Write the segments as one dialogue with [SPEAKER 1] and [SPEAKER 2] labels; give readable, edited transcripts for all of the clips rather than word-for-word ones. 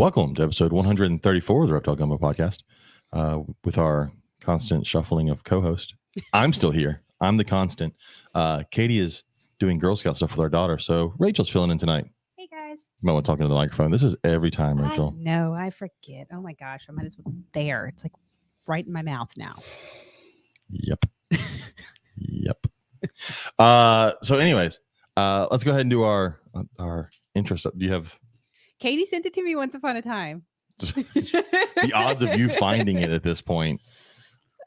[SPEAKER 1] Welcome to episode 134 of the Reptile Gumbo podcast with our constant shuffling of co-host. I'm still here. I'm the constant. Katie is doing Girl Scout stuff with our daughter, so Rachel's filling in tonight.
[SPEAKER 2] Hey, guys.
[SPEAKER 1] You might want to talk into the microphone. This is every time, Rachel.
[SPEAKER 2] No, I forget. Oh, my gosh. I might as well there. It's like right in my mouth now.
[SPEAKER 1] Yep. Yep. So anyways, let's go ahead and do our intro stuff. Do you have...
[SPEAKER 2] Katie sent it to me once upon a time.
[SPEAKER 1] The odds of you finding it at this point.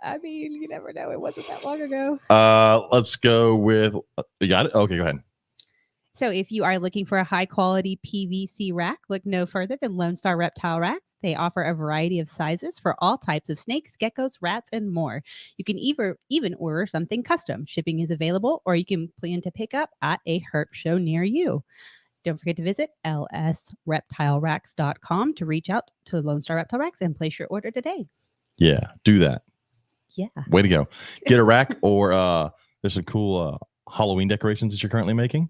[SPEAKER 2] I mean, you never know. It wasn't that long ago.
[SPEAKER 1] Let's go with... You got it? Okay, go ahead.
[SPEAKER 2] So if you are looking for a high-quality PVC rack, look no further than Lone Star Reptile Racks. They offer a variety of sizes for all types of snakes, geckos, rats, and more. You can even order something custom. Shipping is available, or you can plan to pick up at a herp show near you. Don't forget to visit lsreptileracks.com to reach out to Lone Star Reptile Racks and place your order today.
[SPEAKER 1] Yeah, do that.
[SPEAKER 2] Yeah.
[SPEAKER 1] Way to go. Get a rack or there's some cool Halloween decorations that you're currently making.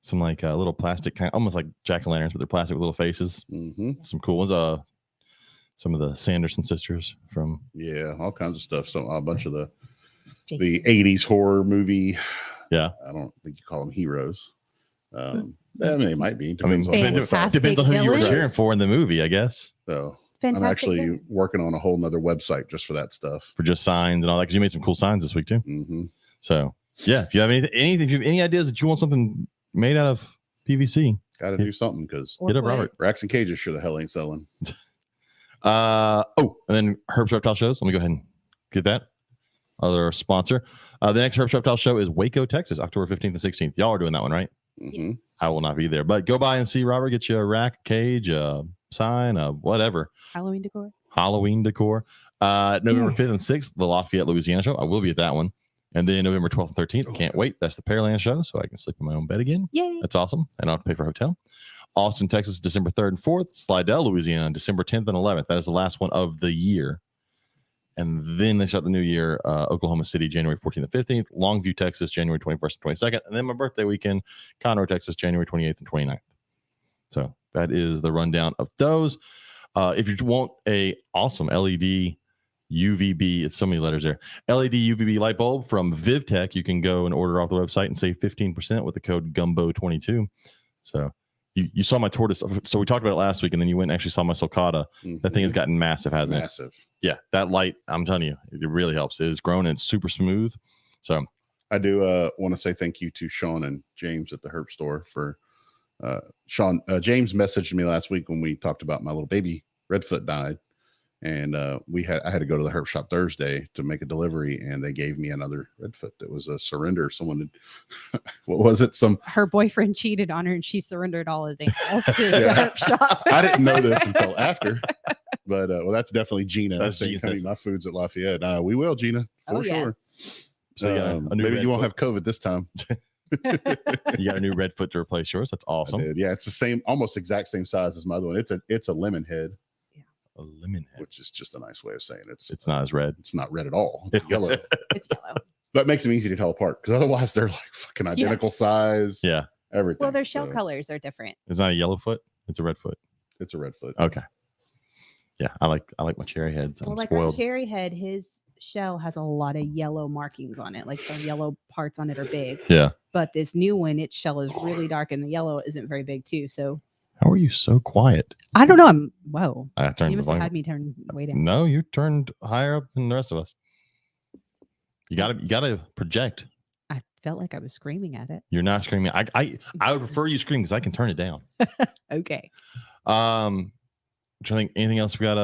[SPEAKER 1] Some like little plastic, kind of, almost like jack-o'-lanterns, but they're plastic with little faces.
[SPEAKER 3] Mm-hmm.
[SPEAKER 1] Some cool ones. Some of the Sanderson sisters from...
[SPEAKER 3] Yeah, all kinds of stuff. So a bunch of the 80s horror movie.
[SPEAKER 1] Yeah.
[SPEAKER 3] I don't think you call them heroes. I mean, they might be. Depends
[SPEAKER 1] depends on who you were cheering for in the movie, I guess.
[SPEAKER 3] So
[SPEAKER 2] Fantastic.
[SPEAKER 3] I'm actually working on a whole nother website just for that stuff.
[SPEAKER 1] For just signs and all that, because you made some cool signs this week too.
[SPEAKER 3] Mm-hmm.
[SPEAKER 1] So yeah, if you have anything, if you have any ideas that you want something made out of PVC,
[SPEAKER 3] got to do something because
[SPEAKER 1] hit up Robert.
[SPEAKER 3] Racks and cages sure the hell ain't selling.
[SPEAKER 1] And then Herb's Reptile Shows. Let me go ahead and get that. Other sponsor. The next Herb's Reptile Show is Waco, Texas, October 15th and 16th. Y'all are doing that one, right?
[SPEAKER 3] Mm-hmm.
[SPEAKER 2] Yes.
[SPEAKER 1] I will not be there, but go by and see Robert. Get you a rack, cage, a sign, whatever.
[SPEAKER 2] Halloween decor.
[SPEAKER 1] November 5th and 6th, the Lafayette, Louisiana show. I will be at that one. And then November 12th and 13th. Can't wait. That's the Pearland show, so I can sleep in my own bed again.
[SPEAKER 2] Yay.
[SPEAKER 1] That's awesome. And I don't have to pay for a hotel. Austin, Texas, December 3rd and 4th. Slidell, Louisiana, December 10th and 11th. That is the last one of the year. And then they start the new year, Oklahoma City, January 14th and 15th. Longview, Texas, January 21st and 22nd. And then my birthday weekend, Conroe, Texas, January 28th and 29th. So that is the rundown of those. If you want a awesome LED UVB, it's so many letters there, LED UVB light bulb from VivTech, you can go and order off the website and save 15% with the code GUMBO22. So you saw my tortoise. So we talked about it last week, and then you went and actually saw my sulcata.
[SPEAKER 3] Mm-hmm.
[SPEAKER 1] That thing has gotten massive, hasn't
[SPEAKER 3] Massive.
[SPEAKER 1] it? Yeah, that light, I'm telling you, it really helps. It is grown and it's super smooth. So
[SPEAKER 3] I do want to say thank you to Sean and James at the Herp store for Sean. James messaged me last week when we talked about my little baby Redfoot died. And I had to go to the herp shop Thursday to make a delivery, and they gave me another Redfoot that was a surrender. Someone had, what was it?
[SPEAKER 2] Her boyfriend cheated on her, and she surrendered all his animals to the herp shop.
[SPEAKER 3] I didn't know this until after, but well, that's definitely Gina.
[SPEAKER 1] That's
[SPEAKER 3] saying,
[SPEAKER 1] Gina.
[SPEAKER 3] "Honey, my food's at Lafayette." We will, Gina, for sure.
[SPEAKER 1] So you got a new
[SPEAKER 3] maybe you won't
[SPEAKER 1] Redfoot.
[SPEAKER 3] have COVID this time.
[SPEAKER 1] You got a new Redfoot to replace yours. That's awesome.
[SPEAKER 3] I did. Yeah, it's the same, almost exact same size as my other one. It's a lemon head.
[SPEAKER 1] A lemon head.
[SPEAKER 3] Which is just a nice way of saying
[SPEAKER 1] it's not as red.
[SPEAKER 3] It's not red at all. It's yellow.
[SPEAKER 2] It's yellow.
[SPEAKER 3] But it makes them easy to tell apart because otherwise they're like fucking identical size.
[SPEAKER 1] Yeah.
[SPEAKER 3] Everything.
[SPEAKER 2] Well, their shell colors are different.
[SPEAKER 1] It's not a yellow foot. It's a red foot.
[SPEAKER 3] It's a Redfoot.
[SPEAKER 1] Okay. Yeah, I like my cherry heads. I'm
[SPEAKER 2] Well, like our
[SPEAKER 1] spoiled.
[SPEAKER 2] cherry head, his shell has a lot of yellow markings on it. Like the yellow parts on it are big.
[SPEAKER 1] Yeah.
[SPEAKER 2] But this new one, its shell is really dark, and the yellow isn't very big too. So
[SPEAKER 1] How are you so quiet?
[SPEAKER 2] I don't know. Whoa.
[SPEAKER 1] I turned
[SPEAKER 2] You
[SPEAKER 1] the
[SPEAKER 2] must have
[SPEAKER 1] volume.
[SPEAKER 2] had me turn way down.
[SPEAKER 1] No, you turned higher up than the rest of us. You gotta project.
[SPEAKER 2] I felt like I was screaming at it.
[SPEAKER 1] You're not screaming. I would prefer you scream because I can turn it down.
[SPEAKER 2] Okay.
[SPEAKER 1] I'm trying to think anything else we got.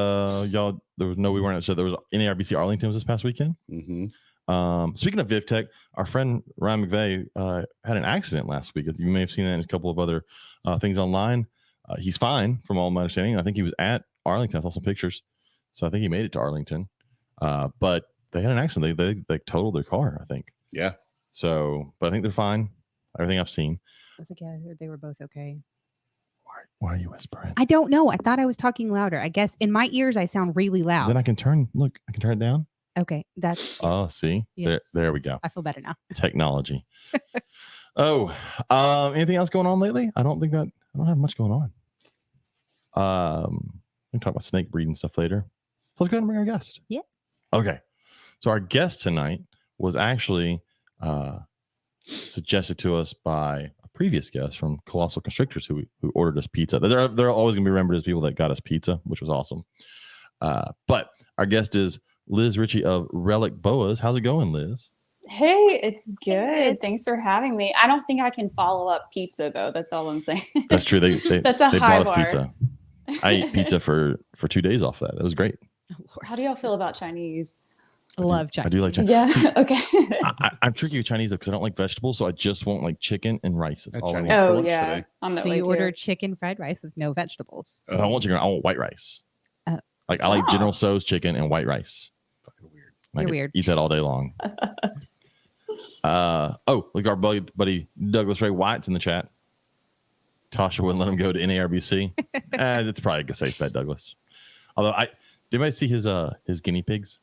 [SPEAKER 1] Y'all, we weren't. So there was NARBC Arlington was this past weekend.
[SPEAKER 3] Mm-hmm.
[SPEAKER 1] Speaking of VivTech, our friend Ryan McVeigh had an accident last week. You may have seen that in a couple of other things online. He's fine from all my understanding. I think he was at Arlington. I saw some pictures. So I think he made it to Arlington. But they had an accident. They totaled their car, I think.
[SPEAKER 3] Yeah.
[SPEAKER 1] So, but I think they're fine. Everything I've seen.
[SPEAKER 2] That's okay. I heard they were both okay.
[SPEAKER 1] Why are you whispering?
[SPEAKER 2] I don't know. I thought I was talking louder. I guess in my ears I sound really loud.
[SPEAKER 1] Then I can turn it down.
[SPEAKER 2] Okay. That's
[SPEAKER 1] Oh, see?
[SPEAKER 2] Yes.
[SPEAKER 1] There we go.
[SPEAKER 2] I feel better now.
[SPEAKER 1] Technology. Anything else going on lately? I don't have much going on. We can talk about snake breeding stuff later. So let's go ahead and bring our guest.
[SPEAKER 2] Yeah.
[SPEAKER 1] Okay. So our guest tonight was actually suggested to us by a previous guest from Colossal Constrictors who ordered us pizza. They're always going to be remembered as people that got us pizza, which was awesome. But our guest is Liz Ritchie of Relic Boas. How's it going, Liz?
[SPEAKER 4] Hey, it's good. Thanks for having me. I don't think I can follow up pizza though. That's all I'm saying.
[SPEAKER 1] That's true. They
[SPEAKER 4] That's a
[SPEAKER 1] they
[SPEAKER 4] high
[SPEAKER 1] brought us
[SPEAKER 4] bar.
[SPEAKER 1] pizza. I ate pizza for 2 days off that. It was great.
[SPEAKER 4] How do y'all feel about Chinese?
[SPEAKER 2] Love
[SPEAKER 1] I
[SPEAKER 2] Chinese.
[SPEAKER 1] do like Chinese.
[SPEAKER 4] Yeah. Okay.
[SPEAKER 1] I'm tricky with Chinese though because I don't like vegetables, so I just want like chicken and rice. That's
[SPEAKER 3] Had
[SPEAKER 1] all I
[SPEAKER 3] Chinese
[SPEAKER 1] want.
[SPEAKER 3] for
[SPEAKER 4] Oh
[SPEAKER 3] lunch
[SPEAKER 4] yeah.
[SPEAKER 3] today.
[SPEAKER 4] I'm that
[SPEAKER 2] So
[SPEAKER 4] way
[SPEAKER 2] you
[SPEAKER 4] too.
[SPEAKER 2] order chicken fried rice with no vegetables.
[SPEAKER 1] But I don't want chicken. I want white rice.
[SPEAKER 2] Oh.
[SPEAKER 1] Like I like General Tso's chicken and white rice.
[SPEAKER 3] Fucking weird.
[SPEAKER 1] I
[SPEAKER 2] You're
[SPEAKER 1] could
[SPEAKER 2] weird.
[SPEAKER 1] Eat that all day long. Look, our buddy Douglas Ray White's in the chat. Tasha wouldn't let him go to NARBC. It's probably a safe bet, Douglas. Although did anybody see his guinea pigs?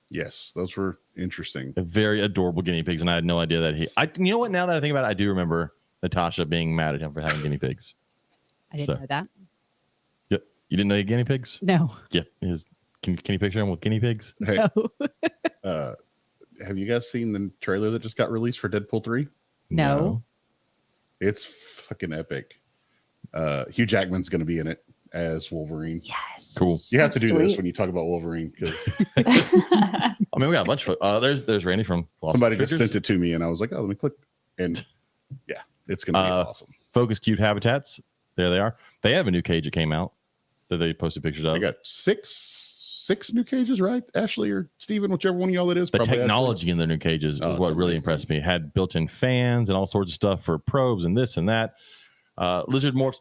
[SPEAKER 3] Yes, those were interesting.
[SPEAKER 1] They're very adorable guinea pigs, and I had no idea that you know what? Now that I think about it, I do remember Natasha being mad at him for having guinea pigs.
[SPEAKER 2] I didn't
[SPEAKER 1] So-
[SPEAKER 2] know that.
[SPEAKER 1] Yep, you didn't know you had guinea pigs?
[SPEAKER 2] No.
[SPEAKER 1] Yeah, can you picture him with guinea pigs?
[SPEAKER 3] Hey,
[SPEAKER 2] No.
[SPEAKER 3] have you guys seen the trailer that just got released for Deadpool 3?
[SPEAKER 2] No.
[SPEAKER 3] It's fucking epic. Hugh Jackman's going to be in it as Wolverine.
[SPEAKER 2] Yes.
[SPEAKER 1] Cool.
[SPEAKER 3] You have to do this
[SPEAKER 4] Sweet.
[SPEAKER 3] when you talk about Wolverine because
[SPEAKER 1] I mean, we got a bunch of. There's Randy from Colossal
[SPEAKER 3] somebody just
[SPEAKER 1] Constrictors.
[SPEAKER 3] sent it to me and I was like, oh, let me click. And yeah, it's going to be awesome.
[SPEAKER 1] Focus Cute Habitats. There they are. They have a new cage that came out that they posted pictures of.
[SPEAKER 3] I got six new cages, right? Ashley or Steven, whichever one of y'all it is.
[SPEAKER 1] The
[SPEAKER 3] probably
[SPEAKER 1] technology in their new cages
[SPEAKER 3] Oh,
[SPEAKER 1] is
[SPEAKER 3] it's
[SPEAKER 1] what really
[SPEAKER 3] amazing.
[SPEAKER 1] impressed me. It had built-in fans and all sorts of stuff for probes and this and that. Lizard morphs.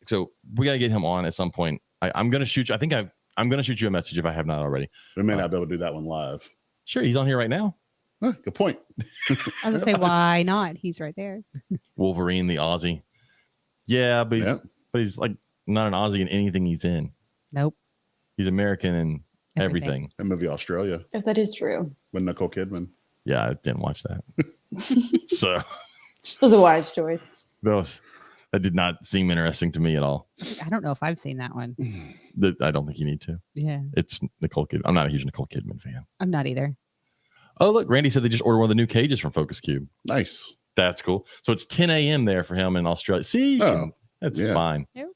[SPEAKER 1] So we gotta get him on at some point. I'm gonna shoot you. I'm gonna shoot you a message if I have not already.
[SPEAKER 3] Ashley. We may not be able to do that one live.
[SPEAKER 1] Sure, he's on here right now.
[SPEAKER 3] Huh, good point.
[SPEAKER 2] I was gonna say, why not? He's right there.
[SPEAKER 1] Wolverine, the Aussie. Yeah, but
[SPEAKER 3] Yeah.
[SPEAKER 1] he's like not an Aussie in anything he's in.
[SPEAKER 2] Nope.
[SPEAKER 1] He's American in everything.
[SPEAKER 3] That movie Australia
[SPEAKER 4] If that is true.
[SPEAKER 3] with Nicole Kidman.
[SPEAKER 1] Yeah, I didn't watch that. So
[SPEAKER 4] It was a wise choice.
[SPEAKER 1] that did not seem interesting to me at all.
[SPEAKER 2] I don't know if I've seen that one.
[SPEAKER 1] I don't think you need to.
[SPEAKER 2] Yeah.
[SPEAKER 1] It's Nicole Kidman. I'm not a huge Nicole Kidman fan.
[SPEAKER 2] I'm not either.
[SPEAKER 1] Oh, look, Randy said they just ordered one of the new cages from Focus Cube.
[SPEAKER 3] Nice.
[SPEAKER 1] That's cool. So it's 10 a.m. there for him in Australia. See, that's
[SPEAKER 3] yeah.
[SPEAKER 1] fine.
[SPEAKER 2] Okay.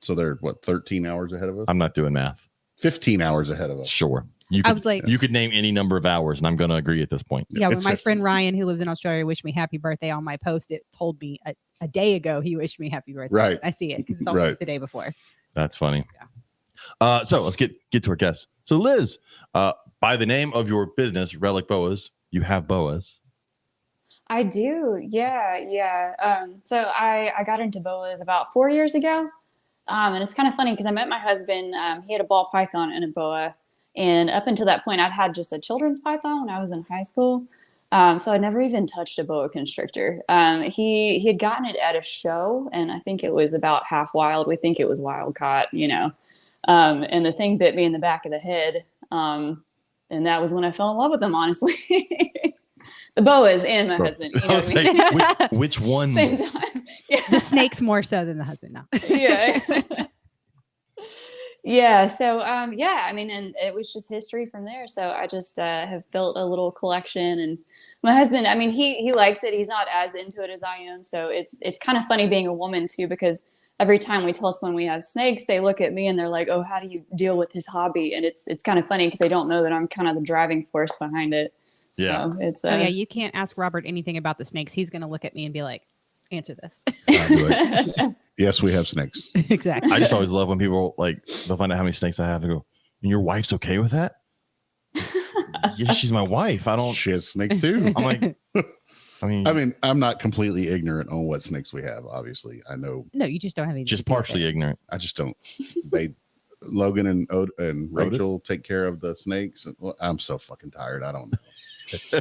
[SPEAKER 3] So they're what, 13 hours ahead of us?
[SPEAKER 1] I'm not doing math.
[SPEAKER 3] 15 hours ahead of us.
[SPEAKER 1] Sure. You
[SPEAKER 2] I
[SPEAKER 1] could,
[SPEAKER 2] was like,
[SPEAKER 1] you could name any number of hours, and I'm going to agree at this point.
[SPEAKER 2] yeah, when
[SPEAKER 3] It's
[SPEAKER 2] my
[SPEAKER 3] 50.
[SPEAKER 2] friend Ryan, who lives in Australia, wished me happy birthday on my post, it told me a day ago he wished me happy birthday.
[SPEAKER 3] Right.
[SPEAKER 2] I see it because it's always
[SPEAKER 3] Right.
[SPEAKER 2] the day before.
[SPEAKER 1] That's funny. So let's get to our guests. So Liz, by the name of your business, Relic Boas, you have boas.
[SPEAKER 4] I do. Yeah. So I got into boas about 4 years ago. And it's kind of funny because I met my husband. He had a ball python and a boa. And up until that point, I'd had just a children's python when I was in high school. So I'd never even touched a boa constrictor. He had gotten it at a show, and I think it was about half wild. We think it was wild caught, and the thing bit me in the back of the head. And that was when I fell in love with them, honestly. The boas and my husband. You know
[SPEAKER 1] I was
[SPEAKER 4] what I mean?
[SPEAKER 1] like, which one?
[SPEAKER 4] Same time. Yeah.
[SPEAKER 2] The snakes more so than the husband now.
[SPEAKER 4] Yeah. Yeah. So, I mean, and it was just history from there. So I just have built a little collection, and my husband, I mean, he likes it. He's not as into it as I am. So it's kind of funny being a woman too, because every time we tell someone we have snakes, they look at me and they're like, oh, how do you deal with his hobby? And it's kind of funny because they don't know that I'm kind of the driving force behind it.
[SPEAKER 1] Yeah.
[SPEAKER 4] So it's,
[SPEAKER 2] Oh, yeah, you can't ask Robert anything about the snakes. He's going to look at me and be like, answer this.
[SPEAKER 3] Yes, we have snakes.
[SPEAKER 2] Exactly.
[SPEAKER 1] I just always love when people they'll find out how many snakes I have and go, and your wife's okay with that? Yeah, she's my wife. I don't.
[SPEAKER 3] She has snakes too.
[SPEAKER 1] I'm like, I mean,
[SPEAKER 3] I'm not completely ignorant on what snakes we have. Obviously, I know.
[SPEAKER 2] No, you just don't have any.
[SPEAKER 1] just partially ignorant.
[SPEAKER 3] I just don't. Logan and Rachel take care of the snakes. Well, I'm so fucking tired. I don't know.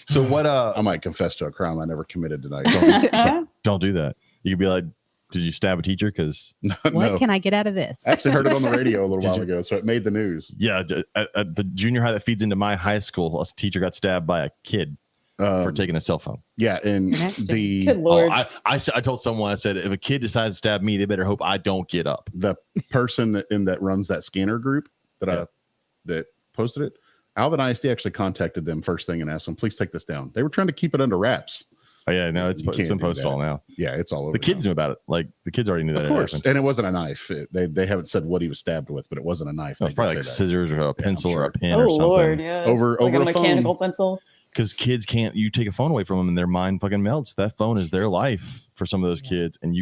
[SPEAKER 1] So what?
[SPEAKER 3] I might confess to a crime I never committed tonight.
[SPEAKER 1] Don't do that. You could be like, did you stab a teacher? Because
[SPEAKER 2] What
[SPEAKER 3] No.
[SPEAKER 2] can I get out of this?
[SPEAKER 3] I actually heard it on the radio a little
[SPEAKER 1] Did
[SPEAKER 3] while
[SPEAKER 1] you-
[SPEAKER 3] ago, so it made the news.
[SPEAKER 1] yeah, at the junior high that feeds into my high school, a teacher got stabbed by a kid. for taking a cell phone.
[SPEAKER 3] Yeah, and
[SPEAKER 2] Interesting.
[SPEAKER 3] the
[SPEAKER 4] Good Lord.
[SPEAKER 1] I told someone, I said, if a kid decides to stab me, they better hope I don't get up.
[SPEAKER 3] the person that runs that scanner group that posted it, Alvin ISD actually contacted them first thing and asked them, please take this down. They were trying to keep it under wraps.
[SPEAKER 1] Oh yeah, no, it's
[SPEAKER 3] You can't
[SPEAKER 1] been
[SPEAKER 3] do
[SPEAKER 1] posted
[SPEAKER 3] that.
[SPEAKER 1] all now.
[SPEAKER 3] Yeah, it's all over.
[SPEAKER 1] The kids
[SPEAKER 3] now.
[SPEAKER 1] knew about it. Like the kids already knew that.
[SPEAKER 3] Of course,
[SPEAKER 1] It happened.
[SPEAKER 3] and it wasn't a knife. They haven't said what he was stabbed with, but it wasn't a knife.
[SPEAKER 1] No, it's
[SPEAKER 3] They
[SPEAKER 1] probably
[SPEAKER 3] did
[SPEAKER 1] like
[SPEAKER 3] say that.
[SPEAKER 1] scissors or a pencil or a pen
[SPEAKER 4] Oh
[SPEAKER 1] or something.
[SPEAKER 4] Lord, yeah.
[SPEAKER 3] Over
[SPEAKER 4] like
[SPEAKER 3] a
[SPEAKER 4] a mechanical
[SPEAKER 3] phone.
[SPEAKER 4] pencil.
[SPEAKER 1] Because kids can't. You take a phone away from them, and their mind fucking melts. That phone is their life for some of those kids. And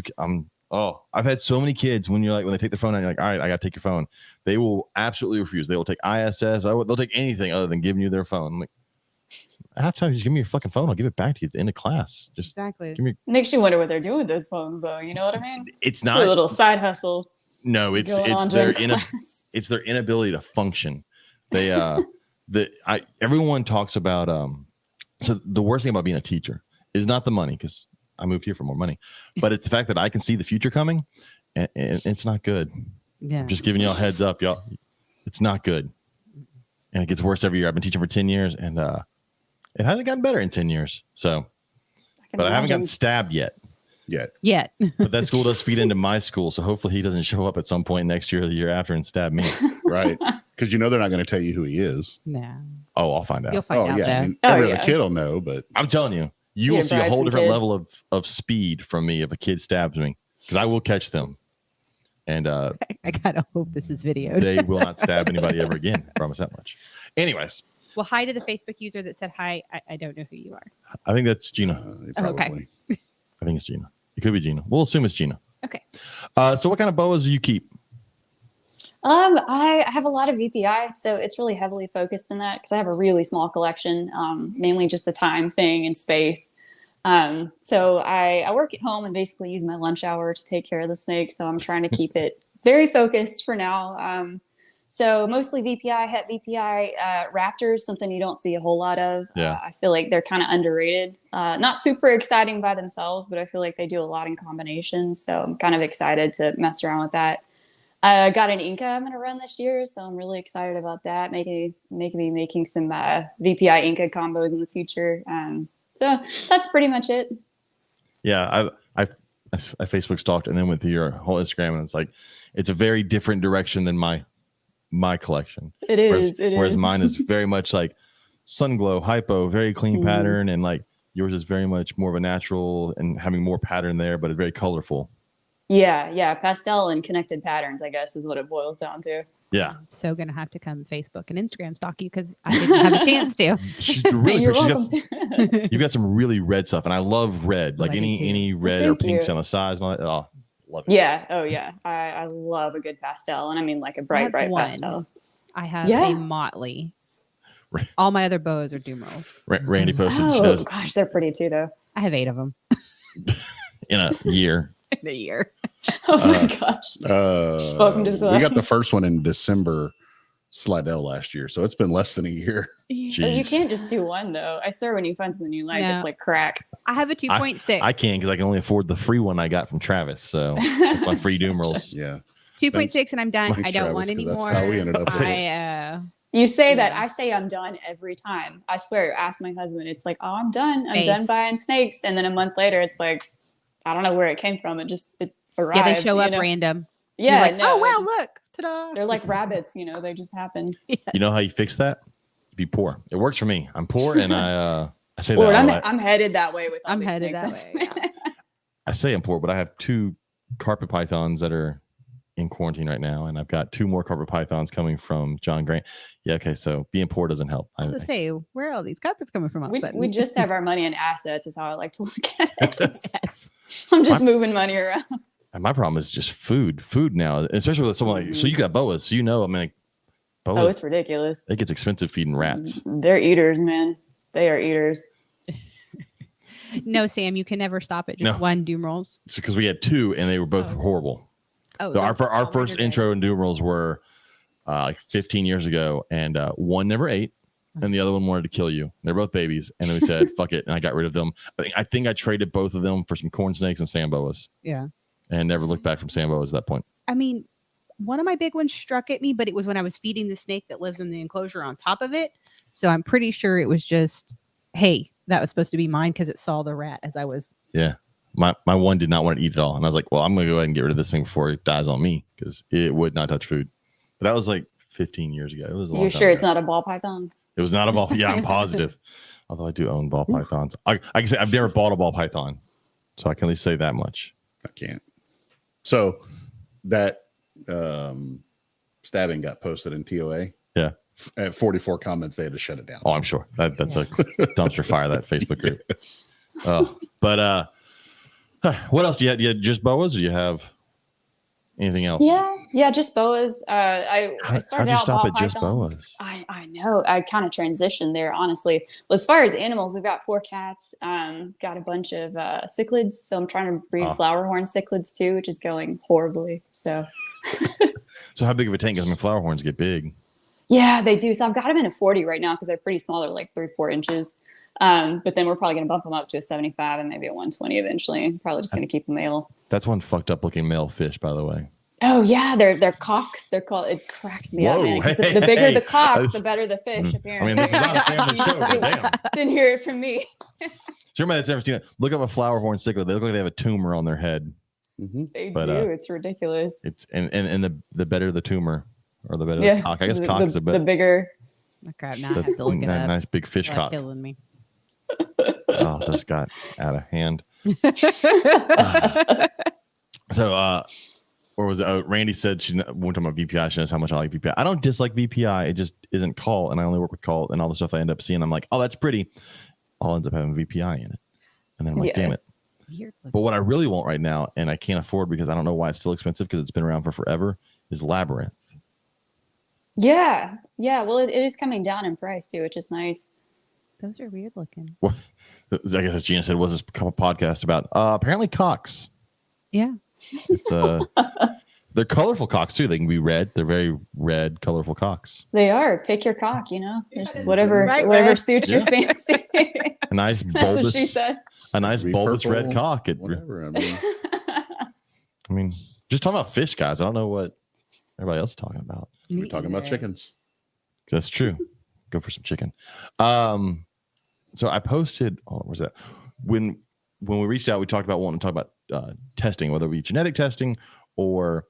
[SPEAKER 1] I've had so many kids when they take their phone out, you're like, all right, I got to take your phone. They will absolutely refuse. They will take ISS. They'll take anything other than giving you their phone. I'm like, half-time, just give me your fucking phone. I'll give it back to you at the end of class. Just
[SPEAKER 2] Exactly.
[SPEAKER 1] give me.
[SPEAKER 4] Makes you wonder what they're doing with those phones, though. You know what I mean?
[SPEAKER 1] It's
[SPEAKER 4] A
[SPEAKER 1] not.
[SPEAKER 4] little side hustle.
[SPEAKER 1] No, it's
[SPEAKER 4] going on
[SPEAKER 1] their
[SPEAKER 4] during class.
[SPEAKER 1] it's their inability to function. They everyone talks about so the worst thing about being a teacher is not the money, because I moved here for more money, but it's the fact that I can see the future coming, and it's not good.
[SPEAKER 2] Yeah.
[SPEAKER 1] I'm just giving y'all a heads up, y'all. It's not good, and it gets worse every year. I've been teaching for 10 years, and it hasn't gotten better in 10 years. So, but I haven't gotten stabbed yet.
[SPEAKER 2] Yet.
[SPEAKER 1] But that school does feed into my school, so hopefully he doesn't show up at some point next year or the year after and stab me.
[SPEAKER 3] Right, because they're not going to tell you who he is.
[SPEAKER 2] No.
[SPEAKER 1] Oh, I'll find out.
[SPEAKER 2] You'll find out
[SPEAKER 3] yeah,
[SPEAKER 2] though.
[SPEAKER 3] I mean,
[SPEAKER 4] Oh,
[SPEAKER 3] every
[SPEAKER 4] yeah.
[SPEAKER 3] other kid will know, but
[SPEAKER 1] I'm telling you, you
[SPEAKER 4] Yeah,
[SPEAKER 1] will see a
[SPEAKER 4] bribe
[SPEAKER 1] whole
[SPEAKER 4] some
[SPEAKER 1] different
[SPEAKER 4] kids.
[SPEAKER 1] level of speed from me if a kid stabs me, because I will catch them, and
[SPEAKER 2] I gotta hope this is videoed.
[SPEAKER 1] they will not stab anybody ever again. I promise that much. Anyways,
[SPEAKER 2] Well, hi to the Facebook user that said hi. I don't know who you are.
[SPEAKER 1] I think that's Gina.
[SPEAKER 2] Oh, okay.
[SPEAKER 3] probably.
[SPEAKER 1] I think it's Gina. It could be Gina. We'll assume it's Gina.
[SPEAKER 2] Okay.
[SPEAKER 1] So what kind of boas do you keep?
[SPEAKER 4] I have a lot of VPI, so it's really heavily focused in that because I have a really small collection, mainly just a time thing and space. So I work at home and basically use my lunch hour to take care of the snakes. So I'm trying to keep it very focused for now. So mostly VPI, het VPI, raptors, something you don't see a whole lot of.
[SPEAKER 1] Yeah.
[SPEAKER 4] I feel like they're kind of underrated. Not super exciting by themselves, but I feel like they do a lot in combinations. So I'm kind of excited to mess around with that. I got an Inca I'm going to run this year, so I'm really excited about that. Making some VPI Inca combos in the future. So that's pretty much it.
[SPEAKER 1] Yeah, I Facebook stalked and then went through your whole Instagram, and it's like it's a very different direction than my collection.
[SPEAKER 4] It is.
[SPEAKER 1] Whereas mine is very much like sun glow, hypo, very clean pattern, and like yours is very much more of a natural and having more pattern there, but it's very colorful.
[SPEAKER 4] Yeah. Pastel and connected patterns, I guess, is what it boils down to.
[SPEAKER 1] Yeah,
[SPEAKER 2] I'm so gonna have to come Facebook and Instagram stalk you because I didn't have a chance to.
[SPEAKER 1] she's really
[SPEAKER 4] You're
[SPEAKER 1] pretty.
[SPEAKER 4] welcome to.
[SPEAKER 1] You've got some really red stuff, and I love red. Like
[SPEAKER 2] I do too.
[SPEAKER 1] any red or
[SPEAKER 4] Thank
[SPEAKER 1] pinks
[SPEAKER 4] you.
[SPEAKER 1] on the sides. And all that. Oh, love it.
[SPEAKER 4] Yeah. Oh, yeah. I love a good pastel, and I mean like a bright
[SPEAKER 2] one.
[SPEAKER 4] pastel.
[SPEAKER 2] I have
[SPEAKER 4] Yeah.
[SPEAKER 2] a motley.
[SPEAKER 1] Right.
[SPEAKER 2] All my other boas are doom rolls.
[SPEAKER 1] Randy posted she
[SPEAKER 4] Oh
[SPEAKER 1] does
[SPEAKER 4] gosh, they're pretty too, though.
[SPEAKER 2] I have 8 of them
[SPEAKER 1] in a year.
[SPEAKER 2] in a year.
[SPEAKER 4] Oh my gosh. Welcome to the club.
[SPEAKER 3] We got the first one in December Slidell last year, so it's been less than a year.
[SPEAKER 4] But you
[SPEAKER 1] Jeez.
[SPEAKER 4] can't just do one though. I swear, when you find something you like,
[SPEAKER 2] No.
[SPEAKER 4] it's like crack.
[SPEAKER 2] I have a 2.6.
[SPEAKER 1] I can't because I can only afford the free one I got from Travis. So that's my free doom rolls.
[SPEAKER 3] Yeah,
[SPEAKER 2] 2.6 and I'm done.
[SPEAKER 3] Thanks,
[SPEAKER 2] I don't
[SPEAKER 3] Travis,
[SPEAKER 2] want
[SPEAKER 3] 'cause
[SPEAKER 2] any
[SPEAKER 3] that's
[SPEAKER 2] more.
[SPEAKER 3] how we ended up with it.
[SPEAKER 4] You say that,
[SPEAKER 2] Yeah.
[SPEAKER 4] I say I'm done every time. I swear, ask my husband. It's like, oh, I'm done. I'm
[SPEAKER 2] Space.
[SPEAKER 4] done buying snakes. And then a month later, it's like, I don't know where it came from. It arrived.
[SPEAKER 2] Yeah, they show
[SPEAKER 4] you
[SPEAKER 2] up
[SPEAKER 4] know?
[SPEAKER 2] random. You're
[SPEAKER 4] Yeah.
[SPEAKER 2] like,
[SPEAKER 4] no,
[SPEAKER 2] oh wow,
[SPEAKER 4] it just-
[SPEAKER 2] look, ta-da!
[SPEAKER 4] They're like rabbits, they just happen.
[SPEAKER 1] You know how you fix that? Be poor. It works for me. I'm poor, and I say
[SPEAKER 4] Lord,
[SPEAKER 1] that.
[SPEAKER 4] I'm headed that way with all
[SPEAKER 2] I'm
[SPEAKER 4] these
[SPEAKER 2] headed
[SPEAKER 4] snakes.
[SPEAKER 2] that way.
[SPEAKER 1] I say I'm poor, but I have 2 carpet pythons that are in quarantine right now, and I've got 2 more carpet pythons coming from John Grant. Yeah, okay, so being poor doesn't help.
[SPEAKER 2] I was to say, where are all these carpets coming from? All of a sudden?
[SPEAKER 4] We just have our money in assets, is how I like to look at it. I'm just moving money around.
[SPEAKER 1] And my problem is just food now, especially with someone like, so you got boas, so I mean, boas,
[SPEAKER 4] Oh, it's ridiculous.
[SPEAKER 1] it gets expensive feeding rats.
[SPEAKER 4] They're eaters, man. They are eaters.
[SPEAKER 2] No, Sam, you can never stop at just
[SPEAKER 1] No.
[SPEAKER 2] one doom rolls.
[SPEAKER 1] So because we had 2 and they were both
[SPEAKER 2] Oh.
[SPEAKER 1] horrible.
[SPEAKER 2] Oh,
[SPEAKER 1] So our
[SPEAKER 2] that's all
[SPEAKER 1] first
[SPEAKER 2] later
[SPEAKER 1] intro and doom rolls were like 15 years ago, and one never ate, and the other one wanted to kill you. They're both babies, and then we said fuck it, and I got rid of them. I think I traded both of them for some corn snakes and samboas,
[SPEAKER 2] Yeah.
[SPEAKER 1] and never looked back from samboas at that point.
[SPEAKER 2] I mean, one of my big ones struck at me, but it was when I was feeding the snake that lives in the enclosure on top of it. So I'm pretty sure it was just, hey, that was supposed to be mine because it saw the rat as I was.
[SPEAKER 1] Yeah. My one did not want to eat it all. And I was like, well, I'm going to go ahead and get rid of this thing before it dies on me because it would not touch food. But that was like 15 years ago. It was a long
[SPEAKER 4] You're
[SPEAKER 1] time
[SPEAKER 4] sure
[SPEAKER 1] ago.
[SPEAKER 4] it's not a ball python?
[SPEAKER 1] It was not a ball. Yeah, I'm positive. Although I do own ball pythons. I can say I've never bought a ball python. So I can at least say that much.
[SPEAKER 3] I can't. So that stabbing got posted in TOA.
[SPEAKER 1] Yeah.
[SPEAKER 3] At 44 comments, they had to shut it down.
[SPEAKER 1] Oh, I'm sure. That's a dumpster fire, that Facebook group.
[SPEAKER 3] Yes.
[SPEAKER 1] But what else do you have? Do you have just boas or do you have anything else?
[SPEAKER 4] Yeah, just boas. I started
[SPEAKER 1] how'd you
[SPEAKER 4] out
[SPEAKER 1] stop
[SPEAKER 4] ball
[SPEAKER 1] at just
[SPEAKER 4] pythons.
[SPEAKER 1] boas?
[SPEAKER 4] I know. I kind of transitioned there, honestly. Well, as far as animals, we've got 4 cats. Got a bunch of cichlids. So I'm trying to breed flower horn cichlids too, which is going horribly. So.
[SPEAKER 1] So how big of a tank? Because I mean, flower horns get big.
[SPEAKER 4] Yeah, they do. So I've got them in a 40 right now because they're pretty small. They're like 3-4 inches. But then we're probably going to bump them up to a 75 and maybe a 120 eventually. Probably just going to keep them male.
[SPEAKER 1] That's one fucked up looking male fish, by the way.
[SPEAKER 4] Oh yeah, they're cocks. They're called. It cracks me up, man. 'Cause the bigger the cock, the better the fish. Apparently,
[SPEAKER 1] I mean, this is not a family show, but damn.
[SPEAKER 4] Didn't hear it from me.
[SPEAKER 1] So everybody that's ever seen it, look up a flower horn cichlid. They look like they have a tumor on their head.
[SPEAKER 3] Mm-hmm.
[SPEAKER 4] They
[SPEAKER 1] But,
[SPEAKER 4] do. It's ridiculous.
[SPEAKER 1] It's and the better the tumor or the better the cock. I guess cock is a
[SPEAKER 4] the
[SPEAKER 1] better.
[SPEAKER 4] bigger.
[SPEAKER 2] Oh, crap. Now I have to look it up.
[SPEAKER 1] Nice big fish
[SPEAKER 2] You're
[SPEAKER 1] cock.
[SPEAKER 2] killing me.
[SPEAKER 1] Oh, this got out of hand. So, or was it? Randy said she went to my VPI. She knows how much I like VPI. I don't dislike VPI. It just isn't call, and I only work with call, and all the stuff I end up seeing. I'm like, oh, that's pretty. All ends up having VPI in it, and then I'm like, damn it.
[SPEAKER 2] Weird
[SPEAKER 1] But what I really want right now, and I can't afford because I don't know why it's still expensive because it's been around for forever, is Labyrinth.
[SPEAKER 4] Yeah. Well, it is coming down in price too, which is nice.
[SPEAKER 2] Those are weird looking.
[SPEAKER 1] Well, I guess as Gina said, was this podcast about apparently cocks.
[SPEAKER 2] Yeah.
[SPEAKER 1] It's, they're colorful cocks too. They can be red. They're very red, colorful cocks.
[SPEAKER 4] They are. Pick your cock. Just whatever suits your
[SPEAKER 1] Yeah.
[SPEAKER 4] fancy.
[SPEAKER 1] A nice
[SPEAKER 4] That's what she
[SPEAKER 1] bulbous,
[SPEAKER 4] said.
[SPEAKER 1] a nice
[SPEAKER 3] Be
[SPEAKER 1] bulbous
[SPEAKER 3] purple,
[SPEAKER 1] red cock.
[SPEAKER 3] Whatever.
[SPEAKER 1] I mean, just talking about fish, guys. I don't know what everybody else is talking about.
[SPEAKER 3] We're talking about chickens.
[SPEAKER 1] That's true. Go for some chicken. So I posted. Oh, where's that? When we reached out, we talked about wanting to talk about testing, whether it be genetic testing or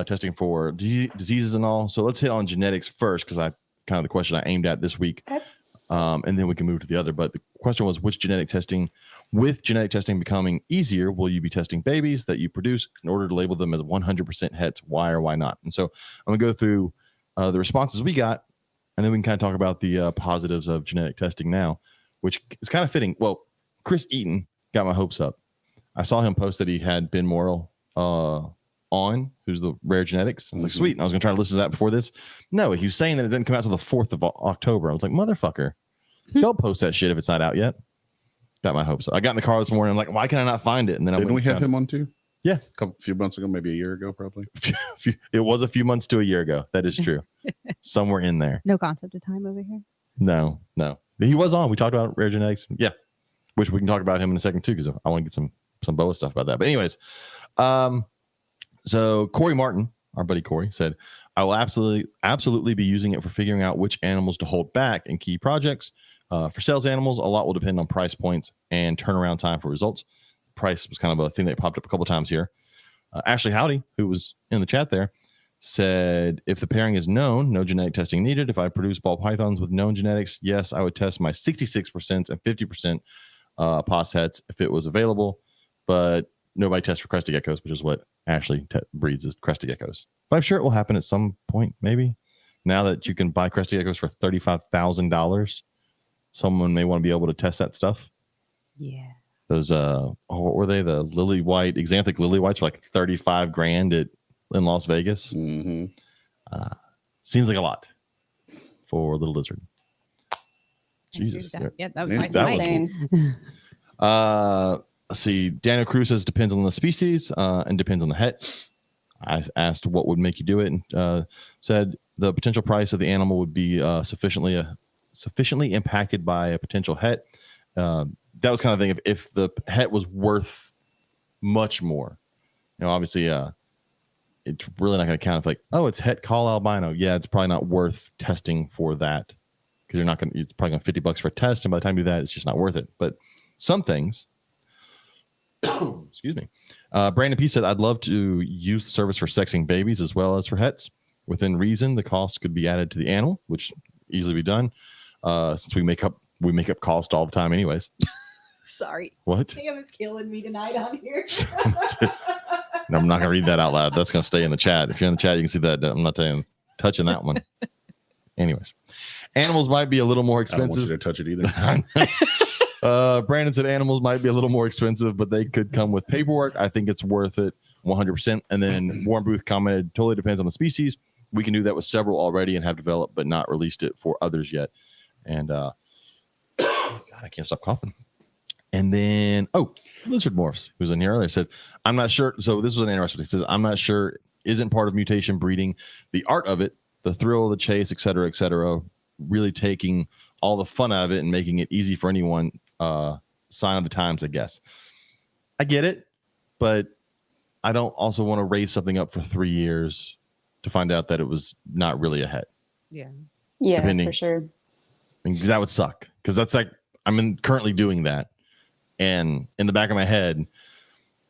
[SPEAKER 1] testing for diseases and all. So let's hit on genetics first, because I kind of the question I aimed at this week,
[SPEAKER 4] Okay.
[SPEAKER 1] And then we can move to the other. But the question was, with genetic testing becoming easier, will you be testing babies that you produce in order to label them as 100% hets? Why or why not? And so I'm gonna go through the responses we got, and then we can kind of talk about the positives of genetic testing now, which is kind of fitting. Well, Chris Eaton got my hopes up. I saw him post that he had Ben Morrill on, who's the Rare Genetics. I was like, sweet. And I was going to try to listen to that before this. No, he was saying that it didn't come out till the 4th of October. I was like, motherfucker, don't post that shit if it's not out yet. Got my hopes up. I got in the car this morning. I'm like, why can I not find it? And then
[SPEAKER 3] Didn't we have him on too?
[SPEAKER 1] Yeah.
[SPEAKER 3] Few months ago, maybe a year ago, probably.
[SPEAKER 1] It was a few months to a year ago. That is true. Somewhere in there.
[SPEAKER 2] No concept of time over here.
[SPEAKER 1] No. He was on. We talked about Rare Genetics. Yeah. Which we can talk about him in a second too, because I want to get some BOA stuff about that. But anyways, so Corey Martin, our buddy Corey, said, I will absolutely be using it for figuring out which animals to hold back in key projects. For sales animals, a lot will depend on price points and turnaround time for results. Price was kind of a thing that popped up a couple times here. Ashley Howdy, who was in the chat there, said, if the pairing is known, no genetic testing needed. If I produce ball pythons with known genetics, yes, I would test my 66% and 50% pos hets if it was available, but nobody tests for crested geckos, which is what Ashley breeds, is crested geckos. But I'm sure it will happen at some point, maybe. Now that you can buy crested geckos for $35,000, someone may want to be able to test that stuff.
[SPEAKER 2] Yeah.
[SPEAKER 1] Those what were they? The lily white, exanthic lily whites were like $35,000 in Las Vegas.
[SPEAKER 3] Mm-hmm.
[SPEAKER 1] Seems like a lot for a little lizard. Jesus.
[SPEAKER 2] Yeah, that
[SPEAKER 3] Yeah,
[SPEAKER 2] was
[SPEAKER 1] that was
[SPEAKER 4] insane.
[SPEAKER 1] Let's see. Daniel Cruz says depends on the species and depends on the het. I asked what would make you do it, and said the potential price of the animal would be sufficiently impacted by a potential het. That was kind of thing. If the het was worth much more, obviously, it's really not going to count. If like, oh, it's het call albino. Yeah, it's probably not worth testing for that because it's probably going $50 for a test. And by the time you do that, it's just not worth it. But some things, excuse me. Brandon P said, I'd love to use the service for sexing babies as well as for hets. Within reason, the cost could be added to the animal, which easily be done. Since we make up cost all the time anyways.
[SPEAKER 2] Sorry.
[SPEAKER 1] What?
[SPEAKER 2] Sam is killing me tonight on here.
[SPEAKER 1] No, I'm not going to read that out loud. That's going to stay in the chat. If you're in the chat, you can see that. I'm not touching that one. Anyways, animals might be a little more
[SPEAKER 3] I don't want you
[SPEAKER 1] expensive.
[SPEAKER 3] to touch it either.
[SPEAKER 1] Brandon said animals might be a little more expensive, but they could come with paperwork. I think it's worth it 100%. And then Warren Booth commented, totally depends on the species. We can do that with several already and have developed, but not released it for others yet. And God, I can't stop coughing. And then, Lizard Morphs, who was in here earlier, said, I'm not sure. So this was an interesting. He says, I'm not sure, isn't part of mutation breeding the art of it, the thrill of the chase, et cetera, really taking all the fun out of it and making it easy for anyone. Sign of the times, I guess. I get it, but I don't also want to raise something up for 3 years to find out that it was not really a het.
[SPEAKER 2] Yeah.
[SPEAKER 4] Yeah,
[SPEAKER 1] Depending.
[SPEAKER 4] for sure.
[SPEAKER 1] I mean, because that would suck. Because that's like, currently doing that. And in the back of my head,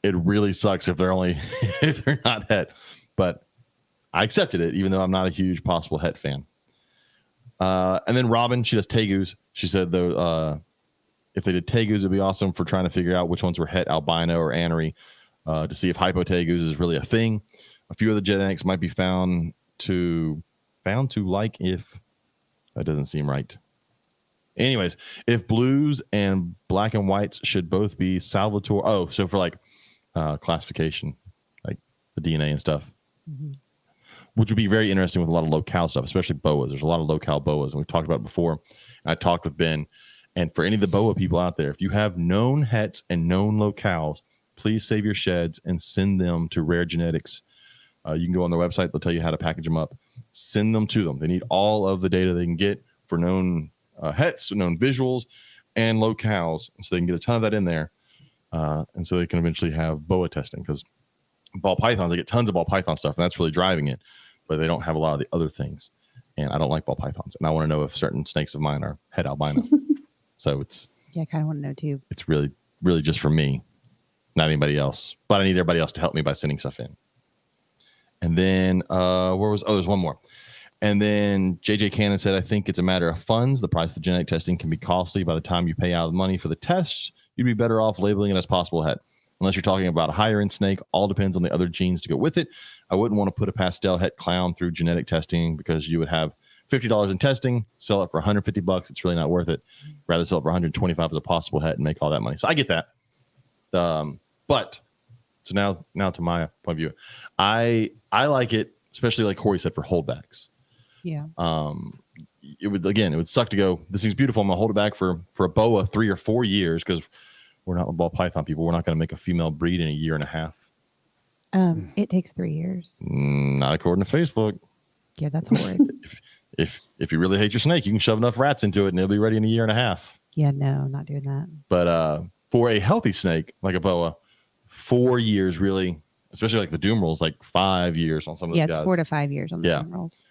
[SPEAKER 1] it really sucks if they're not het. But I accepted it, even though I'm not a huge possible het fan. And then Robin, she does tegus. She said, though, if they did tegus, it'd be awesome for trying to figure out which ones were het, albino, or anery, to see if hypotegus is really a thing. A few of the genetics might be found to like if that doesn't seem right. Anyways, if blues and black and whites should both be Salvatore. Oh, so for like classification, like the DNA and stuff, which would be very interesting with a lot of locale stuff, especially boas. There's a lot of locale boas, and we've talked about it before. I talked with Ben, and for any of the boa people out there, if you have known hets and known locales, please save your sheds and send them to Rare Genetics. You can go on their website. They'll tell you how to package them up. Send them to them. They need all of the data they can get for known hets, known visuals, and locales, so they can get a ton of that in there, and so they can eventually have boa testing, because ball pythons, they get tons of ball python stuff, and that's really driving it, but they don't have a lot of the other things, and I don't like ball pythons, and I want to know if certain snakes of mine are het albino. So it's
[SPEAKER 2] I kind of want to know too.
[SPEAKER 1] It's really just for me, not anybody else, but I need everybody else to help me by sending stuff in. And then there's one more. And then JJ Cannon said, I think it's a matter of funds. The price of the genetic testing can be costly. By the time you pay out the money for the test, you'd be better off labeling it as possible het. Unless you're talking about a higher end snake, all depends on the other genes to go with it. I wouldn't want to put a pastel het clown through genetic testing, because you would have $50 in testing, sell it for $150. It's really not worth it. Rather sell it for $125 as a possible het and make all that money. So I get that. But so now to my point of view, I like it, especially like Corey said, for holdbacks.
[SPEAKER 2] Yeah.
[SPEAKER 1] It would suck to go, this thing's beautiful, I'm gonna hold it back for a boa 3 or 4 years, because we're not ball python people. We're not going to make a female breed in a year and a half.
[SPEAKER 2] It takes 3 years.
[SPEAKER 1] Not according to Facebook.
[SPEAKER 2] Yeah, that's horrid.
[SPEAKER 1] If you really hate your snake, you can shove enough rats into it and it'll be ready in a year and a half.
[SPEAKER 2] Yeah, no, not doing that.
[SPEAKER 1] But for a healthy snake like a boa, 4 years really, especially like the doom rolls, like 5 years on some of those guys.
[SPEAKER 2] Yeah, it's 4 to 5 years on the doom rolls.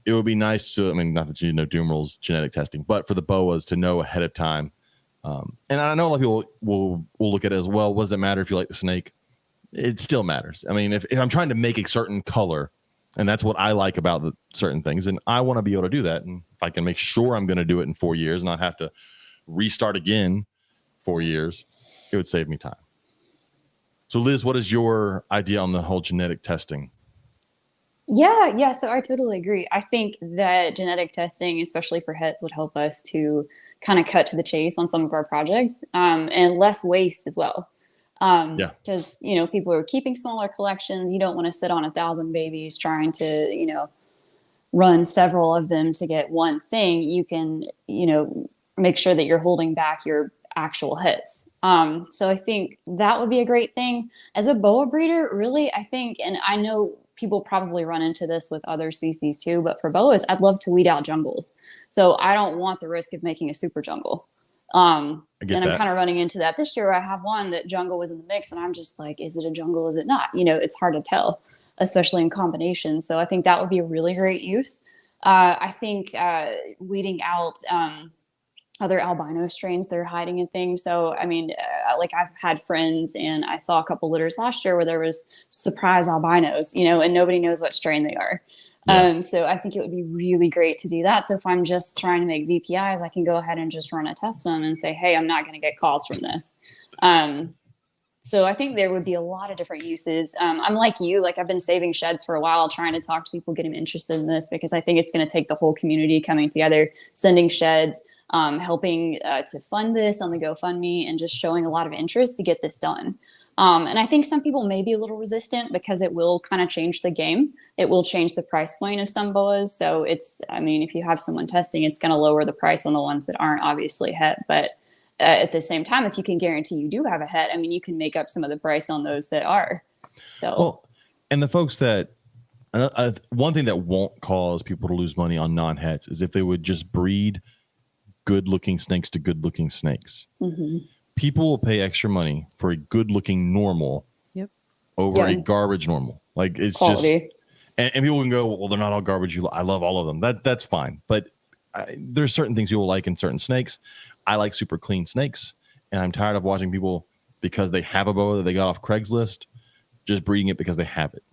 [SPEAKER 1] It would be nice to, not that you know doom rolls genetic testing, but for the boas to know ahead of time. And I know a lot of people will look at it as, well, what does it matter if you like the snake? It still matters. I mean, if I'm trying to make a certain color, and that's what I like about the certain things, and I want to be able to do that. And if I can make sure I'm going to do it in 4 years, not have to restart again 4 years, it would save me time. So Liz, what is your idea on the whole genetic testing?
[SPEAKER 4] Yeah. So I totally agree. I think that genetic testing, especially for hets, would help us to kind of cut to the chase on some of our projects, and less waste as well. Because, people are keeping smaller collections. You don't want to sit on 1,000 babies trying to, run several of them to get one thing. You can, make sure that you're holding back your actual hits. So I think that would be a great thing. As a boa breeder, really, I think, and I know people probably run into this with other species too, but for boas, I'd love to weed out jungles. So I don't want the risk of making a super jungle. And I'm kind of running into that this year. I have one that jungle was in the mix, and I'm just like, is it a jungle? Is it not? It's hard to tell, especially in combination. So I think that would be a really great use. I think weeding out other albino strains that are hiding in things. So, I mean, like I've had friends and I saw a couple litters last year where there was surprise albinos, and nobody knows what strain they are.
[SPEAKER 1] Yeah.
[SPEAKER 4] So I think it would be really great to do that. So if I'm just trying to make VPIs, I can go ahead and just run a test them and say, hey, I'm not going to get calls from this. So I think there would be a lot of different uses. I'm like you, like I've been saving sheds for a while, trying to talk to people, get them interested in this, because I think it's going to take the whole community coming together, sending sheds, helping to fund this on the GoFundMe, and just showing a lot of interest to get this done. And I think some people may be a little resistant because it will kind of change the game. It will change the price point of some boas. So if you have someone testing, it's going to lower the price on the ones that aren't obviously het. But at the same time, if you can guarantee you do have a het, you can make up some of the price on those that are. So,
[SPEAKER 1] well, and the folks that, one thing that won't cause people to lose money on non-hets is if they would just breed good-looking snakes to good-looking snakes.
[SPEAKER 4] Mm-hmm.
[SPEAKER 1] People will pay extra money for a good-looking normal over a garbage normal. Like it's
[SPEAKER 4] quality.
[SPEAKER 1] Just, and people can go, well, they're not all garbage. I love all of them. That's fine. But there's certain things people like in certain snakes. I like super clean snakes, and I'm tired of watching people, because they have a boa that they got off Craigslist, just breeding it because they have it.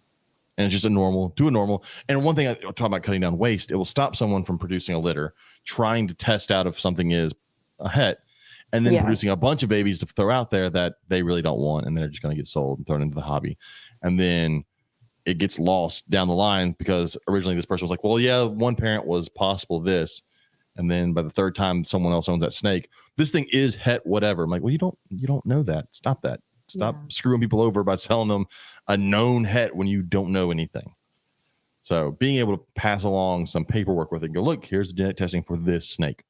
[SPEAKER 1] And it's just do a normal. And one thing I talk about cutting down waste, it will stop someone from producing a litter, trying to test out if something is a het, and then producing a bunch of babies to throw out there that they really don't want, and they're just going to get sold and thrown into the hobby. And then it gets lost down the line because originally this person was like, well, yeah, one parent was possible this. And then by the third time someone else owns that snake, this thing is het whatever. I'm like, well, you don't know that. Stop that. Stop screwing people over by selling them a known het when you don't know anything. So being able to pass along some paperwork with it and go, look, here's the genetic testing for this snake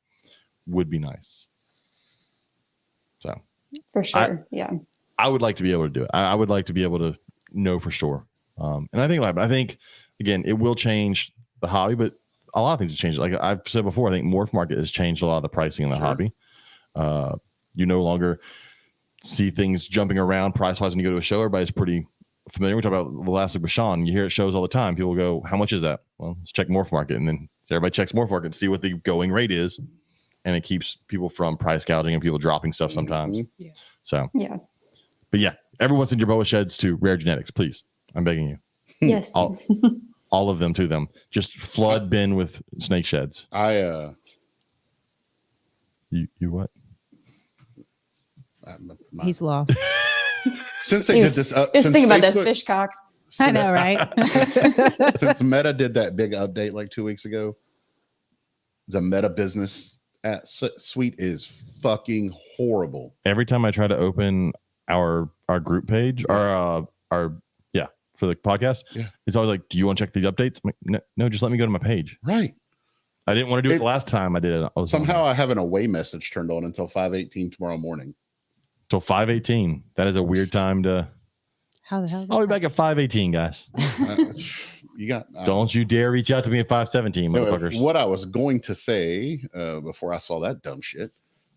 [SPEAKER 1] would be nice. So
[SPEAKER 4] for sure.
[SPEAKER 1] I would like to be able to do it. I would like to be able to know for sure. And I think it'll happen. I think, again, it will change the hobby, but a lot of things have changed. Like I've said before, I think Morph Market has changed a lot of the pricing in the hobby. You no longer see things jumping around price-wise when you go to a show. Everybody's pretty familiar. We talk about the last week with Sean. You hear it shows all the time. People go, how much is that? Well, let's check Morph Market. And then everybody checks Morph Market to see what the going rate is. And it keeps people from price gouging and people dropping stuff sometimes.
[SPEAKER 3] Mm-hmm.
[SPEAKER 1] Yeah. So,
[SPEAKER 4] yeah.
[SPEAKER 1] But yeah, everyone send your boa sheds to Rare Genetics, please. I'm begging you.
[SPEAKER 4] Yes.
[SPEAKER 1] All of them to them. Just flood bin with snake sheds.
[SPEAKER 3] You
[SPEAKER 1] what?
[SPEAKER 2] He's lost.
[SPEAKER 3] Since they did this,
[SPEAKER 4] just think about this, fish cocks.
[SPEAKER 2] I know, right?
[SPEAKER 3] Since Meta did that big update like 2 weeks ago, the Meta business at suite is fucking horrible.
[SPEAKER 1] Every time I try to open our group page, our for the podcast, it's always like, do you want to check the updates? I'm like, no, just let me go to my page.
[SPEAKER 3] Right.
[SPEAKER 1] I didn't want to do it the last time I did it.
[SPEAKER 3] Somehow I have an away message turned on until 5:18 tomorrow morning.
[SPEAKER 1] Till 5:18. That is a weird time to.
[SPEAKER 2] How the hell?
[SPEAKER 1] I'll be back at 5:18, guys.
[SPEAKER 3] You got.
[SPEAKER 1] Don't you dare reach out to me at 5:17, motherfuckers.
[SPEAKER 3] What I was going to say before I saw that dumb shit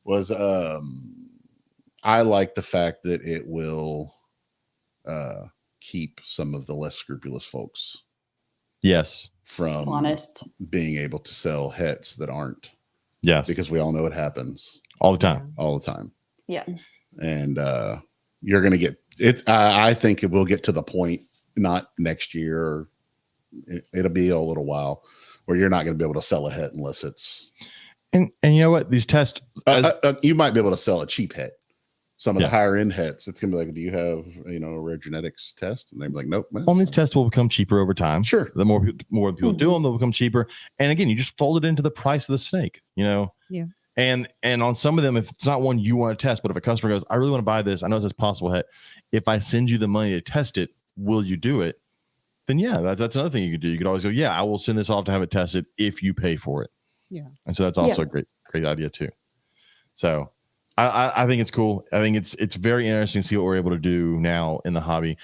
[SPEAKER 3] was, I like the fact that it will keep some of the less scrupulous folks.
[SPEAKER 1] Yes.
[SPEAKER 3] From
[SPEAKER 4] honest
[SPEAKER 3] being able to sell hets that aren't.
[SPEAKER 1] Yes.
[SPEAKER 3] Because we all know it happens
[SPEAKER 1] all the time.
[SPEAKER 3] All the time.
[SPEAKER 4] Yeah.
[SPEAKER 3] And you're going to get it. I think it will get to the point, not next year. It'll be a little while where you're not going to be able to sell a het unless it's.
[SPEAKER 1] And you know what? These tests.
[SPEAKER 3] You might be able to sell a cheap het. Some of the higher end hets, it's going to be like, do you have, a Rare Genetics test? And they're like, nope. Man.
[SPEAKER 1] All these tests will become cheaper over time.
[SPEAKER 3] Sure.
[SPEAKER 1] The more people do them, they'll become cheaper. And again, you just fold it into the price of the snake, Yeah. And on some of them, if it's not one you want to test, but if a customer goes, I really want to buy this, I know it's possible het. If I send you the money to test it, will you do it? Then that's another thing you could do. You could always go, I will send this off to have it tested if you pay for it.
[SPEAKER 2] Yeah.
[SPEAKER 1] And so that's also a great idea too. So I think it's cool. I think it's very interesting to see what we're able to do now in the hobby.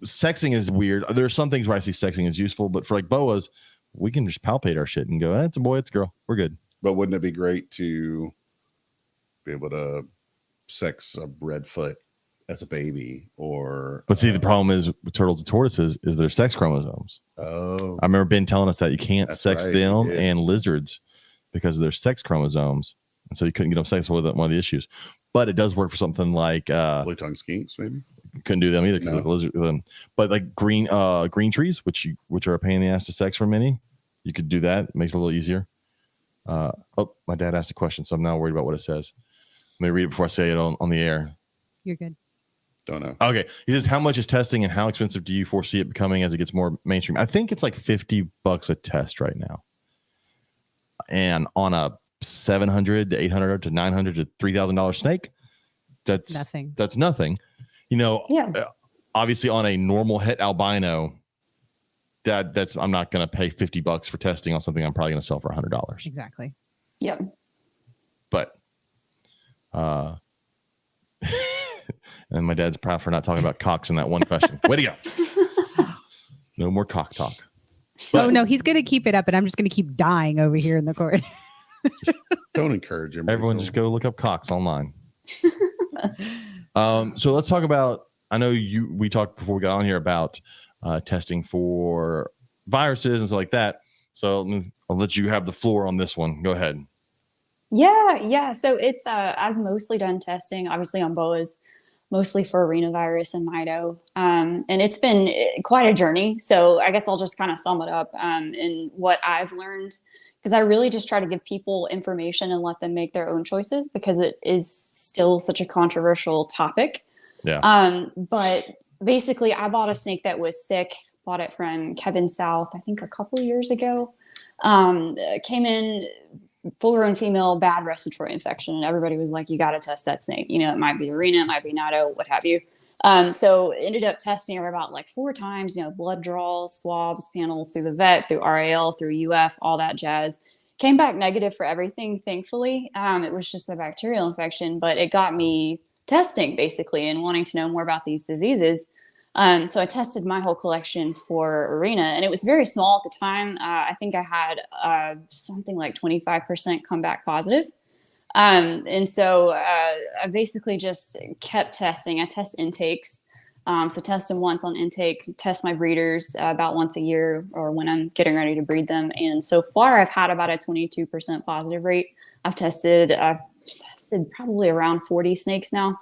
[SPEAKER 1] Sexing is weird. There are some things where I see sexing is useful, but for like boas, we can just palpate our shit and go, it's a boy, it's a girl. We're good.
[SPEAKER 3] But wouldn't it be great to be able to sex a breadfoot as a baby, or
[SPEAKER 1] But see, the problem is with turtles and tortoises is their sex chromosomes.
[SPEAKER 3] Oh,
[SPEAKER 1] I remember Ben telling us that you can't
[SPEAKER 3] That's
[SPEAKER 1] sex
[SPEAKER 3] right, he
[SPEAKER 1] them
[SPEAKER 3] did.
[SPEAKER 1] and lizards because of their sex chromosomes, and so you couldn't get them sex with one of the issues. But it does work for something like
[SPEAKER 3] blue tongue skinks, maybe.
[SPEAKER 1] couldn't do them either because
[SPEAKER 3] No.
[SPEAKER 1] like lizard. But like green trees, which are a pain in the ass to sex for many, you could do that. It makes it a little easier. Oh, my dad asked a question, so I'm now worried about what it says. Let me read it before I say it on the air.
[SPEAKER 2] You're good.
[SPEAKER 3] Don't know.
[SPEAKER 1] Okay. He says, how much is testing and how expensive do you foresee it becoming as it gets more mainstream? I think it's like $50 a test right now. And on a $700 to $800 to $900 to $3,000 snake, that's
[SPEAKER 2] Nothing.
[SPEAKER 1] That's nothing. You know, obviously on a normal het albino, that's I'm not going to pay $50 for testing on something I'm probably going to sell for $100.
[SPEAKER 2] Exactly.
[SPEAKER 4] Yep.
[SPEAKER 1] But and my dad's proud for not talking about cocks in that one question. Way to go. No more cock talk.
[SPEAKER 2] Oh no, he's gonna keep it up, and I'm just gonna keep dying over here in the corner.
[SPEAKER 3] Don't encourage him.
[SPEAKER 1] Everyone just go look up cocks online. So let's talk about, I know we talked before we got on here about testing for viruses and stuff like that. So I'll let you have the floor on this one. Go ahead.
[SPEAKER 4] Yeah. So it's I've mostly done testing, obviously on boas, mostly for arenavirus and Mido. And it's been quite a journey. So I guess I'll just kind of sum it up in what I've learned, because I really just try to give people information and let them make their own choices, because it is still such a controversial topic.
[SPEAKER 1] Yeah.
[SPEAKER 4] But basically, I bought a snake that was sick, bought it from Kevin South, I think a couple of years ago. Came in full-grown female, bad respiratory infection, and everybody was like, you got to test that snake. You know, it might be arena, it might be Nido, what have you. So ended up testing her about like 4 times, blood draws, swabs, panels through the vet, through RAL, through UF, all that jazz. Came back negative for everything, thankfully. It was just a bacterial infection, but it got me testing basically and wanting to know more about these diseases. So I tested my whole collection for arena, and it was very small at the time. I think I had something like 25% come back positive. And so I basically just kept testing. I test intakes. So test them once on intake, test my breeders about once a year or when I'm getting ready to breed them. And so far I've had about a 22% positive rate. I've tested probably around 40 snakes now.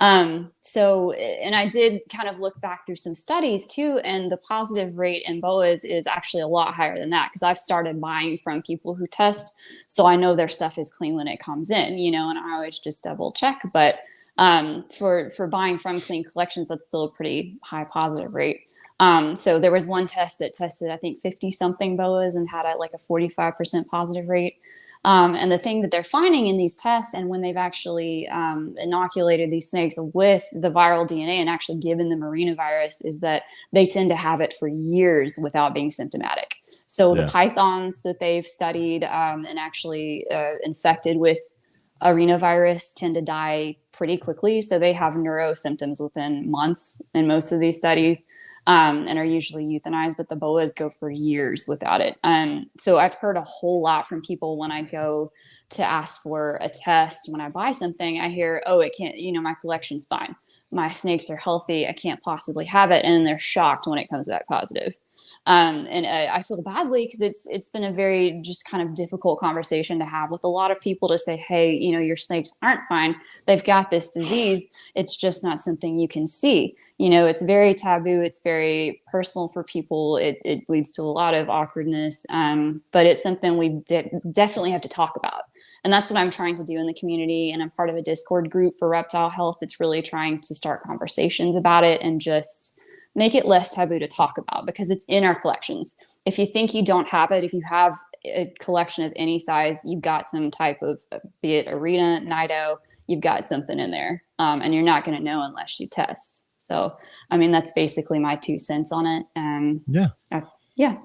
[SPEAKER 4] And I did kind of look back through some studies too, and the positive rate in boas is actually a lot higher than that, because I've started buying from people who test, so I know their stuff is clean when it comes in, and I always just double check. But for buying from clean collections, that's still a pretty high positive rate. So there was one test that tested, I think, 50 something boas and had like a 45% positive rate. And the thing that they're finding in these tests, and when they've actually inoculated these snakes with the viral DNA and actually given them arenavirus, is that they tend to have it for years without being symptomatic. So the pythons that they've studied and actually infected with arenavirus tend to die pretty quickly. So they have neuro symptoms within months in most of these studies. And are usually euthanized, but the boas go for years without it. So I've heard a whole lot from people when I go to ask for a test. When I buy something, I hear, oh, it can't, my collection's fine. My snakes are healthy. I can't possibly have it. And they're shocked when it comes back positive. And I feel badly, because it's been a very just kind of difficult conversation to have with a lot of people, to say, hey, your snakes aren't fine. They've got this disease. It's just not something you can see. It's very taboo. It's very personal for people. It leads to a lot of awkwardness. But it's something we definitely have to talk about. And that's what I'm trying to do in the community. And I'm part of a Discord group for reptile health. It's really trying to start conversations about it and just make it less taboo to talk about, because it's in our collections. If you think you don't have it, if you have a collection of any size, you've got some type of, be it arena, Nido, you've got something in there. And you're not going to know unless you test. So, that's basically my 2 cents on it. Yeah.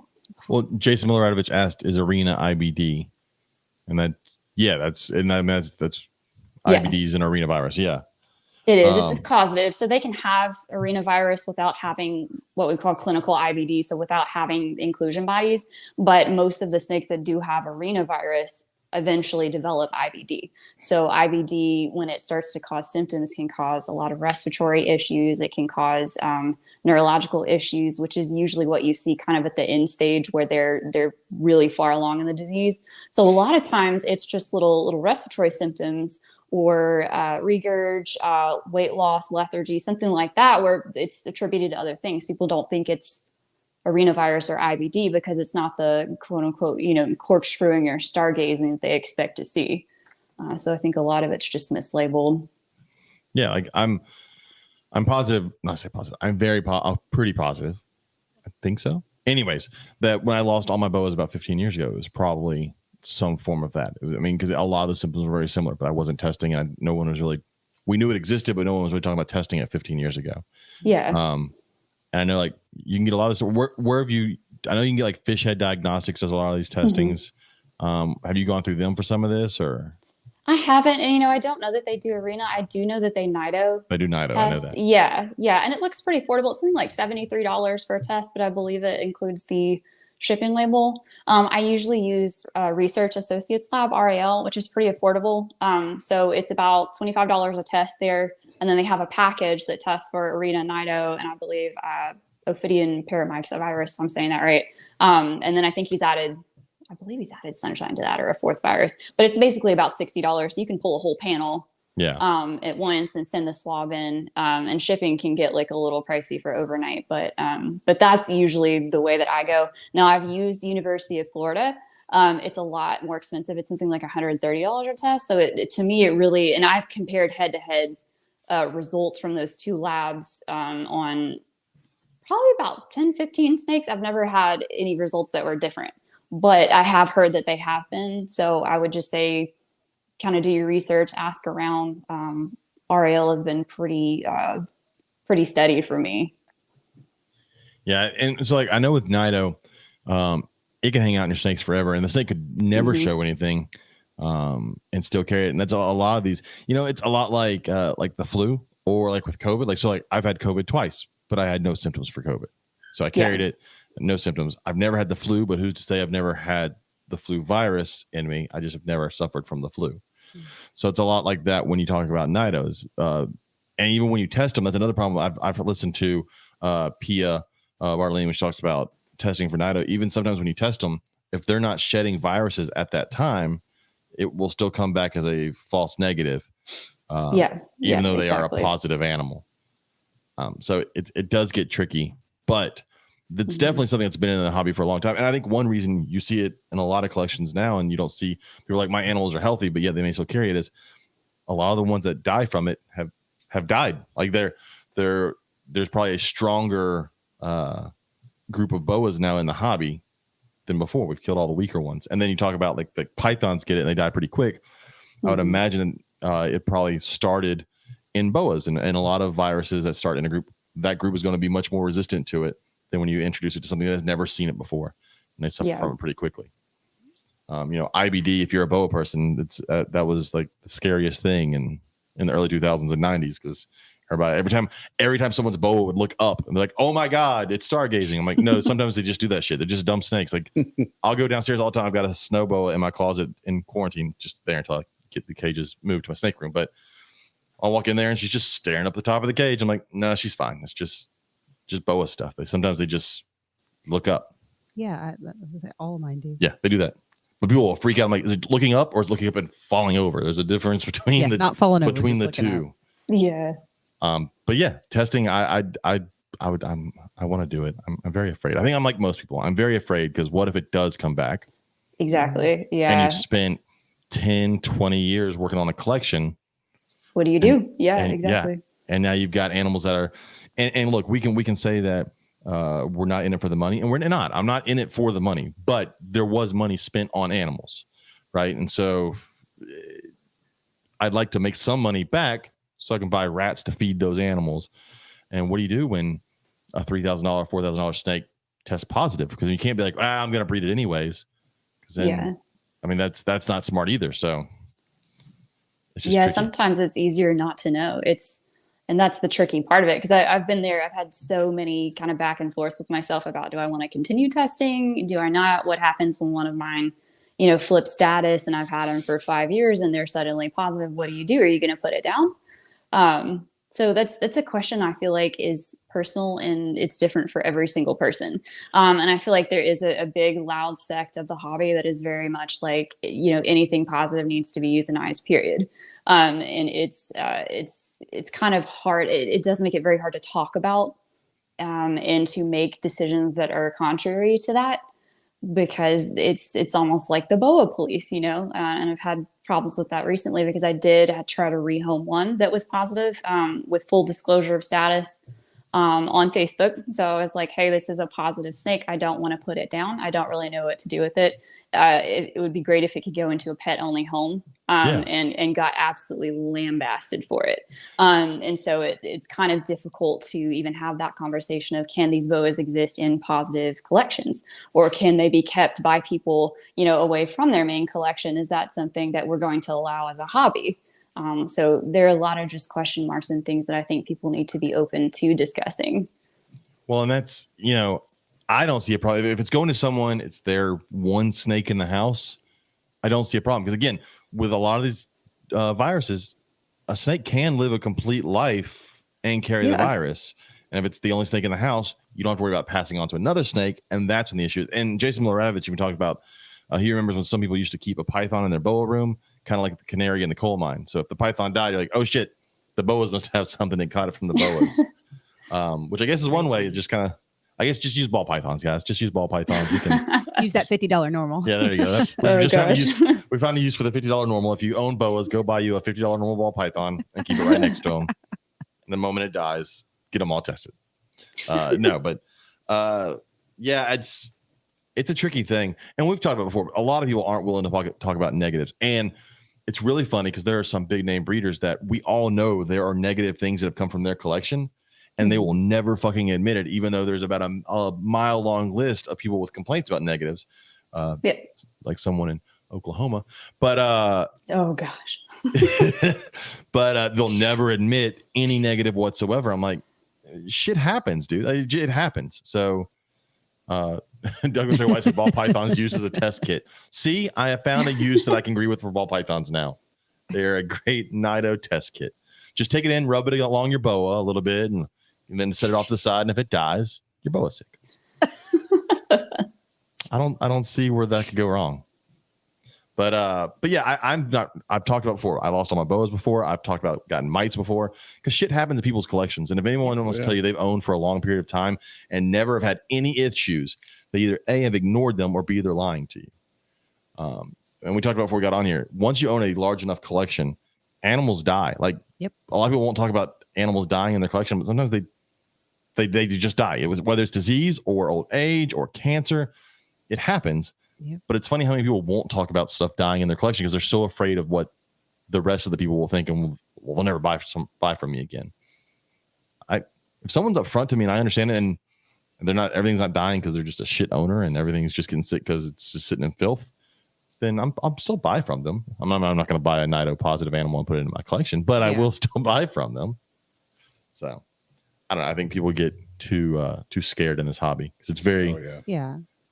[SPEAKER 1] Well, Jason Miloradovich asked, is arena IBD? And that's IBDs and arenavirus. Yeah.
[SPEAKER 4] It is. It's causative. So they can have arenavirus without having what we call clinical IBD, so without having inclusion bodies. But most of the snakes that do have arenavirus eventually develop IBD. So IBD, when it starts to cause symptoms, can cause a lot of respiratory issues. It can cause neurological issues, which is usually what you see kind of at the end stage where they're really far along in the disease. So a lot of times it's just little respiratory symptoms or regurg, weight loss, lethargy, something like that, where it's attributed to other things. People don't think it's arenavirus or IBD because it's not the quote unquote, corkscrewing or stargazing that they expect to see. So I think a lot of it's just mislabeled.
[SPEAKER 1] Yeah, like I'm positive. Not say positive. I'm pretty positive. I think so. Anyways, that when I lost all my boas about 15 years ago, it was probably some form of that. I mean, because a lot of the symptoms were very similar, but I wasn't testing, and no one was really. We knew it existed, but no one was really talking about testing it 15 years ago.
[SPEAKER 4] Yeah.
[SPEAKER 1] And I know like you can get a lot of stuff. Where have you? I know you can get like Fish Head Diagnostics does a lot of these testings. Have you gone through them for some of this or?
[SPEAKER 4] I haven't, and I don't know that they do arena. I do know that they NITO.
[SPEAKER 1] They do NITO.
[SPEAKER 4] Test.
[SPEAKER 1] I know that.
[SPEAKER 4] Yeah, and it looks pretty affordable. It's something like $73 for a test, but I believe it includes the shipping label. I usually use Research Associates Lab (RAL), which is pretty affordable. So it's about $25 a test there, and then they have a package that tests for arena, NITO, and I believe Ophidian paramyxovirus. If I'm saying that right. And then I think I believe he's added sunshine to that, or a fourth virus, but it's basically about $60. So you can pull a whole panel at once and send the swab in, and shipping can get like a little pricey for overnight, but that's usually the way that I go. Now I've used University of Florida. It's a lot more expensive. It's something like $130 a test. So to me, it really, and I've compared head to head results from those two labs on probably about 10, 15 snakes. I've never had any results that were different, but I have heard that they have been. So I would just say, kind of do your research, ask around. RAL has been pretty steady for me.
[SPEAKER 1] Yeah. And so like, I know with NITO, it can hang out in your snakes forever and the snake could never show anything, and still carry it. And that's a lot of these, it's a lot like the flu or like with COVID. Like, so like I've had COVID twice, but I had no symptoms for COVID. So I carried it, no symptoms. I've never had the flu, but who's to say I've never had the flu virus in me? I just have never suffered from the flu. So it's a lot like that when you talk about NITOs. And even when you test them, that's another problem. I've listened to Pia Bartolini, which talks about testing for NITO. Even sometimes when you test them, if they're not shedding viruses at that time, it will still come back as a false negative. Even though they are a positive animal. So it does get tricky, but it's definitely something that's been in the hobby for a long time. And I think one reason you see it in a lot of collections now, and you don't see people like my animals are healthy, but yet they may still carry it, is a lot of the ones that die from it have died. Like there's probably a stronger group of boas now in the hobby than before. We've killed all the weaker ones. And then you talk about like the pythons get it and they die pretty quick. I would imagine it probably started in boas, and a lot of viruses that start in a group, that group is going to be much more resistant to it than when you introduce it to something that has never seen it before, and they suffer from it pretty quickly. IBD, if you're a boa person, it's that was like the scariest thing in the early 2000s and 90s, because everybody, every time someone's boa would look up and they're like, oh my God, it's stargazing. I'm like, no, sometimes they just do that shit. They're just dumb snakes. Like I'll go downstairs all the time. I've got a snow boa in my closet in quarantine, just there until I get the cages moved to my snake room. But I'll walk in there and she's just staring up the top of the cage. I'm like, no, she's fine. It's just boa stuff. Sometimes they just look up.
[SPEAKER 2] Yeah, all of mine do.
[SPEAKER 1] Yeah, they do that. But people will freak out. I'm like, is it looking up or is it looking up and falling over? There's a difference between
[SPEAKER 2] not falling over,
[SPEAKER 1] between the two.
[SPEAKER 2] Up.
[SPEAKER 4] Yeah.
[SPEAKER 1] But yeah, testing. I want to do it. I'm very afraid. I think I'm like most people. I'm very afraid because what if it does come back?
[SPEAKER 4] Exactly. Yeah.
[SPEAKER 1] And you've spent 10, 20 years working on a collection.
[SPEAKER 4] What do you do? Exactly.
[SPEAKER 1] And now you've got animals that are, and look, we can say that we're not in it for the money, and we're not. I'm not in it for the money, but there was money spent on animals, right? And so I'd like to make some money back so I can buy rats to feed those animals. And what do you do when a $3,000, $4,000 snake tests positive? Because you can't be like, I'm going to breed it anyways. Because then, I mean, that's not smart either. So it's just tricky.
[SPEAKER 4] Sometimes it's easier not to know. And that's the tricky part of it, because I've been there. I've had so many kind of back and forth with myself about, do I want to continue testing? Do I not? What happens when one of mine, flip status, and I've had them for 5 years and they're suddenly positive. What do you do? Are you going to put it down? So that's a question I feel like is personal, and it's different for every single person. And I feel like there is a big loud sect of the hobby that is very much like, anything positive needs to be euthanized, period. And it's kind of hard. It does make it very hard to talk about, and to make decisions that are contrary to that, because it's almost like the boa police, and I've had problems with that recently, because I try to rehome one that was positive, with full disclosure of status, on Facebook. So I was like, hey, this is a positive snake. I don't want to put it down. I don't really know what to do with it. It would be great if it could go into a pet only home, and got absolutely lambasted for it. And so it's kind of difficult to even have that conversation of, can these boas exist in positive collections, or can they be kept by people, away from their main collection? Is that something that we're going to allow as a hobby? So there are a lot of just question marks and things that I think people need to be open to discussing.
[SPEAKER 1] Well, and that's, I don't see a problem. If it's going to someone, it's their one snake in the house, I don't see a problem. Because again, with a lot of these viruses, a snake can live a complete life and carry the virus. And if it's the only snake in the house, you don't have to worry about passing on to another snake. And that's when the issue is. And Jason Miloradovich even talked about, he remembers when some people used to keep a python in their boa room, kind of like the canary in the coal mine. So if the python died, you're like, oh shit, the boas must have something that caught it from the boas. Which I guess is one way. Just kind of, I guess, just use ball pythons, guys. Just use ball pythons. You can
[SPEAKER 2] use that $50 normal.
[SPEAKER 1] Yeah, there you go. We found a use for the $50 normal. If you own boas, go buy you a $50 normal ball python and keep it right next to them. And the moment it dies, get them all tested. It's a tricky thing. And we've talked about before, a lot of people aren't willing to talk about negatives. And it's really funny because there are some big name breeders that we all know there are negative things that have come from their collection, and they will never fucking admit it, even though there's about a mile long list of people with complaints about negatives, like someone in Oklahoma. But
[SPEAKER 4] oh gosh,
[SPEAKER 1] but they'll never admit any negative whatsoever. I'm like, shit happens, dude. It happens. So Douglas Ray White said ball pythons used as a test kit. See, I have found a use that I can agree with for ball pythons now. They're a great Nido test kit. Just take it in, rub it along your boa a little bit, and then set it off to the side. And if it dies, your boa's sick. I don't see where that could go wrong. But yeah, I've talked about before. I lost all my boas before. I've talked about gotten mites before, because shit happens in people's collections. And if anyone wants to tell you they've owned for a long period of time and never have had any issues, they either A, have ignored them, or B, they're lying to you. And we talked about before we got on here. Once you own a large enough collection, animals die. Like, a lot of people won't talk about animals dying in their collection, but sometimes they just die. It was whether it's disease or old age or cancer, it happens. Yep. But it's funny how many people won't talk about stuff dying in their collection because they're so afraid of what the rest of the people will think, and will never buy from me again. If someone's up front to me and I understand it, and everything's not dying because they're just a shit owner and everything's just getting sick because it's just sitting in filth, then I'll still buy from them. I'm not going to buy a Nido positive animal and put it in my collection, but I will still buy from them. So I don't know. I think people get too scared in this hobby because it's very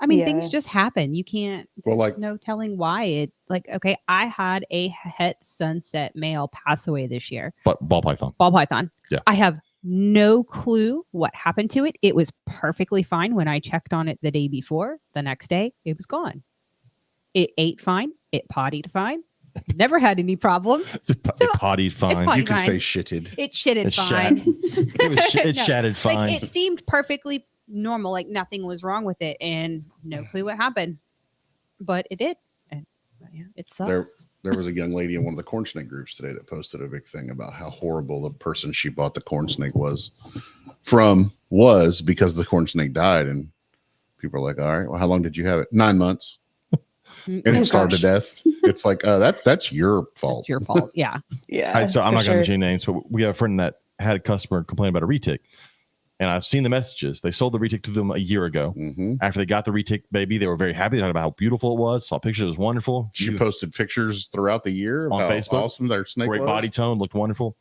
[SPEAKER 1] I mean, things just happen. You can't, no telling why it, okay, I had a het sunset male pass away this year. But ball python.
[SPEAKER 2] Yeah. I have no clue what happened to it. It was perfectly fine when I checked on it the day before. The next day, it was gone. It ate fine. It pottied fine. Never had any problems.
[SPEAKER 1] It pottied fine.
[SPEAKER 3] You can say shitted.
[SPEAKER 2] It shitted fine.
[SPEAKER 1] It shattered fine.
[SPEAKER 2] It seemed perfectly normal, like nothing was wrong with it, and no clue what happened, but it did, and it sucks.
[SPEAKER 3] There was a young lady in one of the corn snake groups today that posted a big thing about how horrible the person she bought the corn snake was because the corn snake died, and people are like, all right, well, how long did you have it? 9 months. And it starved to death. It's like, that's your fault.
[SPEAKER 2] That's your fault. Yeah.
[SPEAKER 1] So I'm not going to change names, but we have a friend that had a customer complain about a retic. And I've seen the messages. They sold the retic to them a year ago. Mm-hmm. After they got the retic baby, they were very happy. They talked about how beautiful it was. Saw pictures. It was wonderful.
[SPEAKER 3] She posted pictures throughout the year
[SPEAKER 1] on Facebook.
[SPEAKER 3] Awesome their snake
[SPEAKER 1] Great
[SPEAKER 3] was.
[SPEAKER 1] Body tone, looked wonderful.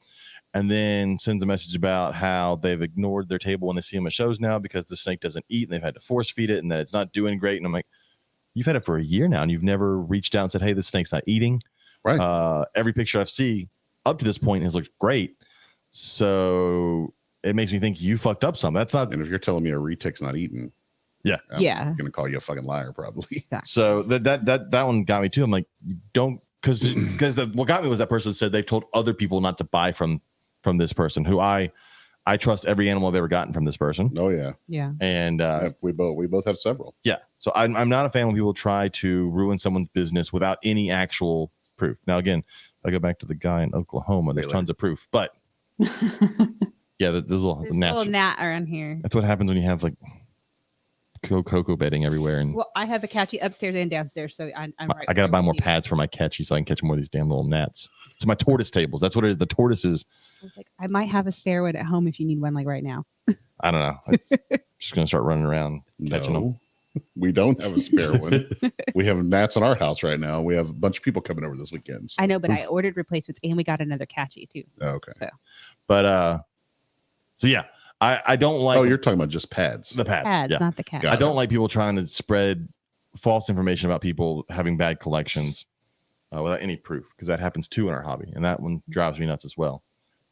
[SPEAKER 1] And then sends a message about how they've ignored their table when they see them at shows now because the snake doesn't eat and they've had to force feed it and that it's not doing great. And I'm like, you've had it for a year now, and you've never reached out and said, "Hey, this snake's not eating."
[SPEAKER 3] Right.
[SPEAKER 1] Every picture I've seen up to this point has looked great, so it makes me think you fucked up something. That's not.
[SPEAKER 3] And if you're telling me a retic's not eating, I'm
[SPEAKER 2] Yeah.
[SPEAKER 3] gonna call you a fucking liar, probably.
[SPEAKER 2] Exactly.
[SPEAKER 1] So that one got me too. I'm like, you don't, because what got me was that person said they've told other people not to buy from this person, who I trust every animal I've ever gotten from this person.
[SPEAKER 3] Oh yeah.
[SPEAKER 2] Yeah.
[SPEAKER 1] And
[SPEAKER 3] We both have several.
[SPEAKER 1] yeah, so I'm not a fan when people try to ruin someone's business without any actual proof. Now again, if I go back to the guy in Oklahoma, there's tons of proof, but yeah, there's a little
[SPEAKER 2] gnat around here.
[SPEAKER 1] That's what happens when you have like cocoa bedding everywhere. And
[SPEAKER 2] Well, I have a catchy upstairs and downstairs, so I'm right.
[SPEAKER 1] I got to buy more
[SPEAKER 2] with you.
[SPEAKER 1] pads for my catchy so I can catch more of these damn little gnats. It's my tortoise tables. That's what it is. The tortoises.
[SPEAKER 2] I was like, I might have a spare one at home if you need one, like right now.
[SPEAKER 1] I don't know. It's just gonna start running around catching them.
[SPEAKER 3] We don't have a spare one. We have gnats in our house right now. We have a bunch of people coming over this weekend. So.
[SPEAKER 2] I know, but I ordered replacements and we got another catchy too.
[SPEAKER 3] Oh, okay.
[SPEAKER 1] But so yeah, I don't like.
[SPEAKER 3] Oh, you're talking about just pads.
[SPEAKER 1] the pads.
[SPEAKER 2] Pads,
[SPEAKER 1] Yeah.
[SPEAKER 2] not the cat.
[SPEAKER 3] Got
[SPEAKER 1] I don't like people trying to spread false information about people having bad collections without any proof, because that happens too in our hobby, and that one drives me nuts as well.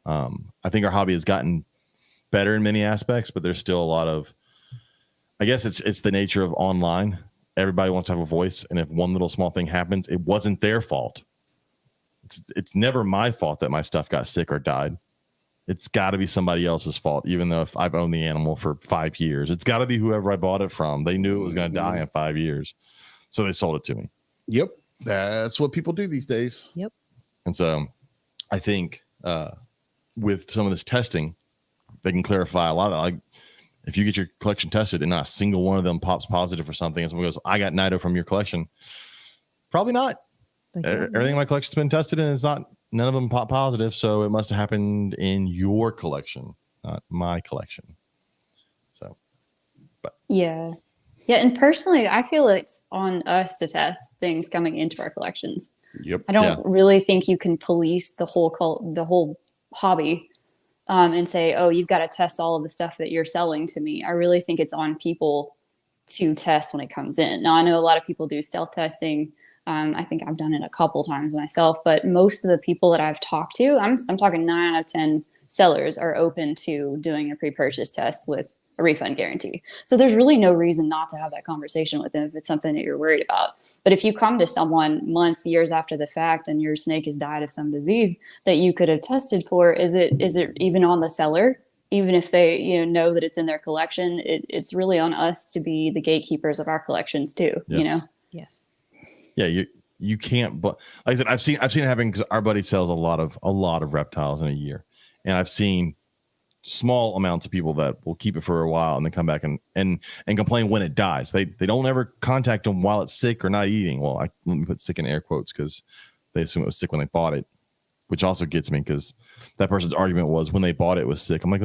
[SPEAKER 1] I think our hobby has gotten better in many aspects, but there's still a lot of, I guess it's the nature of online. Everybody wants to have a voice, and if one little small thing happens, it wasn't their fault. It's never my fault that my stuff got sick or died. It's got to be somebody else's fault, even though if I've owned the animal for 5 years. It's got to be whoever I bought it from. They knew it was going to die in 5 years, so they sold it to me.
[SPEAKER 3] Yep. That's what people do these days.
[SPEAKER 1] And so I think with some of this testing, they can clarify a lot of that. Like, if you get your collection tested and not a single one of them pops positive for something, and someone goes, "I got Nido from your collection," probably not.
[SPEAKER 2] Like,
[SPEAKER 1] Everything in my collection's been tested, and it's not. None of them pop positive, so it must have happened in your collection, not my collection. So,
[SPEAKER 4] Yeah. Yeah. And personally, I feel it's on us to test things coming into our collections.
[SPEAKER 3] Yep.
[SPEAKER 4] I don't really think you can police the whole hobby and say, oh, you've got to test all of the stuff that you're selling to me. I really think it's on people to test when it comes in. Now, I know a lot of people do stealth testing. I think I've done it a couple times myself, but most of the people that I've talked to, I'm talking 9 out of 10 sellers are open to doing a pre-purchase test with a refund guarantee. So there's really no reason not to have that conversation with them if it's something that you're worried about. But if you come to someone months, years after the fact, and your snake has died of some disease that you could have tested for, is it even on the seller? Even if they know that it's in their collection, it's really on us to be the gatekeepers of our collections too.
[SPEAKER 1] Yes.
[SPEAKER 2] Yes.
[SPEAKER 1] yeah, you can't. But like I said, I've seen it happen because our buddy sells a lot of reptiles in a year, and I've seen small amounts of people that will keep it for a while and then come back and complain when it dies. They don't ever contact them while it's sick or not eating. Well, let me put sick in air quotes because they assume it was sick when they bought it, which also gets me because that person's argument was when they bought it was sick. I'm like,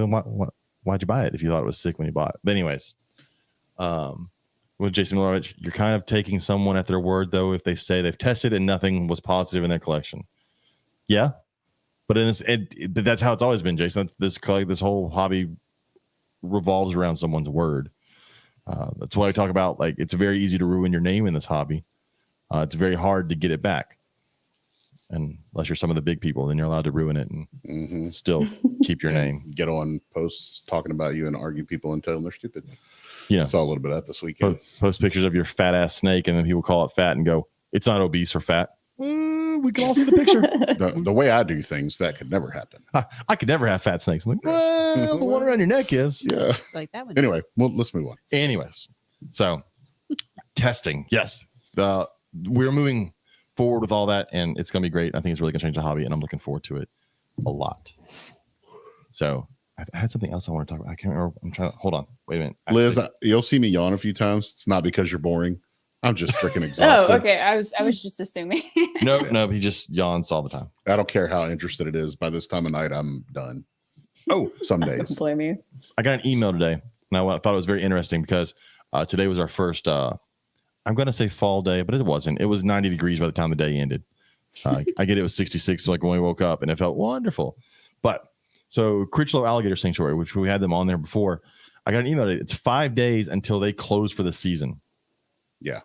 [SPEAKER 1] why'd you buy it if you thought it was sick when you bought it? But anyways, with Jason Milovich, you're kind of taking someone at their word, though, if they say they've tested and nothing was positive in their collection. Yeah. But that's how it's always been, Jason. This whole hobby revolves around someone's word. That's why I talk about, like, it's very easy to ruin your name in this hobby. It's very hard to get it back. And unless you're some of the big people, then you're allowed to ruin it and still keep your name.
[SPEAKER 3] Get on posts talking about you and argue people and tell them they're stupid.
[SPEAKER 1] Yeah.
[SPEAKER 3] Saw a little bit of that this weekend.
[SPEAKER 1] Post pictures of your fat ass snake, and then people call it fat and go, "It's not obese or fat." We can all see the picture.
[SPEAKER 3] The way I do things, that could never happen.
[SPEAKER 1] I could never have fat snakes. I'm like, well, the one around your neck is.
[SPEAKER 3] Yeah.
[SPEAKER 2] Like that one.
[SPEAKER 3] Anyway, well, let's move on.
[SPEAKER 1] Anyways, so testing, yes. We're moving forward with all that, and it's going to be great. I think it's really going to change the hobby, and I'm looking forward to it a lot. So I had something else I want to talk about. I can't remember. I'm trying to hold on. Wait a minute.
[SPEAKER 3] Liz, you'll see me yawn a few times. It's not because you're boring. I'm just freaking exhausted.
[SPEAKER 4] Oh, okay. I was just assuming.
[SPEAKER 1] No, he just yawns all the time.
[SPEAKER 3] I don't care how interested it is. By this time of night, I'm done. Oh, some
[SPEAKER 4] I
[SPEAKER 3] days.
[SPEAKER 4] don't blame you.
[SPEAKER 1] I got an email today, and I thought it was very interesting because today was our first, I'm going to say fall day, but it wasn't. It was 90 degrees by the time the day ended. I get it was 66 like when we woke up, and it felt wonderful. But so Critchlow Alligator Sanctuary, which we had them on there before, I got an email today. It's 5 days until they close for the season.
[SPEAKER 3] Yeah.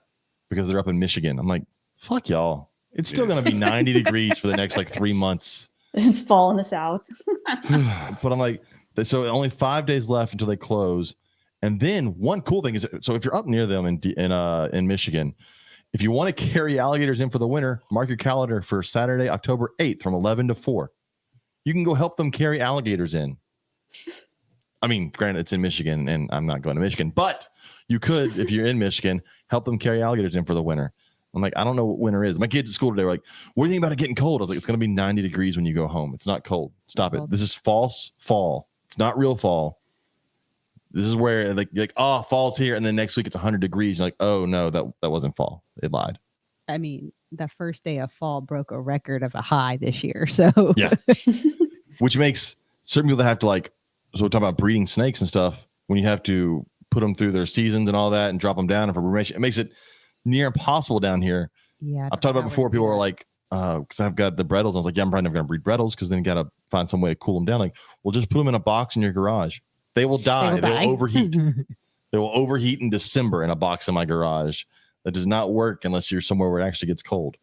[SPEAKER 1] because they're up in Michigan. I'm like, fuck y'all. It's still going to be 90 degrees for the next like 3 months.
[SPEAKER 4] It's fall in the South.
[SPEAKER 1] But I'm like, so only 5 days left until they close. And then one cool thing is, so if you're up near them in Michigan, if you want to carry alligators in for the winter, mark your calendar for Saturday, October 8th from 11 to 4. You can go help them carry alligators in. I mean, granted, it's in Michigan, and I'm not going to Michigan, but you could, if you're in Michigan, help them carry alligators in for the winter. I'm like, I don't know what winter is. My kids at school today were like, what do you think about it getting cold? I was like, it's going to be 90 degrees when you go home. It's not cold. Stop it. This is false fall. It's not real fall. This is where like, you're like, oh, fall's here. And then next week it's 100 degrees. You're like, oh, no, that wasn't fall. It lied.
[SPEAKER 2] I mean, the first day of fall broke a record of a high this year. So
[SPEAKER 1] yeah, which makes certain people that have to like, so we're talking about breeding snakes and stuff. When you have to put them through their seasons and all that and drop them down for permission, it makes it near impossible down here.
[SPEAKER 2] Yeah,
[SPEAKER 1] I've talked about before. People were like, because I've got the Brettles. I was like, yeah, I'm probably never going to breed Brettles because then you got to find some way to cool them down. Like, well, just put them in a box in your garage. They will die. They will overheat. They will overheat in December in a box in my garage. That does not work unless you're somewhere where it actually gets cold.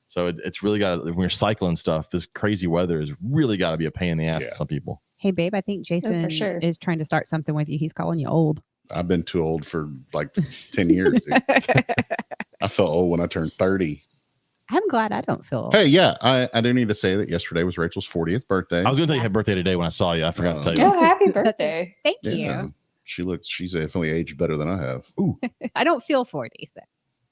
[SPEAKER 1] So it's really got to, when you're cycling stuff, this crazy weather is really got to be a pain in the ass to some people.
[SPEAKER 2] Hey, babe, I think Jason
[SPEAKER 4] for sure.
[SPEAKER 2] is trying to start something with you. He's calling you old.
[SPEAKER 3] I've been too old for like 10 years. Dude. I felt old when I turned 30.
[SPEAKER 2] I'm glad I don't feel old.
[SPEAKER 3] Hey, yeah, I do need to say that yesterday was Rachel's 40th birthday.
[SPEAKER 1] I was going to tell you happy birthday today when I saw you. I forgot to tell you.
[SPEAKER 4] Oh, happy birthday.
[SPEAKER 2] Thank
[SPEAKER 3] Yeah,
[SPEAKER 2] you.
[SPEAKER 3] she's definitely aged better than I have.
[SPEAKER 1] Ooh,
[SPEAKER 2] I don't feel 40. So.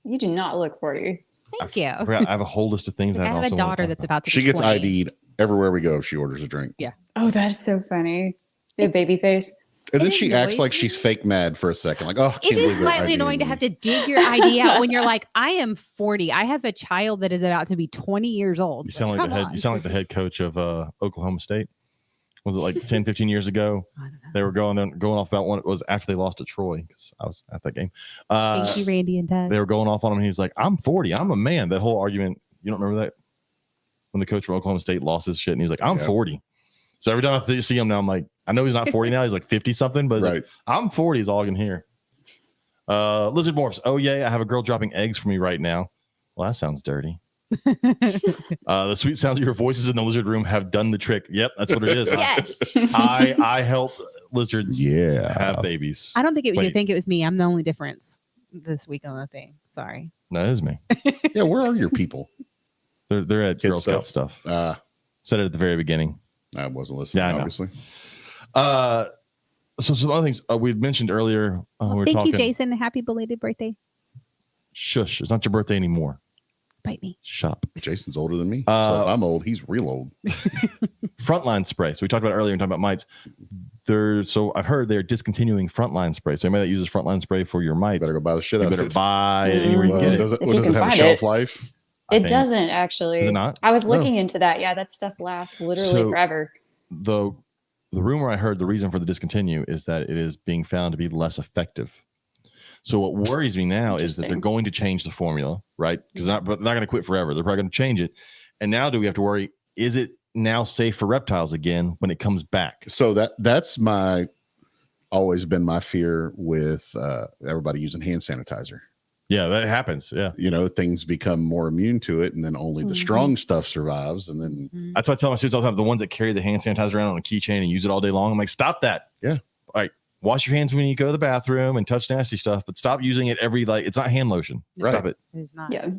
[SPEAKER 4] You do not look 40.
[SPEAKER 2] Thank you.
[SPEAKER 1] I forgot, I have a whole list of things.
[SPEAKER 2] I have a daughter that's about to
[SPEAKER 3] She
[SPEAKER 2] be
[SPEAKER 3] gets
[SPEAKER 2] 20.
[SPEAKER 3] ID'd everywhere we go if she orders a drink.
[SPEAKER 2] Yeah.
[SPEAKER 4] Oh, that is so funny. The baby face.
[SPEAKER 3] And then
[SPEAKER 2] It
[SPEAKER 3] she acts
[SPEAKER 2] annoys
[SPEAKER 3] like
[SPEAKER 2] me.
[SPEAKER 3] she's fake mad for a second. Like, oh, I
[SPEAKER 2] It
[SPEAKER 3] can't
[SPEAKER 2] is
[SPEAKER 3] believe they're
[SPEAKER 2] slightly
[SPEAKER 3] IDing
[SPEAKER 2] annoying to
[SPEAKER 3] me.
[SPEAKER 2] have to dig your ID out when you're like, I am 40. I have a child that is about to be 20 years old.
[SPEAKER 1] You sound like the head. You sound like the head coach of Oklahoma State. Was it like 10, 15 years ago?
[SPEAKER 2] I don't know.
[SPEAKER 1] They were going off about one. It was after they lost to Troy because I was at that game.
[SPEAKER 2] Thank you, Randy and Doug.
[SPEAKER 1] They were going off on him. And he's like, I'm 40. I'm a man. That whole argument. You don't remember that? When the coach from Oklahoma State lost his shit and he was like, I'm 40. So every time I see him now, I'm like, I know he's not 40 now. He's like 50 something, but
[SPEAKER 3] Right.
[SPEAKER 1] like, I'm 40 is all I can hear. Lizard Morphs. Oh, yeah. I have a girl dropping eggs for me right now. Well, that sounds dirty. The sweet sounds of your voices in the lizard room have done the trick. Yep, that's what it is.
[SPEAKER 2] Yes.
[SPEAKER 1] I help lizards have babies.
[SPEAKER 2] I don't think you
[SPEAKER 1] Wait.
[SPEAKER 2] think it was me. I'm the only difference this week on the thing. Sorry.
[SPEAKER 1] No, it is me.
[SPEAKER 3] Yeah, where are your people?
[SPEAKER 1] They're at
[SPEAKER 3] Kid
[SPEAKER 1] Girl Scout stuff. Said it at the very beginning.
[SPEAKER 3] I wasn't listening,
[SPEAKER 1] Yeah, I know.
[SPEAKER 3] obviously.
[SPEAKER 1] So some other things we had mentioned earlier. We were
[SPEAKER 2] Thank
[SPEAKER 1] talking.
[SPEAKER 2] you, Jason. Happy belated birthday.
[SPEAKER 1] Shush! It's not your birthday anymore.
[SPEAKER 2] Bite me.
[SPEAKER 1] Shut up.
[SPEAKER 3] Jason's older than me. So if I'm old, he's real old.
[SPEAKER 1] Frontline spray. So we talked about it earlier. We talked about mites. So I've heard they're discontinuing frontline spray. So anybody that uses frontline spray for your mites,
[SPEAKER 3] Better go buy the shit
[SPEAKER 1] you
[SPEAKER 3] out
[SPEAKER 1] better
[SPEAKER 3] of it.
[SPEAKER 1] buy it anywhere you
[SPEAKER 3] Well,
[SPEAKER 1] can get it.
[SPEAKER 3] does it,
[SPEAKER 4] If
[SPEAKER 3] does
[SPEAKER 4] you
[SPEAKER 3] it
[SPEAKER 4] can
[SPEAKER 3] have a
[SPEAKER 4] find
[SPEAKER 3] shelf
[SPEAKER 4] it.
[SPEAKER 3] life?
[SPEAKER 1] I
[SPEAKER 4] It
[SPEAKER 1] think.
[SPEAKER 4] doesn't actually.
[SPEAKER 1] Is it not?
[SPEAKER 4] I was
[SPEAKER 1] No.
[SPEAKER 4] looking into that. Yeah, that stuff lasts literally
[SPEAKER 1] So-
[SPEAKER 4] forever.
[SPEAKER 1] The rumor I heard, the reason for the discontinue is that it is being found to be less effective. So what worries me now is that they're
[SPEAKER 4] Interesting.
[SPEAKER 1] going to change the formula, right? Because they're not going to quit forever. They're probably going to change it. And now do we have to worry, is it now safe for reptiles again when it comes back?
[SPEAKER 3] So that's always been my fear with everybody using hand sanitizer.
[SPEAKER 1] Yeah, that happens. Yeah.
[SPEAKER 3] You know, things become more immune to it, and then only the
[SPEAKER 2] Mhm.
[SPEAKER 3] strong stuff survives. And then
[SPEAKER 1] That's why I tell my students all the time, the ones that carry the hand sanitizer around on a keychain and use it all day long, I'm like, stop that.
[SPEAKER 3] Yeah.
[SPEAKER 1] All right. Wash your hands when you go to the bathroom and touch nasty stuff, but stop using it it's not hand lotion.
[SPEAKER 3] Right.
[SPEAKER 1] Stop it.
[SPEAKER 2] It is not.
[SPEAKER 4] Yeah.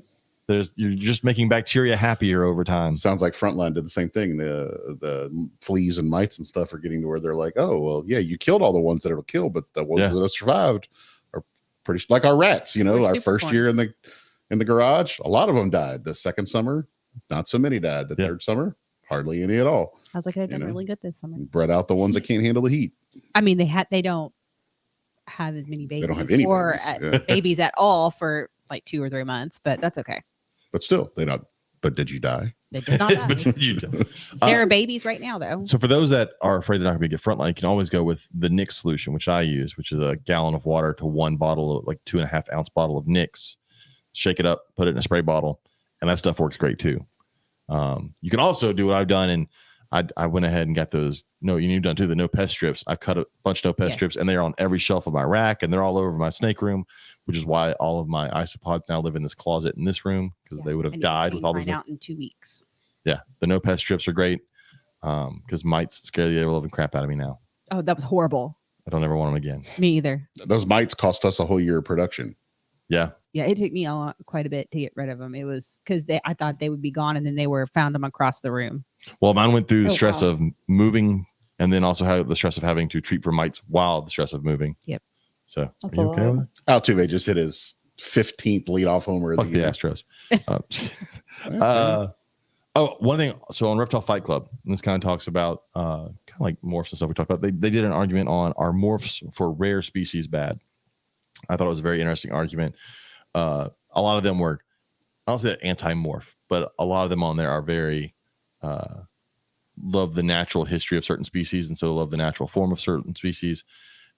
[SPEAKER 1] You're just making bacteria happier over time.
[SPEAKER 3] sounds like Frontline did the same thing. The fleas and mites and stuff are getting to where they're like, oh, well, yeah, you killed all the ones that it'll kill, but the ones
[SPEAKER 1] Yeah.
[SPEAKER 3] that have survived are pretty like our rats. You know,
[SPEAKER 2] We're
[SPEAKER 3] our
[SPEAKER 2] super
[SPEAKER 3] first
[SPEAKER 2] corn.
[SPEAKER 3] year in the garage, a lot of them died. The second summer, not so many died. The
[SPEAKER 1] Yeah.
[SPEAKER 3] third summer, hardly any at all.
[SPEAKER 2] I was like, they've
[SPEAKER 3] You
[SPEAKER 2] done
[SPEAKER 3] know?
[SPEAKER 2] really good this summer.
[SPEAKER 3] Bred out the ones that can't handle the heat.
[SPEAKER 2] I mean, they don't have as many babies
[SPEAKER 3] don't have any
[SPEAKER 2] or
[SPEAKER 3] babies, yeah.
[SPEAKER 2] babies at all for like 2 or 3 months, but that's okay.
[SPEAKER 3] But still, they not. But did you die?
[SPEAKER 2] They did not die.
[SPEAKER 1] But you don't.
[SPEAKER 2] There are babies right now, though.
[SPEAKER 1] So for those that are afraid they're not going to get frontline, you can always go with the Nix solution, which I use, which is a gallon of water to one bottle, like 2.5 ounce bottle of Nix. Shake it up, put it in a spray bottle, and that stuff works great too. You can also do what I've done, and I went ahead and got those. No, you need to do the no pest strips. I've cut a bunch of no pest strips, and they're on every shelf of my rack, and they're all over my snake room, which is why all of my isopods now live in this closet in this room, because they would have died with all those.
[SPEAKER 2] Out in 2 weeks.
[SPEAKER 1] Yeah, the no pest strips are great, because mites scare the ever-loving crap out of me now.
[SPEAKER 2] Oh, that was horrible.
[SPEAKER 1] I don't ever want them again.
[SPEAKER 2] Me either.
[SPEAKER 3] Those mites cost us a whole year of production.
[SPEAKER 1] Yeah.
[SPEAKER 2] Yeah, it took me quite a bit to get rid of them. It was because I thought they would be gone, and then they found them across the room.
[SPEAKER 1] Well, mine went through the stress of moving, and then also have the stress of having to treat for mites while the stress of moving.
[SPEAKER 2] Yep.
[SPEAKER 1] So
[SPEAKER 4] That's
[SPEAKER 1] are you okay with it?
[SPEAKER 3] Altuve just hit his 15th leadoff homer of
[SPEAKER 1] Fuck
[SPEAKER 3] the
[SPEAKER 1] the
[SPEAKER 3] year.
[SPEAKER 1] Astros. One thing. So on Reptile Fight Club, and this kind of talks about kind of like morphs and stuff we talked about. They did an argument on, are morphs for rare species bad? I thought it was a very interesting argument. A lot of them were, I don't say that anti-morph, but a lot of them on there are very love the natural history of certain species, and so love the natural form of certain species.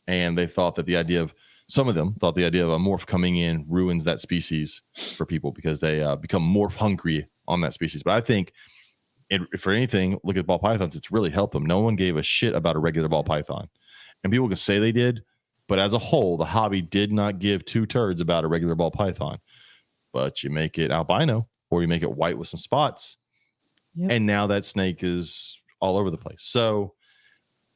[SPEAKER 1] And they thought that some of them thought the idea of a morph coming in ruins that species for people, because they become morph hungry on that species. But I think, for anything, look at ball pythons, it's really helped them. No one gave a shit about a regular ball python. And people can say they did, but as a whole, the hobby did not give two turds about a regular ball python. But you make it albino, or you make it white with some spots, and now that snake is all over the place. So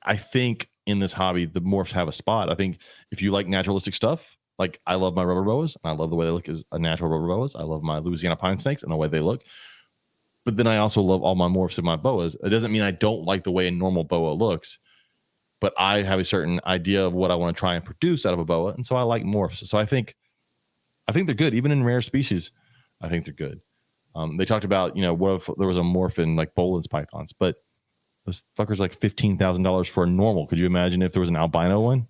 [SPEAKER 1] I think in this hobby, the morphs have a spot. I think if you like naturalistic stuff, like I love my rubber boas, and I love the way they look as a natural rubber boas. I love my Louisiana pine snakes and the way they look. But then I also love all my morphs and my boas. It doesn't mean I don't like the way a normal boa looks, but I have a certain idea of what I want to try and produce out of a boa, and so I like morphs. So I think they're good, even in rare species. I think they're good. They talked about, what if there was a morph in like Boland's pythons, but those fuckers like $15,000 for a normal. Could you imagine if there was an albino one?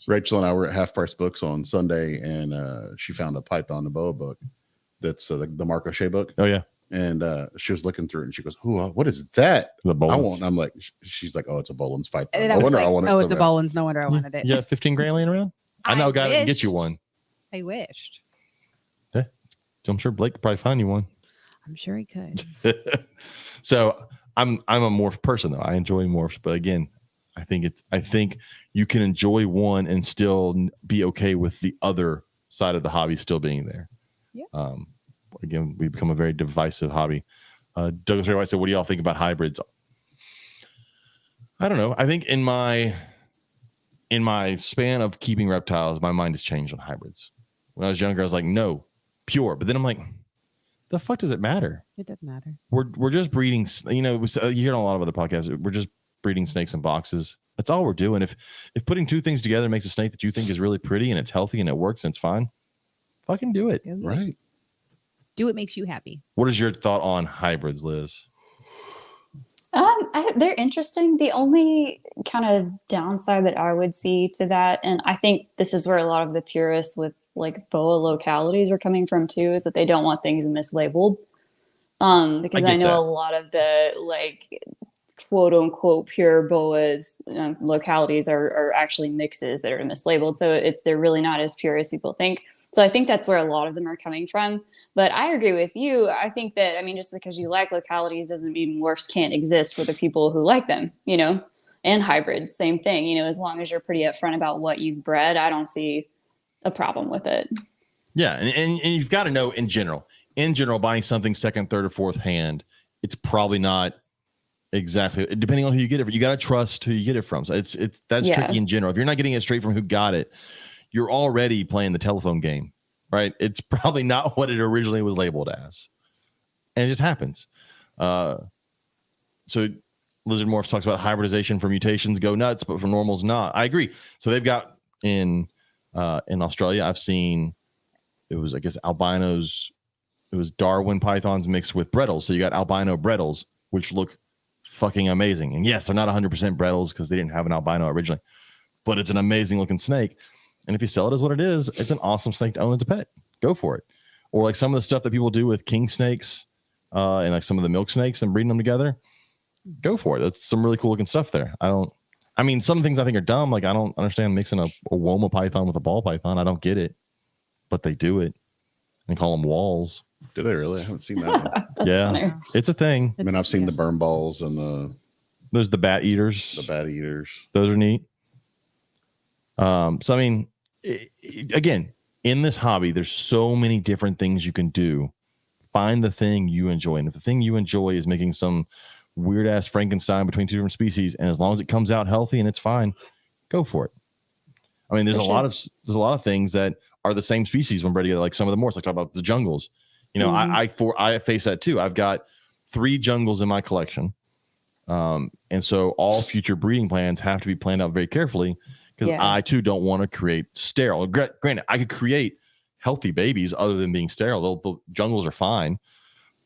[SPEAKER 3] Rachel and I were at Half Price Books on Sunday, and she found a python, the boa book. That's the Mark O'Shea book.
[SPEAKER 1] Oh yeah.
[SPEAKER 3] And she was looking through it, and she goes, "Ooh, what is that?"
[SPEAKER 1] The Boland's.
[SPEAKER 3] I'm like, she's like, "Oh, it's a Boland's python."
[SPEAKER 2] And
[SPEAKER 3] No
[SPEAKER 2] I was
[SPEAKER 3] wonder
[SPEAKER 2] like,
[SPEAKER 3] I wanted
[SPEAKER 2] oh,
[SPEAKER 3] it
[SPEAKER 2] it's
[SPEAKER 3] so
[SPEAKER 2] a
[SPEAKER 3] bad.
[SPEAKER 2] Boland's. No wonder I wanted it.
[SPEAKER 1] Yeah, 15 grand laying around. I know a guy that can get you one.
[SPEAKER 2] I wished.
[SPEAKER 1] Yeah, I'm sure Blake could probably find you one.
[SPEAKER 2] I'm sure he could.
[SPEAKER 1] So I'm a morph person though. I enjoy morphs, but again, I think you can enjoy one and still be okay with the other side of the hobby still being there.
[SPEAKER 2] Yeah.
[SPEAKER 1] Again, we become a very divisive hobby. Douglas Ray White said, "What do y'all think about hybrids?" I don't know. I think in my span of keeping reptiles, my mind has changed on hybrids. When I was younger, I was like, no, pure. But then I'm like, the fuck does it matter?
[SPEAKER 2] It doesn't matter.
[SPEAKER 1] We're just breeding. You hear on a lot of other podcasts, we're just breeding snakes in boxes. That's all we're doing. If putting two things together makes a snake that you think is really pretty and it's healthy and it works and it's fine, fucking do it.
[SPEAKER 3] Right.
[SPEAKER 2] Do what makes you happy.
[SPEAKER 1] What is your thought on hybrids, Liz?
[SPEAKER 4] They're interesting. The only kind of downside that I would see to that, and I think this is where a lot of the purists with like boa localities are coming from too, is that they don't want things mislabeled. Because I know a lot of the like quote unquote pure boas localities are actually mixes that are mislabeled. So they're really not as pure as people think. So I think that's where a lot of them are coming from. But I agree with you. I think that, just because you like localities doesn't mean morphs can't exist for the people who like them, and hybrids, same thing. As long as you're pretty upfront about what you've bred, I don't see a problem with it.
[SPEAKER 1] Yeah. And you've got to know in general, buying something second, third, or fourth hand, it's probably not exactly, depending on who you get it from. You got to trust who you get it from. So that's tricky in general. If you're not getting it straight from who got it, you're already playing the telephone game, right? It's probably not what it originally was labeled as. And it just happens. So Lizard Morphs talks about hybridization for mutations go nuts, but for normals not. I agree. So they've got in Australia, I've seen, it was, I guess, albinos. It was Darwin pythons mixed with Brettles. So you got albino Brettles, which look fucking amazing. And yes, they're not 100% Brettles because they didn't have an albino originally, but it's an amazing looking snake. And if you sell it as what it is, it's an awesome snake to own as a pet. Go for it. Or like some of the stuff that people do with king snakes and like some of the milk snakes and breeding them together. Go for it. That's some really cool looking stuff there. Some things I think are dumb. Like I don't understand mixing a Woma python with a ball python. I don't get it, but they do it and call them walls.
[SPEAKER 3] Do they really? I haven't seen that one.
[SPEAKER 1] Yeah,
[SPEAKER 4] funny.
[SPEAKER 1] it's a thing.
[SPEAKER 3] I've seen the burn balls and the
[SPEAKER 1] There's the bat eaters.
[SPEAKER 3] The bat eaters.
[SPEAKER 1] Those are neat. So I mean, again, in this hobby, there's so many different things you can do. Find the thing you enjoy, and if the thing you enjoy is making some weird ass Frankenstein between two different species, and as long as it comes out healthy and it's fine, go for it. I mean, there's a lot of things that are the same species when bred together, like some of the morphs. Like talk about the jungles. You know, I face that too. I've got 3 jungles in my collection, and so all future breeding plans have to be planned out very carefully because I too don't want to create sterile. Granted, I could create healthy babies other than being sterile. The jungles are fine,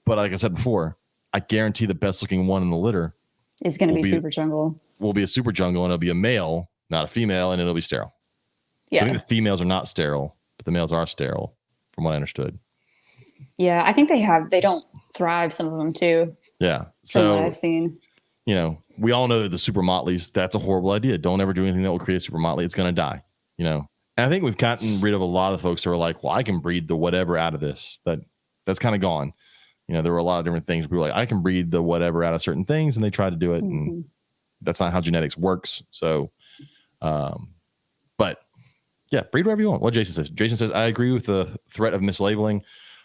[SPEAKER 1] but like I said before, I guarantee the best looking one in the litter
[SPEAKER 4] It's going to be super jungle.
[SPEAKER 1] Will be a super jungle, and it'll be a male, not a female, and it'll be sterile.
[SPEAKER 4] Yeah.
[SPEAKER 1] So I think the females are not sterile, but the males are sterile, from what I understood.
[SPEAKER 4] Yeah, I think they don't thrive, some of them too.
[SPEAKER 1] Yeah.
[SPEAKER 4] From what
[SPEAKER 1] So
[SPEAKER 4] I've seen.
[SPEAKER 1] you know, we all know that the super motleys, that's a horrible idea. Don't ever do anything that will create a super motley. It's going to die, you know. And I think we've gotten rid of a lot of folks who are like, well, I can breed the whatever out of this. That's kind of gone. You know, there were a lot of different things. We were like, I can breed the whatever out of certain things, and they tried to do it, and that's not how genetics works. So, but yeah, breed whatever you want. What Jason says. Jason says, I agree with the threat of mislabeling.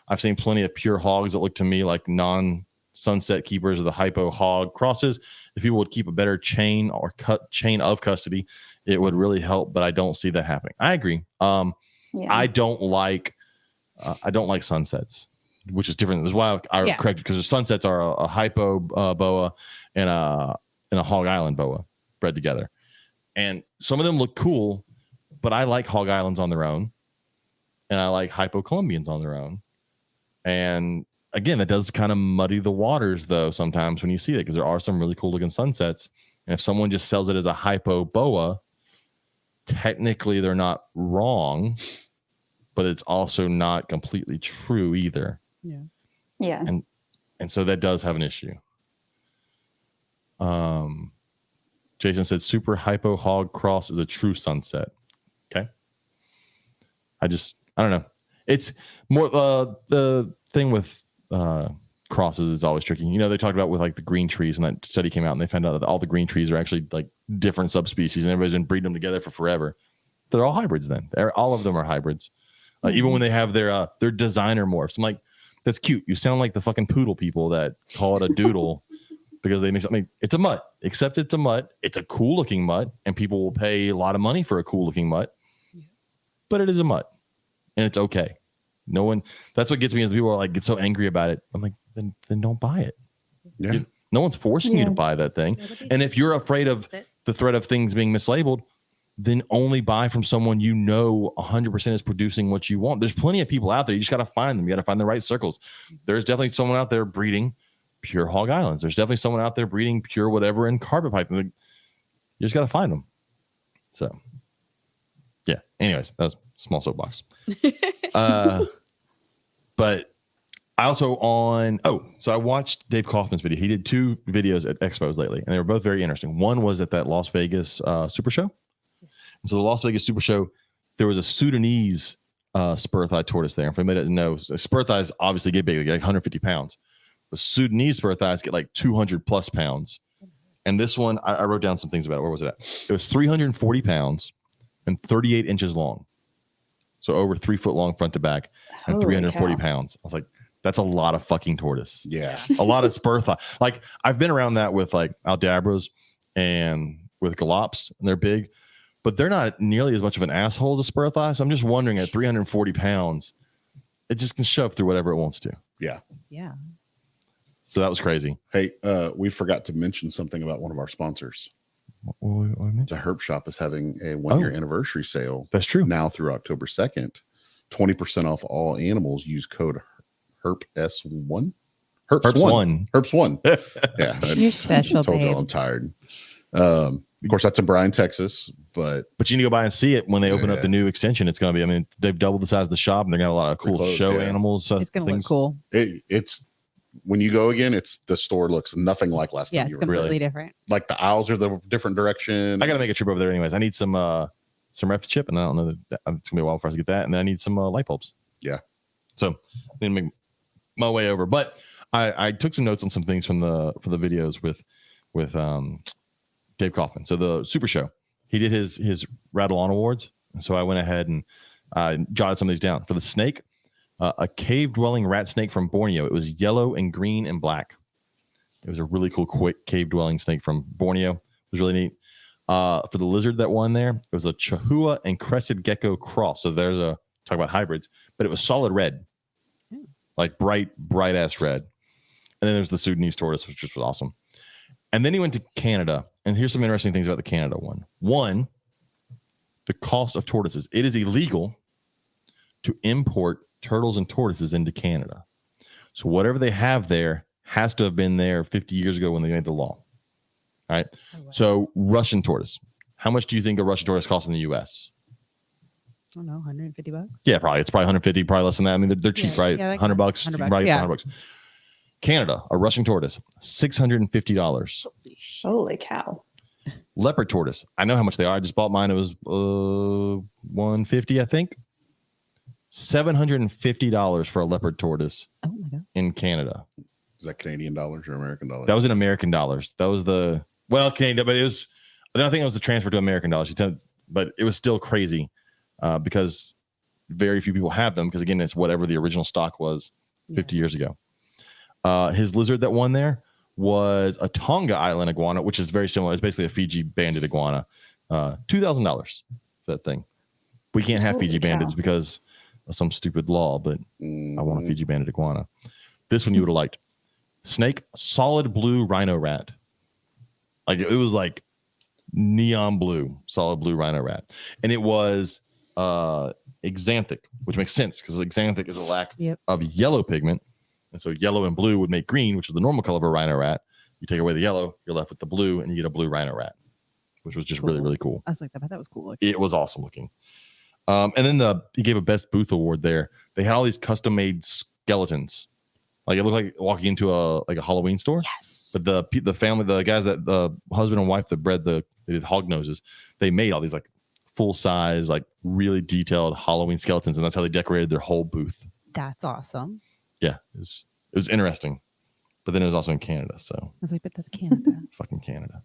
[SPEAKER 1] I've seen plenty of pure hogs that look to me like non-sunset keepers of the hypo hog crosses. If people would keep a better chain or chain of custody, it would really help, but I don't see that happening. I agree. I don't like sunsets, which is different. That's why I corrected, because the sunsets are a hypo boa and a Hog Island boa bred together. And some of them look cool, but I like Hog Islands on their own, and I like hypo Colombians on their own. And again, that does kind of muddy the waters, though, sometimes when you see it, because there are some really cool looking sunsets. And if someone just sells it as a hypo boa, technically they're not wrong, but it's also not completely true either.
[SPEAKER 4] Yeah.
[SPEAKER 1] And so that does have an issue. Jason said super hypo hog cross is a true sunset. Okay. I don't know. It's more the thing with crosses is always tricky. You know, they talked about with like the green trees, and that study came out and they found out that all the green trees are actually like different subspecies, and everybody's been breeding them together for forever. They're all hybrids then. All of them are hybrids. Even when they have their designer morphs. I'm like, that's cute. You sound like the fucking poodle people that call it a doodle because they make something. It's a mutt, except it's a mutt. It's a cool looking mutt, and people will pay a lot of money for a cool looking mutt. But it is a mutt, and it's okay. No one. That's what gets me is people are like get so angry about it. I'm like, then don't buy it.
[SPEAKER 3] Yeah.
[SPEAKER 1] No one's forcing you to buy that thing. And if you're afraid of the threat of things being mislabeled, then only buy from someone you know 100% is producing what you want. There's plenty of people out there. You just got to find them. You got to find the right circles. There's definitely someone out there breeding pure Hog Islands. There's definitely someone out there breeding pure whatever in carpet pythons. You just got to find them. So, yeah. Anyways, that was a small soapbox. But I also so I watched Dave Kaufman's video. He did 2 videos at expos lately, and they were both very interesting. One was at that Las Vegas Super Show. And so the Las Vegas Super Show, there was a Sudanese spur thigh tortoise there. If anybody doesn't know, spur thighs obviously get big, they get like 150 pounds. But Sudanese spur thighs get like 200 plus pounds. And this one, I wrote down some things about it. Where was it at? It was 340 pounds and 38 inches long. So over 3 foot long front to back and
[SPEAKER 4] Holy
[SPEAKER 1] 340
[SPEAKER 4] cow.
[SPEAKER 1] pounds. I was like, that's a lot of fucking tortoise.
[SPEAKER 3] Yeah.
[SPEAKER 1] A lot of spur thigh. Like I've been around that with like Aldabras and with Galops, and they're big, but they're not nearly as much of an asshole as a spur thigh. So I'm just wondering at 340 pounds, it just can shove through whatever it wants to.
[SPEAKER 3] Yeah.
[SPEAKER 2] Yeah.
[SPEAKER 1] So that was crazy.
[SPEAKER 3] Hey, we forgot to mention something about one of our sponsors.
[SPEAKER 1] What
[SPEAKER 3] The Herp Shop is having a 1-year anniversary sale.
[SPEAKER 1] That's true.
[SPEAKER 3] Now through October 2nd. 20% off all animals. Use code HERPS1.
[SPEAKER 1] Herps1.
[SPEAKER 3] HERPS1. Yeah.
[SPEAKER 2] You're special,
[SPEAKER 3] told y'all
[SPEAKER 2] babe.
[SPEAKER 3] I'm tired. Of course, that's in Bryan, Texas, but
[SPEAKER 1] you need to go by and see it when they open up the new extension. It's going to be, I mean, they've doubled the size of the shop, and they're going to have a lot of cool
[SPEAKER 3] close,
[SPEAKER 1] show
[SPEAKER 3] yeah.
[SPEAKER 1] animals.
[SPEAKER 2] It's going to look cool.
[SPEAKER 3] it's when you go again, the store looks nothing like last
[SPEAKER 2] Yeah,
[SPEAKER 3] time
[SPEAKER 2] it's
[SPEAKER 3] you were.
[SPEAKER 2] completely different.
[SPEAKER 3] Like the aisles are the different direction.
[SPEAKER 1] I got to make a trip over there anyways. I need some Reptile chip, and I don't know that it's going to be a while for us to get that. And then I need some light bulbs.
[SPEAKER 3] Yeah.
[SPEAKER 1] So I need to make my way over. But I took some notes on some things from the videos with with Dave Kaufman. So the Super Show, he did his Rattle On Awards. And so I went ahead and jotted some of these down. For the snake, a cave-dwelling rat snake from Borneo. It was yellow and green and black. It was a really cool, quick cave-dwelling snake from Borneo. It was really neat. For the lizard that won there, it was a Chahua and crested gecko cross. So there's talk about hybrids, but it was solid red, like bright ass red. And then there's the Sudanese tortoise, which just was awesome. And then he went to Canada. And here's some interesting things about the Canada one. One, the cost of tortoises. It is illegal to import turtles and tortoises into Canada. So whatever they have there has to have been there 50 years ago when they made the law. All right.
[SPEAKER 2] Oh, wow.
[SPEAKER 1] So Russian tortoise. How much do you think a Russian tortoise costs in the U.S.?
[SPEAKER 2] I don't know, $150.
[SPEAKER 1] Yeah, probably. It's probably 150, probably less than that. I mean, they're cheap, right?
[SPEAKER 2] Yeah, like
[SPEAKER 1] $100.
[SPEAKER 2] $100,
[SPEAKER 1] Right?
[SPEAKER 2] yeah.
[SPEAKER 1] $100. Canada, a Russian tortoise, $650.
[SPEAKER 4] Holy cow.
[SPEAKER 1] Leopard tortoise. I know how much they are. I just bought mine. It was $150, I think. $750 for a leopard tortoise
[SPEAKER 2] Oh my God.
[SPEAKER 1] in Canada.
[SPEAKER 3] Is that Canadian dollars or American dollars?
[SPEAKER 1] That was in American dollars. That was Canadian, but it was. I don't think it was the transfer to American dollars. But it was still crazy because very few people have them. Because again, it's whatever the original stock was 50 years ago. His lizard that won there was a Tonga Island iguana, which is very similar. It's basically a Fiji banded iguana. $2,000 for that thing. We can't have
[SPEAKER 4] Holy
[SPEAKER 1] Fiji bandits
[SPEAKER 4] cow.
[SPEAKER 1] because of some stupid law, but I want a Fiji banded iguana. This one you would have liked. Snake, solid blue rhino rat. Like it was like neon blue, solid blue rhino rat. And it was axanthic, which makes sense because axanthic is a lack of yellow pigment. And so yellow and blue would make green, which is the normal color of a rhino rat. You take away the yellow, you're left with the blue, and you get a blue rhino rat, which was just really, really cool.
[SPEAKER 2] I was like, that was cool looking.
[SPEAKER 1] It was awesome looking. And then he gave a best booth award there. They had all these custom made skeletons. Like it looked like walking into a Halloween store.
[SPEAKER 2] Yes.
[SPEAKER 1] But the family, the guys that the husband and wife that bred they did hog noses, they made all these like full size, like really detailed Halloween skeletons, and that's how they decorated their whole booth.
[SPEAKER 2] That's awesome.
[SPEAKER 1] Yeah, it was interesting. But then it was also in Canada, so
[SPEAKER 2] I was like, but that's Canada.
[SPEAKER 1] fucking Canada.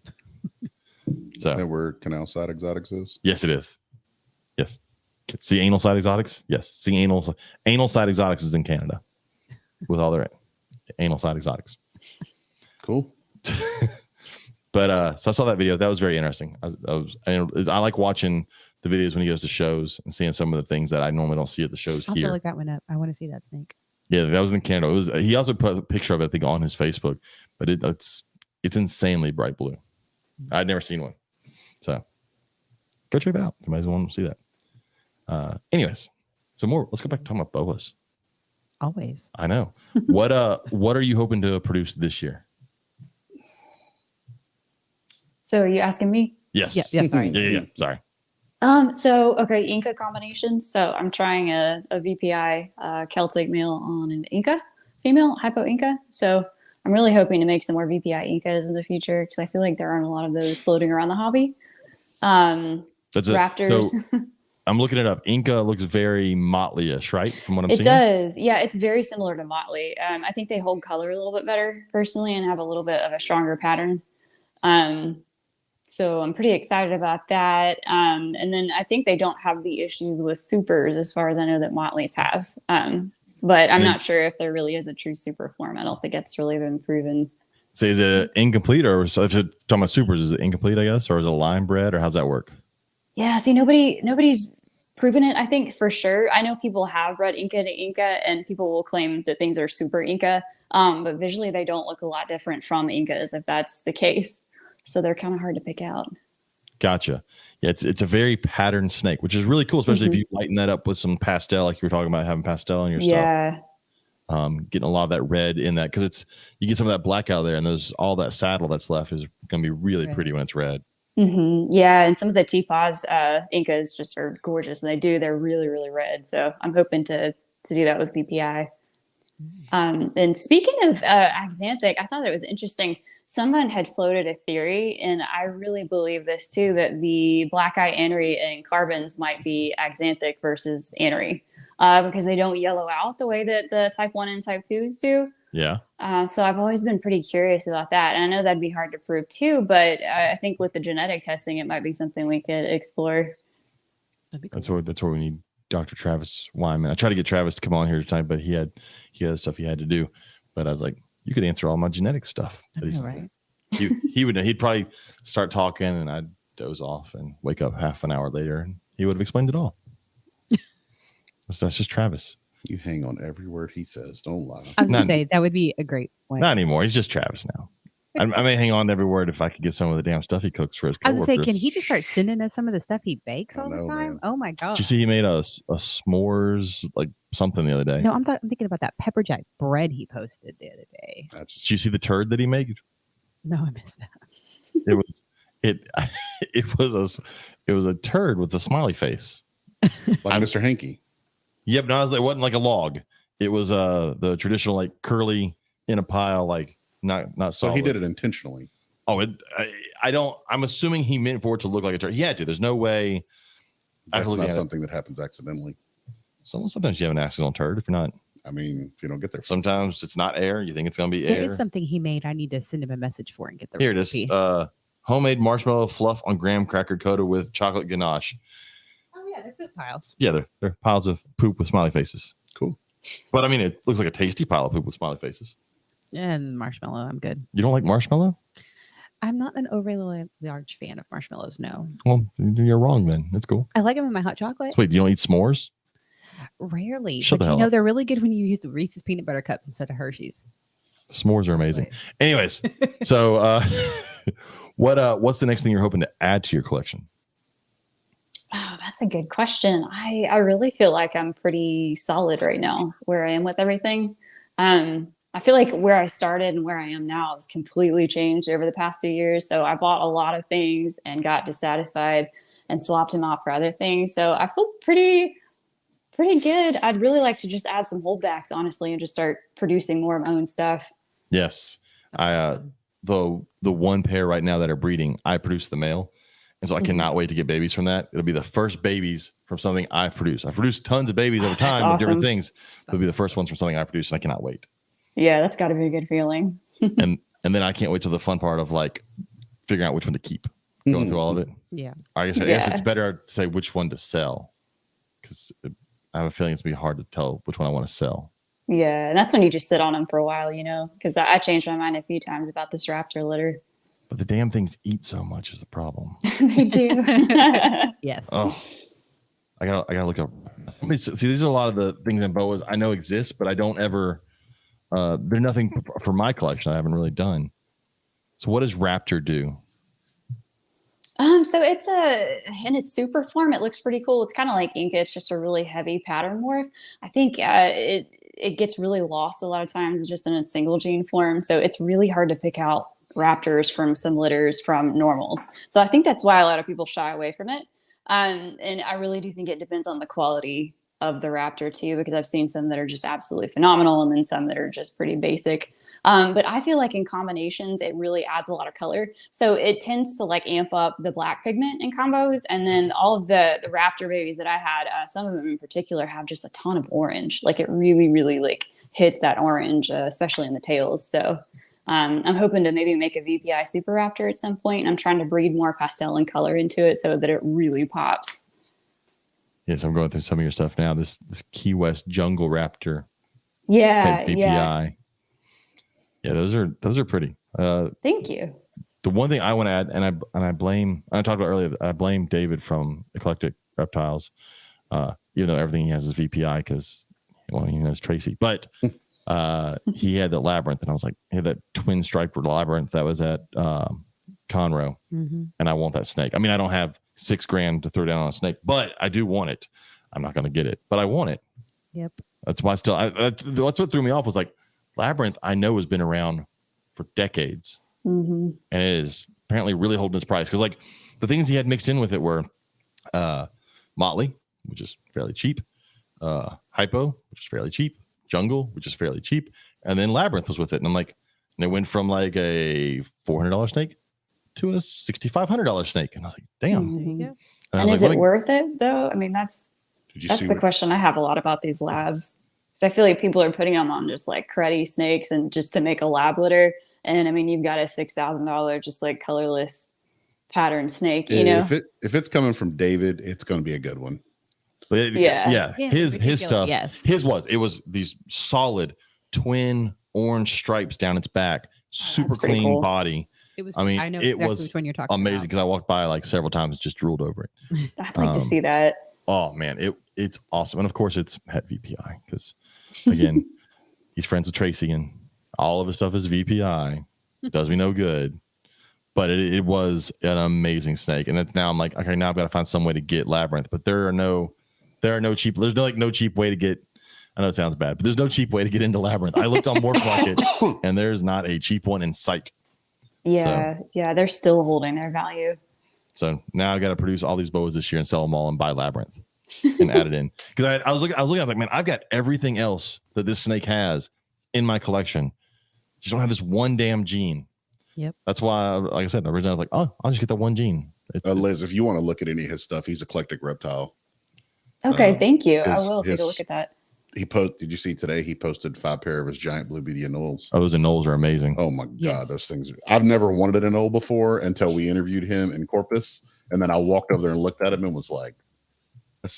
[SPEAKER 3] Is that where Canal Side Exotics is?
[SPEAKER 1] Yes, it is. Yes. See anal side exotics? Yes. See anal side exotics is in Canada with all their anal side exotics.
[SPEAKER 3] Cool.
[SPEAKER 1] But so I saw that video. That was very interesting. I like watching the videos when he goes to shows and seeing some of the things that I normally don't see at the shows
[SPEAKER 2] I'll
[SPEAKER 1] here.
[SPEAKER 2] look that one up. I want to see that snake.
[SPEAKER 1] Yeah, that was in Canada. He also put a picture of it, I think, on his Facebook, but it's insanely bright blue. I'd never seen one. So go check that out. You might as well want to see that. Anyways, so let's go back to talking about boas.
[SPEAKER 2] Always.
[SPEAKER 1] I know. What are you hoping to produce this year?
[SPEAKER 4] So are you asking me?
[SPEAKER 1] Yes.
[SPEAKER 2] Yeah, sorry.
[SPEAKER 1] Yeah. Sorry.
[SPEAKER 4] So okay, Inca combinations. So I'm trying a VPI Celtic male on an Inca female, Hypo Inca. So I'm really hoping to make some more VPI Incas in the future because I feel like there aren't a lot of those floating around the hobby. Raptors.
[SPEAKER 1] So I'm looking it up. Inca looks very motley-ish, right? From what I'm seeing.
[SPEAKER 4] It does. Yeah, it's very similar to Motley. I think they hold color a little bit better personally and have a little bit of a stronger pattern. So I'm pretty excited about that. And then I think they don't have the issues with supers as far as I know that Motleys have. But I'm not sure if there really is a true super form. I don't think it's really been proven.
[SPEAKER 1] So is it incomplete, or so if you're talking about supers, is it incomplete, I guess, or is it line bred, or how's that work?
[SPEAKER 4] Yeah, see, nobody's proven it, I think, for sure. I know people have bred Inca to Inca, and people will claim that things are super Inca. But visually, they don't look a lot different from Incas, if that's the case. So they're kind of hard to pick out.
[SPEAKER 1] Gotcha. Yeah, it's a very patterned snake, which is really cool, especially if you lighten that up with some pastel, like you were talking about having pastel in your stuff. Getting a lot of that red in that, because you get some of that black out there, and all that saddle that's left is going to be really pretty when it's red.
[SPEAKER 4] Yeah, and some of the T-Paws Incas just are gorgeous, and they're really, really red. So I'm hoping to do that with BPI. And speaking of axanthic, I thought it was interesting. Someone had floated a theory, and I really believe this too, that the black eye anery and carbons might be axanthic versus anery because they don't yellow out the way that the type 1 and type 2s do.
[SPEAKER 1] Yeah.
[SPEAKER 4] So I've always been pretty curious about that. And I know that'd be hard to prove too, but I think with the genetic testing, it might be something we could explore.
[SPEAKER 2] That'd be cool.
[SPEAKER 1] That's where we need Dr. Travis Wyman. I tried to get Travis to come on here tonight, but he had stuff he had to do. But I was like, you could answer all my genetic stuff. But
[SPEAKER 2] I know, right?
[SPEAKER 1] He'd probably start talking and I'd doze off and wake up half an hour later and he would have explained it all. That's just Travis.
[SPEAKER 3] You hang on every word he says. Don't lie.
[SPEAKER 2] I was going to say, that would be a great point.
[SPEAKER 1] Not anymore. He's just Travis now. I may hang on to every word if I could get some of the damn stuff he cooks for his
[SPEAKER 2] I was
[SPEAKER 1] coworkers.
[SPEAKER 2] going to say, can he just start sending us some of the stuff he bakes all the time?
[SPEAKER 3] Man.
[SPEAKER 2] Oh my God.
[SPEAKER 1] Did you see he made a s'mores, like something the other day?
[SPEAKER 2] No, I'm thinking about that pepper jack bread he posted the other day.
[SPEAKER 1] Did you see the turd that he made?
[SPEAKER 2] No, I missed that.
[SPEAKER 1] It was a turd with a smiley face.
[SPEAKER 3] Like Mr. Hanky.
[SPEAKER 1] Yep, no, it wasn't like a log. It was the traditional like curly in a pile, like not solid.
[SPEAKER 3] So he did it intentionally.
[SPEAKER 1] Oh, I'm assuming he meant for it to look like a turd. He had to. There's no way.
[SPEAKER 3] That's not something that happens accidentally.
[SPEAKER 1] Sometimes you have an accidental turd if you're not.
[SPEAKER 3] I mean, if you don't get there.
[SPEAKER 1] Sometimes it's not air. You think it's going to be
[SPEAKER 2] There
[SPEAKER 1] air.
[SPEAKER 2] is something he made. I need to send him a message for and get the
[SPEAKER 1] Here it
[SPEAKER 2] recipe.
[SPEAKER 1] is. Homemade marshmallow fluff on graham cracker coated with chocolate ganache.
[SPEAKER 2] Oh yeah, they're poop piles.
[SPEAKER 1] Yeah, they're piles of poop with smiley faces.
[SPEAKER 3] Cool.
[SPEAKER 1] But I mean, it looks like a tasty pile of poop with smiley faces.
[SPEAKER 2] And marshmallow, I'm good.
[SPEAKER 1] You don't like marshmallow?
[SPEAKER 2] I'm not an overly large fan of marshmallows, no.
[SPEAKER 1] Well, you're wrong then. That's cool.
[SPEAKER 2] I like them in my hot chocolate.
[SPEAKER 1] Wait, you don't eat s'mores?
[SPEAKER 2] Rarely.
[SPEAKER 1] Shut
[SPEAKER 2] but
[SPEAKER 1] the hell
[SPEAKER 2] you know,
[SPEAKER 1] up.
[SPEAKER 2] they're really good when you use the Reese's peanut butter cups instead of Hershey's.
[SPEAKER 1] S'mores are amazing.
[SPEAKER 2] But-
[SPEAKER 1] Anyways, so what's the next thing you're hoping to add to your collection?
[SPEAKER 4] Oh, that's a good question. I really feel like I'm pretty solid right now where I am with everything. I feel like where I started and where I am now has completely changed over the past 2 years. So I bought a lot of things and got dissatisfied and swapped them out for other things. So I feel pretty good. I'd really like to just add some holdbacks, honestly, and just start producing more of my own stuff.
[SPEAKER 1] Yes. I the one pair right now that are breeding, I produce the male. And so I cannot wait to get babies from that. It'll be the first babies from something I've produced. I've produced tons of babies over time with different things. It'll be the first ones from something I produced, and I cannot wait.
[SPEAKER 4] Yeah, that's got to be a good feeling.
[SPEAKER 1] and then I can't wait till the fun part of like figuring out which one to keep. Going through all of it.
[SPEAKER 2] Yeah.
[SPEAKER 1] I guess it's better to say which one to sell, because I have a feeling it's gonna be hard to tell which one I want to sell.
[SPEAKER 4] Yeah, and that's when you just sit on them for a while, because I changed my mind a few times about this raptor litter.
[SPEAKER 1] But the damn things eat so much is the problem.
[SPEAKER 4] They do.
[SPEAKER 2] Yes.
[SPEAKER 1] Oh, I gotta look up. See, these are a lot of the things in boas I know exist, but I don't ever. They're nothing for my collection. I haven't really done. So what does Raptor do?
[SPEAKER 4] So it's in its super form, it looks pretty cool. It's kind of like Inca. It's just a really heavy pattern morph. I think it gets really lost a lot of times just in its single gene form. So it's really hard to pick out raptors from some litters from normals. So I think that's why a lot of people shy away from it. And I really do think it depends on the quality of the raptor too, because I've seen some that are just absolutely phenomenal and then some that are just pretty basic. But I feel like in combinations, it really adds a lot of color. So it tends to like amp up the black pigment in combos. And then all of the raptor babies that I had, some of them in particular have just a ton of orange. Like it really, really like hits that orange, especially in the tails. So I'm hoping to maybe make a VPI Super Raptor at some point. And I'm trying to breed more pastel and color into it so that it really pops.
[SPEAKER 1] Yes, I'm going through some of your stuff now. This Key West Jungle Raptor.
[SPEAKER 4] Yeah,
[SPEAKER 1] VPI.
[SPEAKER 4] yeah.
[SPEAKER 1] Yeah, those are pretty.
[SPEAKER 4] Thank you.
[SPEAKER 1] The one thing I want to add, and I talked about earlier, I blame David from Eclectic Reptiles, even though everything he has is VPI because he knows Tracy. But he had that labyrinth, and I was like, he had that twin striped labyrinth that was at Conroe, and I want that snake. I mean, I don't have $6,000 to throw down on a snake, but I do want it. I'm not going to get it, but I want it.
[SPEAKER 2] Yep.
[SPEAKER 1] That's why that's what threw me off was like labyrinth. I know has been around for decades, and it is apparently really holding its price because like the things he had mixed in with it were Motley, which is fairly cheap, Hypo, which is fairly cheap, Jungle, which is fairly cheap, and then Labyrinth was with it, and I'm like, and it went from like a $400 snake to a $6,500 snake, and I was like, damn.
[SPEAKER 2] There you go.
[SPEAKER 4] And is it worth it though? I mean, that's
[SPEAKER 3] Did you
[SPEAKER 4] the
[SPEAKER 3] see
[SPEAKER 4] question I have a lot about these labs. Because I feel like people are putting them on just like cruddy snakes and just to make a lab litter. And I mean, you've got a $6,000 just like colorless pattern snake, you know?
[SPEAKER 3] If it's coming from David, it's going to be a good one.
[SPEAKER 1] But
[SPEAKER 4] Yeah.
[SPEAKER 1] his stuff.
[SPEAKER 2] Yes.
[SPEAKER 1] It was these solid twin orange stripes down its back, super
[SPEAKER 4] that's pretty
[SPEAKER 1] clean
[SPEAKER 4] cool.
[SPEAKER 1] body.
[SPEAKER 2] It was.
[SPEAKER 1] I mean,
[SPEAKER 2] I know
[SPEAKER 1] it
[SPEAKER 2] exactly
[SPEAKER 1] was
[SPEAKER 2] which one you're talking
[SPEAKER 1] amazing
[SPEAKER 2] about.
[SPEAKER 1] because I walked by like several times, just drooled over it.
[SPEAKER 4] I'd like to see that.
[SPEAKER 1] Oh man, it's awesome, and of course it's het VPI because again, he's friends with Tracy, and all of his stuff is VPI. Does me no good, but it was an amazing snake, and now I'm like, okay, now I've got to find some way to get Labyrinth, but there's no cheap way to get. I know it sounds bad, but there's no cheap way to get into Labyrinth. I looked on Morph Market, and there's not a cheap one in sight.
[SPEAKER 4] Yeah. Yeah. They're still holding their value.
[SPEAKER 1] So now I got to produce all these boas this year and sell them all and buy Labyrinth and add it in. Because I was looking, I was like, man, I've got everything else that this snake has in my collection. Just don't have this one damn gene.
[SPEAKER 2] Yep.
[SPEAKER 1] That's why, like I said, originally I was like, oh, I'll just get that one gene.
[SPEAKER 3] Liz, if you want to look at any of his stuff, he's Eclectic Reptile.
[SPEAKER 4] Okay. Thank you. I
[SPEAKER 3] his-
[SPEAKER 4] will take a
[SPEAKER 3] his-
[SPEAKER 4] look at that.
[SPEAKER 3] Did you see today? He posted 5 pair of his giant blue beady anoles.
[SPEAKER 1] Oh, those anoles are amazing.
[SPEAKER 3] Oh my God,
[SPEAKER 2] Yes.
[SPEAKER 3] those things. I've never wanted an anole before until we interviewed him in Corpus. And then I walked over there and looked at him and was like, I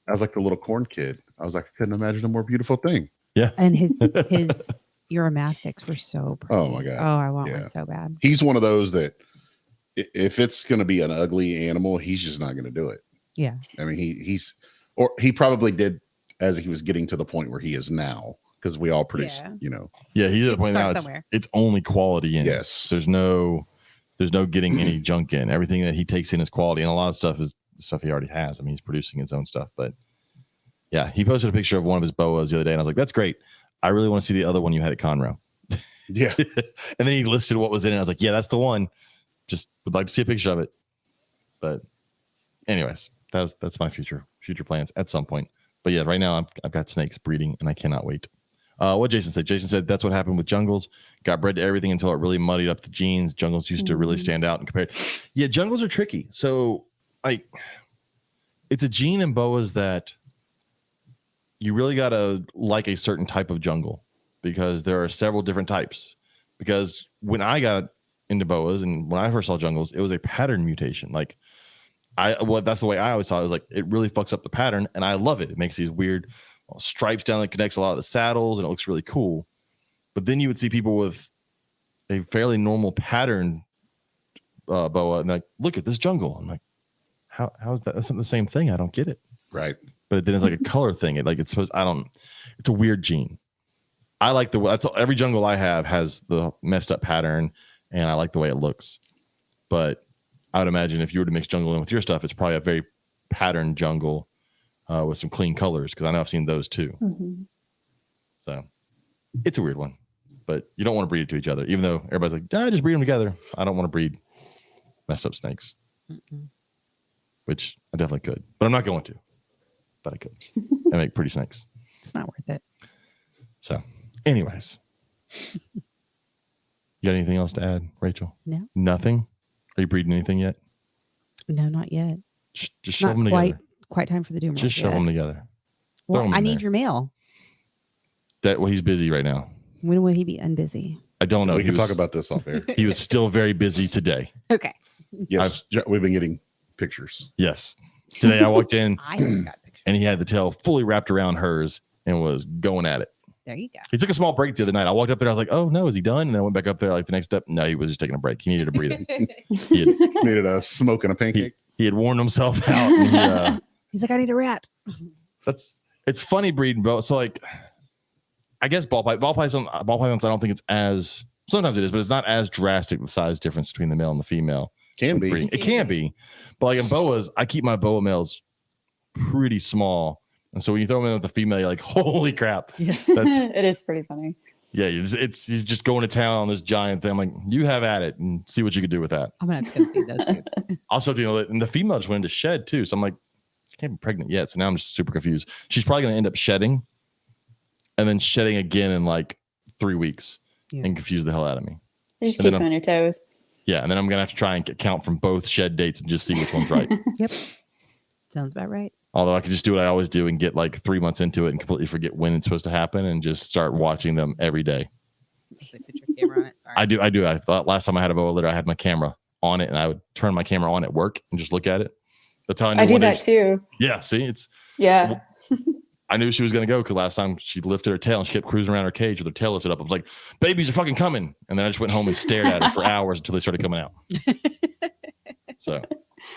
[SPEAKER 3] was like the little corn kid. I was like, I couldn't imagine a more beautiful thing.
[SPEAKER 1] Yeah.
[SPEAKER 2] And his Euromastics were so pretty.
[SPEAKER 3] Oh my God.
[SPEAKER 2] Oh, I want
[SPEAKER 3] Yeah.
[SPEAKER 2] one so bad.
[SPEAKER 3] He's one of those that if it's going to be an ugly animal, he's just not going to do it.
[SPEAKER 2] Yeah.
[SPEAKER 3] I mean, he probably did as he was getting to the point where he is now, because we all produce,
[SPEAKER 2] Yeah.
[SPEAKER 1] Yeah, he's at a point
[SPEAKER 2] Start
[SPEAKER 1] now.
[SPEAKER 2] somewhere.
[SPEAKER 1] It's only quality in.
[SPEAKER 3] Yes.
[SPEAKER 1] There's no getting any junk in. Everything that he takes in is quality, and a lot of stuff is stuff he already has. I mean, he's producing his own stuff, but yeah, he posted a picture of one of his boas the other day, and I was like, that's great. I really want to see the other one you had at Conroe.
[SPEAKER 3] Yeah.
[SPEAKER 1] And then he listed what was in it. I was like, yeah, that's the one. Just would like to see a picture of it. But anyways, that's my future plans at some point. But yeah, right now I've got snakes breeding and I cannot wait. What Jason said. Jason said that's what happened with jungles. Got bred to everything until it really muddied up the genes. Jungles used to really stand out and compared. Yeah, jungles are tricky. So it's a gene in boas that you really gotta like a certain type of jungle because there are several different types. Because when I got into boas and when I first saw jungles, it was a pattern mutation. That's the way I always saw it. It was like it really fucks up the pattern, and I love it. It makes these weird stripes down that connects a lot of the saddles, and it looks really cool. But then you would see people with a fairly normal pattern boa, and like, look at this jungle. I'm like, how is that? That's not the same thing. I don't get it.
[SPEAKER 3] Right.
[SPEAKER 1] But then it's like a color thing. It's a weird gene. I like every jungle I have has the messed up pattern, and I like the way it looks. But I would imagine if you were to mix jungle in with your stuff, it's probably a very patterned jungle with some clean colors, because I know I've seen those too.
[SPEAKER 4] Mm-hmm.
[SPEAKER 1] So it's a weird one, but you don't want to breed it to each other, even though everybody's like, just breed them together. I don't want to breed messed up snakes, which I definitely could, but I'm not going to. But I could. I make pretty snakes.
[SPEAKER 2] It's not worth it.
[SPEAKER 1] So, anyways, you got anything else to add, Rachel?
[SPEAKER 2] No.
[SPEAKER 1] Nothing? Are you breeding anything yet?
[SPEAKER 2] No, not yet.
[SPEAKER 1] Just shove
[SPEAKER 2] Not
[SPEAKER 1] them together.
[SPEAKER 2] quite time for the doom.
[SPEAKER 1] Just shove them together.
[SPEAKER 2] Well,
[SPEAKER 1] Throw 'em
[SPEAKER 2] I
[SPEAKER 1] in
[SPEAKER 2] need
[SPEAKER 1] there.
[SPEAKER 2] your mail.
[SPEAKER 1] He's busy right now.
[SPEAKER 2] When will he be unbusy?
[SPEAKER 1] I don't know.
[SPEAKER 3] We can talk about this off air.
[SPEAKER 1] He was still very busy today.
[SPEAKER 2] Okay.
[SPEAKER 3] Yes. We've been getting pictures.
[SPEAKER 1] Yes. Today I walked in
[SPEAKER 2] I haven't got pictures.
[SPEAKER 1] and he had the tail fully wrapped around hers and was going at it.
[SPEAKER 2] There you go.
[SPEAKER 1] He took a small break the other night. I walked up there. I was like, oh, no, is he done? And then I went back up there like the next step. No, he was just taking a break. He needed a breather. He
[SPEAKER 3] Needed a smoke and a pancake.
[SPEAKER 1] had worn himself out. And
[SPEAKER 2] He's like, I need a rat.
[SPEAKER 1] it's funny breeding, bro. So I guess ball pythons, I don't think it's as, sometimes it is, but it's not as drastic the size difference between the male and the female.
[SPEAKER 3] Can be.
[SPEAKER 1] Breeding. It can be. But like in boas, I keep my boa males pretty small. And so when you throw them in with the female, you're like, holy crap. That's
[SPEAKER 4] It is pretty funny.
[SPEAKER 1] yeah, he's just going to town on this giant thing. I'm like, you have at it and see what you could do with that.
[SPEAKER 2] I'm going to have to go see those two.
[SPEAKER 1] Also, and the female just went into shed too. So I'm like, she can't be pregnant yet. So now I'm just super confused. She's probably going to end up shedding and then shedding again in like 3 weeks and confuse the hell out of me.
[SPEAKER 4] You just
[SPEAKER 1] And
[SPEAKER 4] keep
[SPEAKER 1] then
[SPEAKER 4] them on your toes.
[SPEAKER 1] Yeah. And then I'm going to have to try and count from both shed dates and just see which one's right.
[SPEAKER 2] Yep. Sounds about right.
[SPEAKER 1] Although I could just do what I always do and get like 3 months into it and completely forget when it's supposed to happen and just start watching them every day.
[SPEAKER 2] Put your camera on it. Sorry.
[SPEAKER 1] I do. I thought last time I had a boa litter, I had my camera on it and I would turn my camera on at work and just look at it. That's how I knew.
[SPEAKER 4] I do that too.
[SPEAKER 1] Yeah. See,
[SPEAKER 4] Yeah.
[SPEAKER 1] I knew she was going to go because last time she lifted her tail and she kept cruising around her cage with her tail lifted up. I was like, babies are fucking coming. And then I just went home and stared at her for hours until they started coming out. So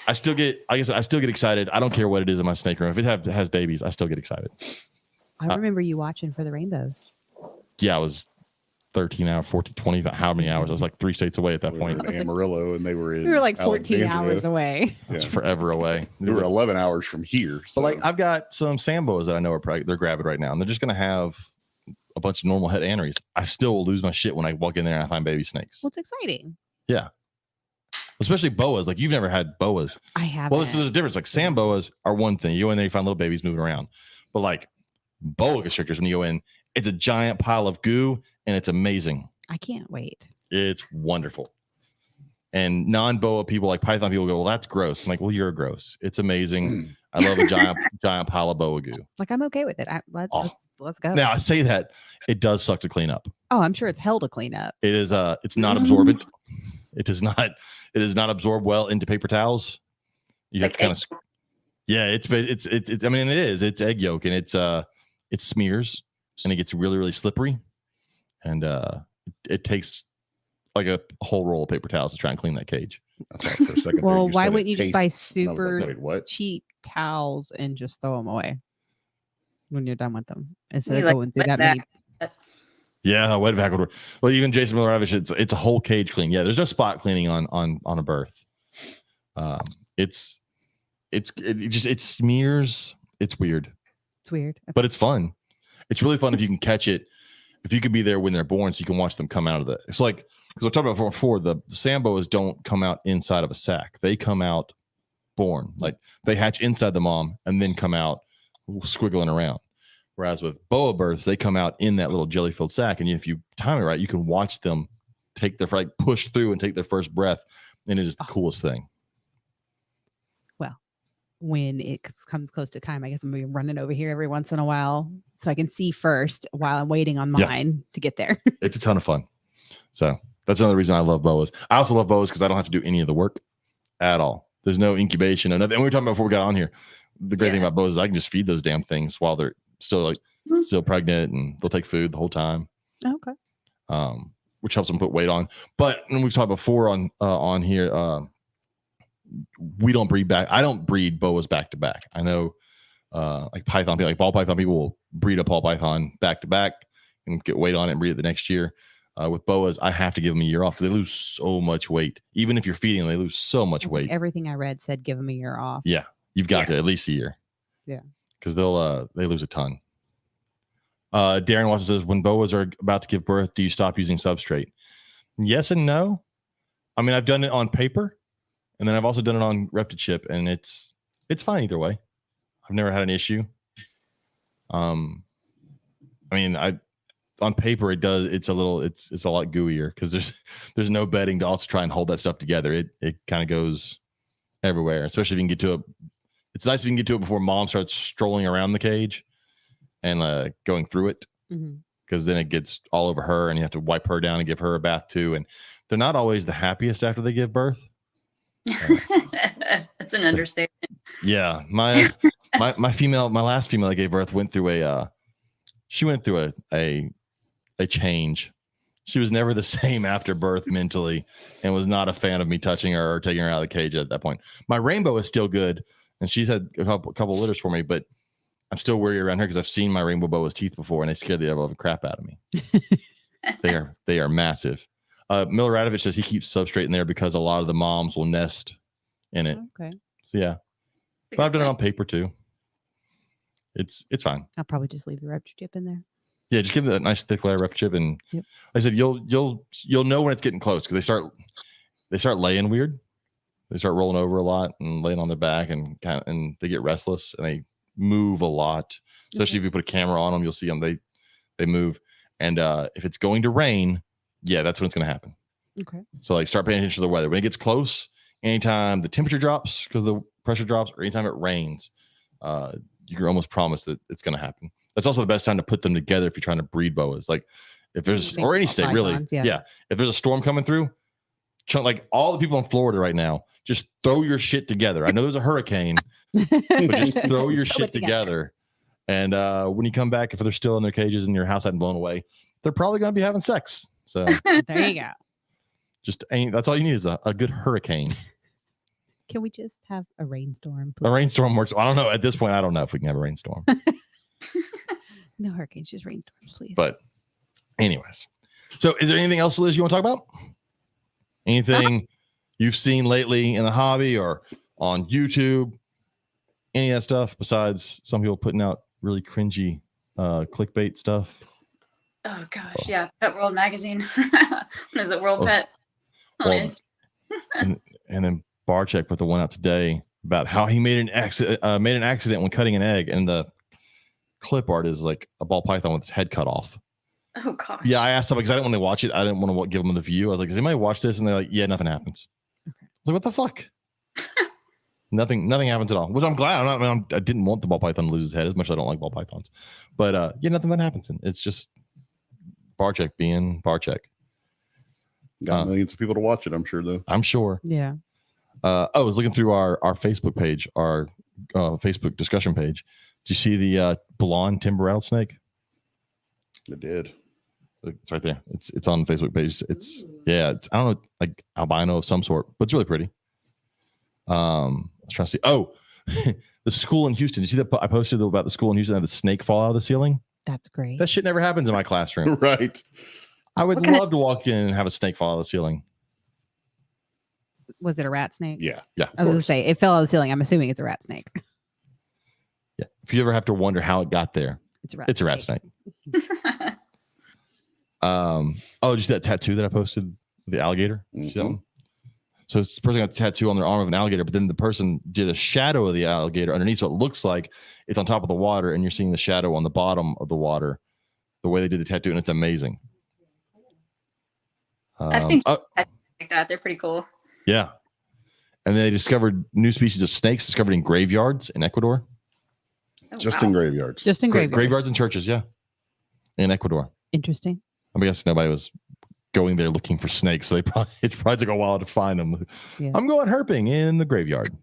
[SPEAKER 1] I still get excited. I don't care what it is in my snake room. If it has babies, I still get excited.
[SPEAKER 2] I remember you watching for the rainbows.
[SPEAKER 1] Yeah, I was 13 hours, 14, 20, how many hours? I was like 3 states away at that point.
[SPEAKER 3] We were in Amarillo and they were in.
[SPEAKER 2] We were like 14
[SPEAKER 3] Alexandria.
[SPEAKER 2] hours away.
[SPEAKER 1] It's forever away.
[SPEAKER 3] We were 11 hours from here.
[SPEAKER 1] So like I've got some Samboas that I know they're gravid right now, and they're just gonna have a bunch of normal het aneries. I still will lose my shit when I walk in there and I find baby snakes.
[SPEAKER 2] Well, it's exciting.
[SPEAKER 1] Yeah. Especially boas. Like you've never had boas.
[SPEAKER 2] I have.
[SPEAKER 1] Well, there's a difference. Like Samboas are one thing. You go in there, you find little babies moving around. But like boa constrictors, when you go in, it's a giant pile of goo and it's amazing.
[SPEAKER 2] I can't wait.
[SPEAKER 1] It's wonderful. And non-boa people, like python people, go, well, that's gross. I'm like, well, you're gross. It's amazing. I love a giant pile of boa goo.
[SPEAKER 2] Like I'm okay with it. Let's go.
[SPEAKER 1] Now I say that it does suck to clean up.
[SPEAKER 2] Oh, I'm sure it's hell to clean up.
[SPEAKER 1] It is it's not absorbent. It does not absorb well into paper towels. You have to kind of it's I mean it is. It's egg yolk and it smears and it gets really, really slippery. And it takes like a whole roll of paper towels to try and clean that cage.
[SPEAKER 3] I thought for a second
[SPEAKER 2] Well,
[SPEAKER 3] there
[SPEAKER 2] why
[SPEAKER 3] said
[SPEAKER 2] wouldn't you just buy
[SPEAKER 3] tastes, and I was like,
[SPEAKER 2] super
[SPEAKER 3] wait, what?
[SPEAKER 2] cheap towels and just throw them away when you're done with them instead
[SPEAKER 5] You
[SPEAKER 2] of
[SPEAKER 5] like
[SPEAKER 2] going through
[SPEAKER 5] wet
[SPEAKER 2] that many?
[SPEAKER 1] Yeah, a wet vac would work. Well, even Jason Miller-Ravish, it's a whole cage clean. Yeah, there's no spot cleaning on a birth. It smears. It's weird.
[SPEAKER 2] It's weird. Okay.
[SPEAKER 1] But it's fun. It's really fun if you can catch it. If you could be there when they're born, so you can watch them come out of it's like because we're talking about before the Samboas don't come out inside of a sack. They come out born, like they hatch inside the mom and then come out squiggling around. Whereas with boa births, they come out in that little jelly-filled sack, and if you time it right, you can watch them take their push through and take their first breath, and it is the coolest thing.
[SPEAKER 2] Well, when it comes close to time, I guess I'm gonna be running over here every once in a while so I can see first while I'm waiting on mine to get there.
[SPEAKER 1] It's a ton of fun. So that's another reason I love boas. I also love boas because I don't have to do any of the work at all. There's no incubation or nothing. And we were talking about before we got on here. The great thing about boas is I can just feed those damn things while they're still pregnant, and they'll take food the whole time.
[SPEAKER 2] Okay.
[SPEAKER 1] Which helps them put weight on. But when we've talked before on here, we don't breed back. I don't breed boas back to back. I know like python people, like ball python people will breed a ball python back to back and get weight on it and breed it the next year. With boas, I have to give them a year off because they lose so much weight. Even if you're feeding them, they lose so much weight.
[SPEAKER 2] Like everything I read said give them a year off.
[SPEAKER 1] Yeah, you've got to at least a year.
[SPEAKER 2] Yeah,
[SPEAKER 1] because they lose a ton. Darren Watson says, when boas are about to give birth, do you stop using substrate? Yes and no. I mean, I've done it on paper, and then I've also done it on Reptile, and it's fine either way. I've never had an issue. I mean, on paper it's a lot gooier because there's no bedding to also try and hold that stuff together. It kind of goes everywhere, especially if you can get to it. It's nice if you can get to it before mom starts strolling around the cage and going through it, because then it gets all over her and you have to wipe her down and give her a bath too. And they're not always the happiest after they give birth.
[SPEAKER 5] That's an understatement.
[SPEAKER 1] Yeah, my last female that gave birth went through a change. She was never the same after birth mentally, and was not a fan of me touching her or taking her out of the cage at that point. My rainbow is still good, and she's had a couple litters for me, but I'm still worried around her because I've seen my rainbow boa's teeth before, and they scare the ever-loving crap out of me. They are massive. Miller Radovich says he keeps substrate in there because a lot of the moms will nest in it.
[SPEAKER 2] Okay.
[SPEAKER 1] So yeah, but I've done it on paper too. It's fine.
[SPEAKER 2] I'll probably just leave the Reptile chip in there.
[SPEAKER 1] Yeah, just give it a nice thick layer of Reptile chip, and
[SPEAKER 2] like
[SPEAKER 1] I said you'll know when it's getting close because they start laying weird. They start rolling over a lot and laying on their back and and they get restless and they move a lot. Especially if you put a camera on them, you'll see them. They move, and if it's going to rain, yeah, that's when it's going to happen.
[SPEAKER 2] Okay.
[SPEAKER 1] So like start paying attention to the weather when it gets close. Anytime the temperature drops because the pressure drops, or anytime it rains, you're almost promised that it's going to happen. That's also the best time to put them together if you're trying to breed boas. Like if there's, or any snake really, yeah. If there's a storm coming through, like all the people in Florida right now, just throw your shit together. I know there's a hurricane, but just throw your shit together. And when you come back, if they're still in their cages and your house hadn't blown away, they're probably going to be having sex. So
[SPEAKER 2] there you go.
[SPEAKER 1] Just that's all you need is a good hurricane.
[SPEAKER 2] Can we just have a rainstorm?
[SPEAKER 1] Please? A rainstorm works. I don't know. At this point, I don't know if we can have a rainstorm.
[SPEAKER 2] No hurricanes, just rainstorms, please.
[SPEAKER 1] But anyways, so is there anything else, Liz, you want to talk about? Anything you've seen lately in the hobby or on YouTube? Any of that stuff besides some people putting out really cringy clickbait stuff?
[SPEAKER 4] Oh gosh, yeah. Pet World magazine. What is it? World Pet.
[SPEAKER 1] And then Barcheck put the one out today about how he made an accident when cutting an egg, and the clip art is like a ball python with its head cut off.
[SPEAKER 4] Oh gosh.
[SPEAKER 1] Yeah, I asked them because I didn't want to watch it. I didn't want to give them the view. I was like, "Does anybody watch this?" And they're like, "Yeah, nothing happens." Okay. I was like, "What the fuck?" Nothing happens at all. Which I'm glad. I didn't want the ball python to lose his head as much as I don't like ball pythons. But yeah, nothing that happens. It's just Barcheck being Barcheck.
[SPEAKER 3] Got millions of people to watch it, I'm sure, though.
[SPEAKER 1] I'm sure.
[SPEAKER 2] Yeah.
[SPEAKER 1] I was looking through our Facebook page, our Facebook discussion page. Did you see the blonde timber rattlesnake?
[SPEAKER 3] I did.
[SPEAKER 1] It's right there. It's on the Facebook page. It's I don't know, like albino of some sort, but it's really pretty. I was trying to see. Oh, the school in Houston. Did you see that? I posted about the school in Houston had the snake fall out of the ceiling.
[SPEAKER 2] That's great.
[SPEAKER 1] That shit never happens in my classroom.
[SPEAKER 3] Right.
[SPEAKER 1] I would love to walk in and have a snake fall out of the ceiling.
[SPEAKER 2] Was it a rat snake?
[SPEAKER 3] Yeah.
[SPEAKER 2] I was going to say, it fell out of the ceiling. I'm assuming it's a rat snake.
[SPEAKER 1] Yeah. If you ever have to wonder how it got there,
[SPEAKER 2] it's a rat snake.
[SPEAKER 1] Oh, did you see that tattoo that I posted? The alligator?
[SPEAKER 3] Mm-hmm.
[SPEAKER 1] So this person got a tattoo on their arm of an alligator, but then the person did a shadow of the alligator underneath. So it looks like it's on top of the water and you're seeing the shadow on the bottom of the water, the way they did the tattoo. And it's amazing.
[SPEAKER 4] I've seen like that. They're pretty cool.
[SPEAKER 1] Yeah. And they discovered new species of snakes discovered in graveyards in Ecuador.
[SPEAKER 3] Oh, just in graveyards.
[SPEAKER 2] Just in graveyards.
[SPEAKER 1] Graveyards and churches, yeah. In Ecuador.
[SPEAKER 2] Interesting.
[SPEAKER 1] I guess nobody was going there looking for snakes, so it probably took a while to find them. Yeah. I'm going herping in the graveyard.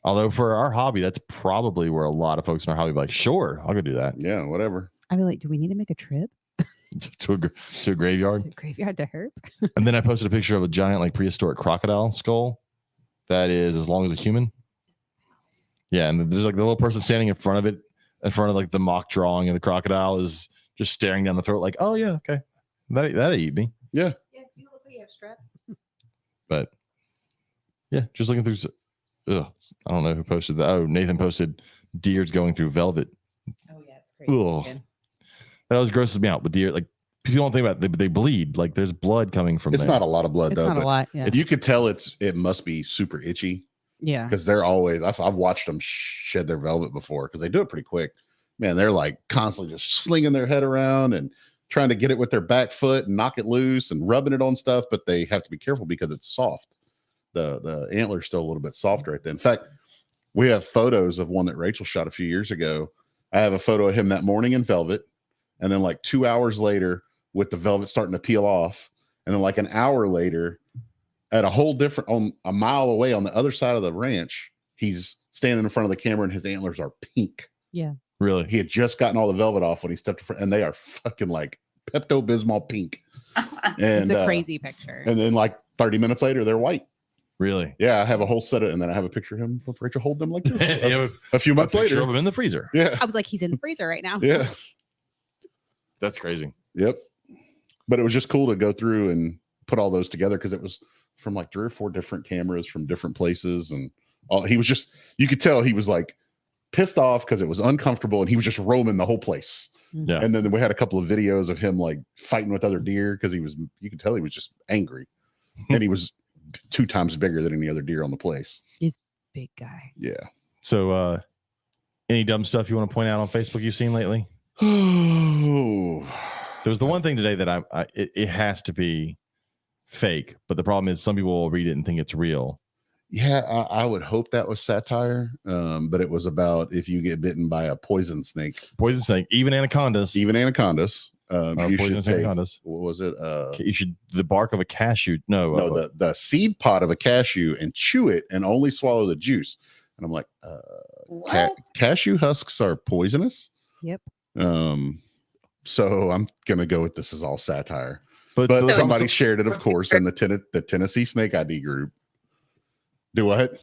[SPEAKER 1] Although for our hobby, that's probably where a lot of folks in our hobby are like, sure, I'll go do that.
[SPEAKER 3] Yeah, whatever.
[SPEAKER 2] I'd be like, do we need to make a trip?
[SPEAKER 1] to a graveyard?
[SPEAKER 2] To a graveyard to herp?
[SPEAKER 1] And then I posted a picture of a giant, like prehistoric crocodile skull that is as long as a human. Yeah, and there's like the little person standing in front of like the mock drawing, and the crocodile is just staring down the throat, like, oh yeah, okay, that'll eat me.
[SPEAKER 3] Yeah.
[SPEAKER 2] Yeah, you look like you have strep.
[SPEAKER 1] But yeah, just looking through. I don't know who posted that. Oh, Nathan posted deers going through velvet.
[SPEAKER 2] Oh yeah, it's crazy.
[SPEAKER 1] That always grosses me out. But deer, like people don't think about it, they bleed. Like there's blood coming from.
[SPEAKER 3] It's not a lot of blood though.
[SPEAKER 2] Not a lot. Yeah.
[SPEAKER 3] You could tell it must be super itchy.
[SPEAKER 2] Yeah.
[SPEAKER 3] Because they're always. I've watched them shed their velvet before because they do it pretty quick. Man, they're like constantly just slinging their head around and trying to get it with their back foot and knock it loose and rubbing it on stuff, but they have to be careful because it's soft. The antler's still a little bit softer right there. In fact, we have photos of one that Rachel shot a few years ago. I have a photo of him that morning in velvet, and then like 2 hours later with the velvet starting to peel off, and then like an hour later at a whole different, on a mile away on the other side of the ranch, he's standing in front of the camera and his antlers are pink.
[SPEAKER 2] Yeah.
[SPEAKER 1] Really?
[SPEAKER 3] He had just gotten all the velvet off when he stepped in front, and they are fucking like Pepto-Bismol pink. And
[SPEAKER 2] it's a crazy picture.
[SPEAKER 3] And then like 30 minutes later, they're white.
[SPEAKER 1] Really?
[SPEAKER 3] Yeah, I have a whole set of, and then I have a picture of him with Rachel hold them like this. A few months later,
[SPEAKER 1] of him in the freezer.
[SPEAKER 3] Yeah,
[SPEAKER 2] I was like, he's in the freezer right now.
[SPEAKER 3] Yeah,
[SPEAKER 1] that's crazy.
[SPEAKER 3] Yep. But it was just cool to go through and put all those together because it was from like 3 or 4 different cameras from different places, and he was just, you could tell he was like pissed off because it was uncomfortable, and he was just roaming the whole place.
[SPEAKER 1] Yeah.
[SPEAKER 3] And then we had a couple of videos of him like fighting with other deer because you could tell he was just angry, and he was 2 times bigger than any other deer on the place.
[SPEAKER 2] He's a big guy.
[SPEAKER 3] Yeah.
[SPEAKER 1] So, any dumb stuff you want to point out on Facebook you've seen lately?
[SPEAKER 3] Oh,
[SPEAKER 1] there was the one thing today that it has to be fake, but the problem is some people will read it and think it's real.
[SPEAKER 3] Yeah, I would hope that was satire, but it was about if you get bitten by a poison snake,
[SPEAKER 1] Poison snake, even anacondas.
[SPEAKER 3] even anacondas. You should
[SPEAKER 1] Poisonous
[SPEAKER 3] take,
[SPEAKER 1] anacondas.
[SPEAKER 3] what was it?
[SPEAKER 1] You should the bark of a cashew. No,
[SPEAKER 3] No, the seed pod of a cashew and chew it and only swallow the juice. And I'm like,
[SPEAKER 4] What?
[SPEAKER 3] cashew husks are poisonous.
[SPEAKER 2] Yep.
[SPEAKER 3] So I'm gonna go with this is all satire.
[SPEAKER 1] but
[SPEAKER 3] But
[SPEAKER 1] there's
[SPEAKER 3] somebody
[SPEAKER 1] also-
[SPEAKER 3] shared it, of course, in the Tennessee Snake ID group. Do what?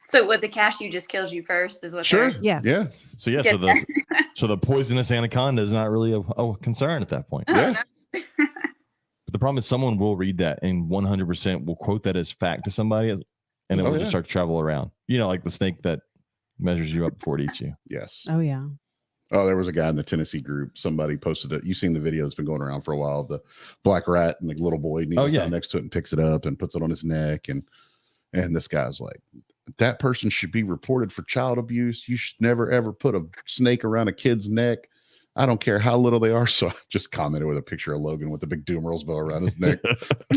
[SPEAKER 4] So what, the cashew just kills you first is what
[SPEAKER 3] Sure.
[SPEAKER 4] they're-
[SPEAKER 2] Yeah.
[SPEAKER 3] Yeah.
[SPEAKER 1] so yeah,
[SPEAKER 4] Get
[SPEAKER 1] so the poisonous anaconda is not really a concern at that point.
[SPEAKER 3] Yeah.
[SPEAKER 1] But the problem is someone will read that and 100% will quote that as fact to somebody, and it will
[SPEAKER 3] yeah.
[SPEAKER 1] just start to travel around. You know, like the snake that measures you up before it eats you.
[SPEAKER 3] Yes.
[SPEAKER 2] Oh yeah.
[SPEAKER 3] Oh, there was a guy in the Tennessee group. Somebody posted it. You've seen the video that's been going around for a while of the black rat and the little boy kneels down next to it and picks it up and puts it on his neck. And this guy's like, that person should be reported for child abuse. You should never, ever put a snake around a kid's neck. I don't care how little they are. So I just commented with a picture of Logan with the big Doomer's bow around his neck.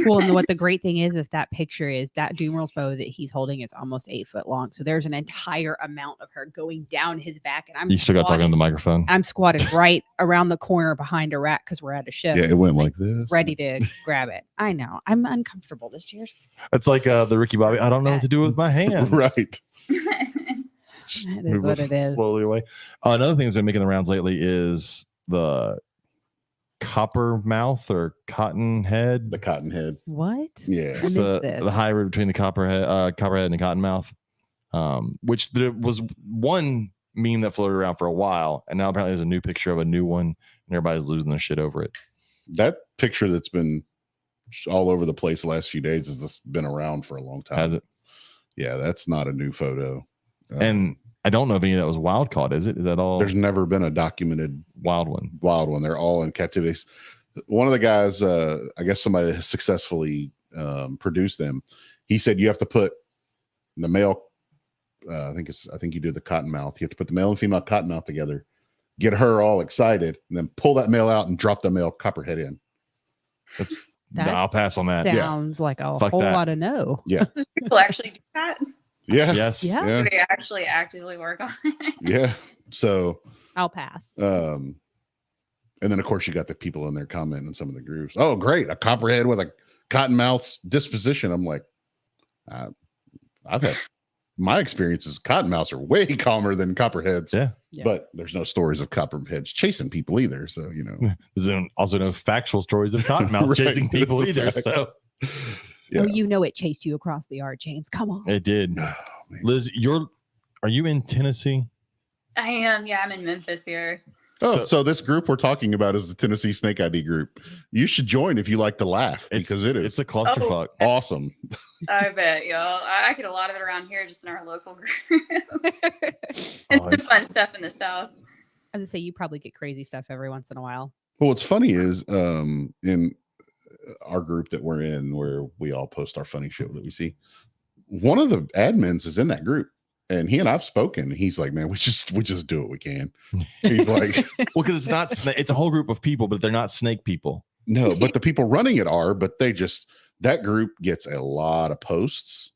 [SPEAKER 2] Well, and what the great thing is, if that picture is that Doomer's bow that he's holding is almost 8 foot long, so there's an entire amount of her going down his back, and I'm
[SPEAKER 1] You still got talking on the microphone.
[SPEAKER 2] I'm squatted right around the corner behind a rack because we're at a show.
[SPEAKER 3] Yeah, it went like this.
[SPEAKER 2] Ready to grab it. I know. I'm uncomfortable. This chair's
[SPEAKER 1] It's like the Ricky Bobby. I don't know what to do with my hand.
[SPEAKER 3] Right.
[SPEAKER 2] it is what it is.
[SPEAKER 1] Slowly away. Another thing that's been making the rounds lately is the copper mouth or cotton head.
[SPEAKER 3] The cotton head.
[SPEAKER 2] What?
[SPEAKER 3] Yeah.
[SPEAKER 2] I
[SPEAKER 1] It's
[SPEAKER 2] missed this.
[SPEAKER 1] the hybrid between the copperhead and the cottonmouth, which there was one meme that floated around for a while, and now apparently there's a new picture of a new one, and everybody's losing their shit over it.
[SPEAKER 3] That picture that's been all over the place the last few days has just been around for a long time.
[SPEAKER 1] Has it?
[SPEAKER 3] Yeah, that's not a new photo.
[SPEAKER 1] And I don't know if any of that was wild caught. Is it? Is that all?
[SPEAKER 3] There's never been a documented
[SPEAKER 1] wild one.
[SPEAKER 3] They're all in captivity. One of the guys, I guess somebody that has successfully produced them, he said you have to put the male. I think you do the cottonmouth. You have to put the male and female cottonmouth together, get her all excited, and then pull that male out and drop the male copperhead in.
[SPEAKER 1] I'll pass on that.
[SPEAKER 2] Sounds like a
[SPEAKER 1] Fuck
[SPEAKER 2] whole
[SPEAKER 1] that.
[SPEAKER 2] lot of no.
[SPEAKER 3] Yeah.
[SPEAKER 4] People actually do that.
[SPEAKER 3] Yeah.
[SPEAKER 1] Yes.
[SPEAKER 2] Yeah.
[SPEAKER 3] Yeah.
[SPEAKER 4] They actually actively work on it.
[SPEAKER 3] Yeah. So
[SPEAKER 2] I'll pass.
[SPEAKER 3] and then of course you got the people in there commenting in some of the groups. Oh, great, a copperhead with a cottonmouth's disposition. I'm like, I've had my experiences. Cottonmouths are way calmer than copperheads.
[SPEAKER 1] Yeah.
[SPEAKER 2] Yeah.
[SPEAKER 3] But there's no stories of copperheads chasing people either. So
[SPEAKER 1] There's also no factual stories of cottonmouths
[SPEAKER 3] Right,
[SPEAKER 1] chasing people
[SPEAKER 3] that's a
[SPEAKER 1] either.
[SPEAKER 3] fact.
[SPEAKER 1] So
[SPEAKER 3] yeah.
[SPEAKER 2] Oh, you know it chased you across the yard, James. Come on.
[SPEAKER 1] it did.
[SPEAKER 3] Oh, man.
[SPEAKER 1] Liz, are you in Tennessee?
[SPEAKER 4] I am. Yeah, I'm in Memphis here.
[SPEAKER 3] Oh, so this group we're talking about is the Tennessee Snake ID group. You should join if you like to laugh because
[SPEAKER 1] It's a clusterfuck.
[SPEAKER 3] awesome.
[SPEAKER 4] I bet, y'all. I get a lot of it around here, just in our local groups. And
[SPEAKER 1] Oh,
[SPEAKER 4] some fun stuff in the South.
[SPEAKER 2] I was just say you probably get crazy stuff every once in a while.
[SPEAKER 3] Well, what's funny is in our group that we're in, where we all post our funny shit that we see, one of the admins is in that group, and he and I've spoken. He's like, man, we just do what we can. He's like,
[SPEAKER 1] Well, because it's not snake. It's a whole group of people, but they're not snake people.
[SPEAKER 3] no, but the people running it are, but that group gets a lot of posts,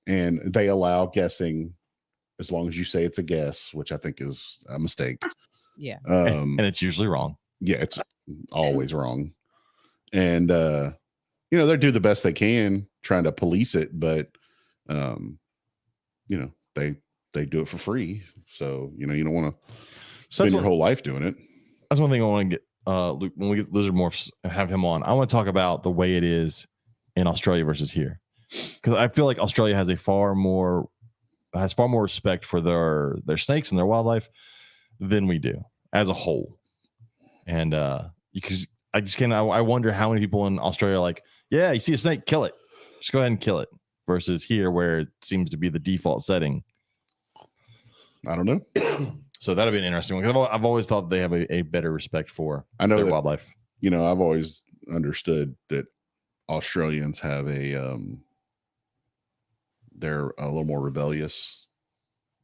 [SPEAKER 3] and they allow guessing as long as you say it's a guess, which I think is a mistake.
[SPEAKER 2] Yeah.
[SPEAKER 1] And it's usually wrong.
[SPEAKER 3] Yeah, it's always wrong. And they do the best they can trying to police it, but they do it for free. So, you don't want to
[SPEAKER 1] So
[SPEAKER 3] spend
[SPEAKER 1] that's
[SPEAKER 3] your whole life doing it.
[SPEAKER 1] That's one thing I want to get Luke, when we get Lizard Morphs and have him on. I want to talk about the way it is in Australia versus here. Because I feel like Australia has far more respect for their snakes and their wildlife than we do as a whole. And because I wonder how many people in Australia are like, yeah, you see a snake, kill it. Just go ahead and kill it. Versus here, where it seems to be the default setting.
[SPEAKER 3] I don't know.
[SPEAKER 1] So that'll be an interesting one. 'Cause I've always thought they have a better respect for
[SPEAKER 3] I know
[SPEAKER 1] their
[SPEAKER 3] that,
[SPEAKER 1] wildlife.
[SPEAKER 3] I've always understood that Australians have they're a little more rebellious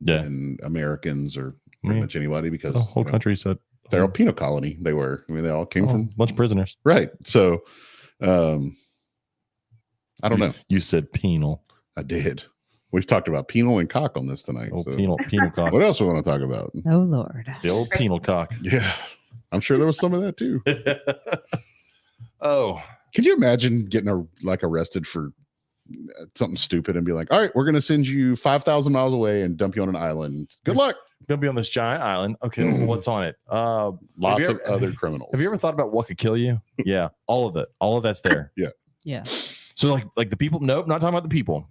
[SPEAKER 1] Yeah.
[SPEAKER 3] than Americans or pretty
[SPEAKER 1] Yeah.
[SPEAKER 3] much anybody because
[SPEAKER 1] The whole country said
[SPEAKER 3] they're a penal colony. They were. I mean, they all came
[SPEAKER 1] a
[SPEAKER 3] from
[SPEAKER 1] bunch of prisoners.
[SPEAKER 3] right. So I don't know.
[SPEAKER 1] You said penal.
[SPEAKER 3] I did. We've talked about penal and cock on this tonight.
[SPEAKER 1] Oh,
[SPEAKER 3] so
[SPEAKER 1] penal cock.
[SPEAKER 3] what else we want to talk about?
[SPEAKER 2] Oh Lord.
[SPEAKER 1] The old penal cock.
[SPEAKER 3] Yeah, I'm sure there was some of that too.
[SPEAKER 1] Oh,
[SPEAKER 3] Could you imagine getting arrested for something stupid and be like, all right, we're going to send you 5,000 miles away and dump you on an island. Good luck.
[SPEAKER 1] gonna be on this giant island. Okay, well, what's on it?
[SPEAKER 3] Lots of other criminals.
[SPEAKER 1] Have you ever thought about what could kill you? Yeah, all of it. All of that's there.
[SPEAKER 2] Yeah.
[SPEAKER 1] So like the people. Nope, not talking about the people.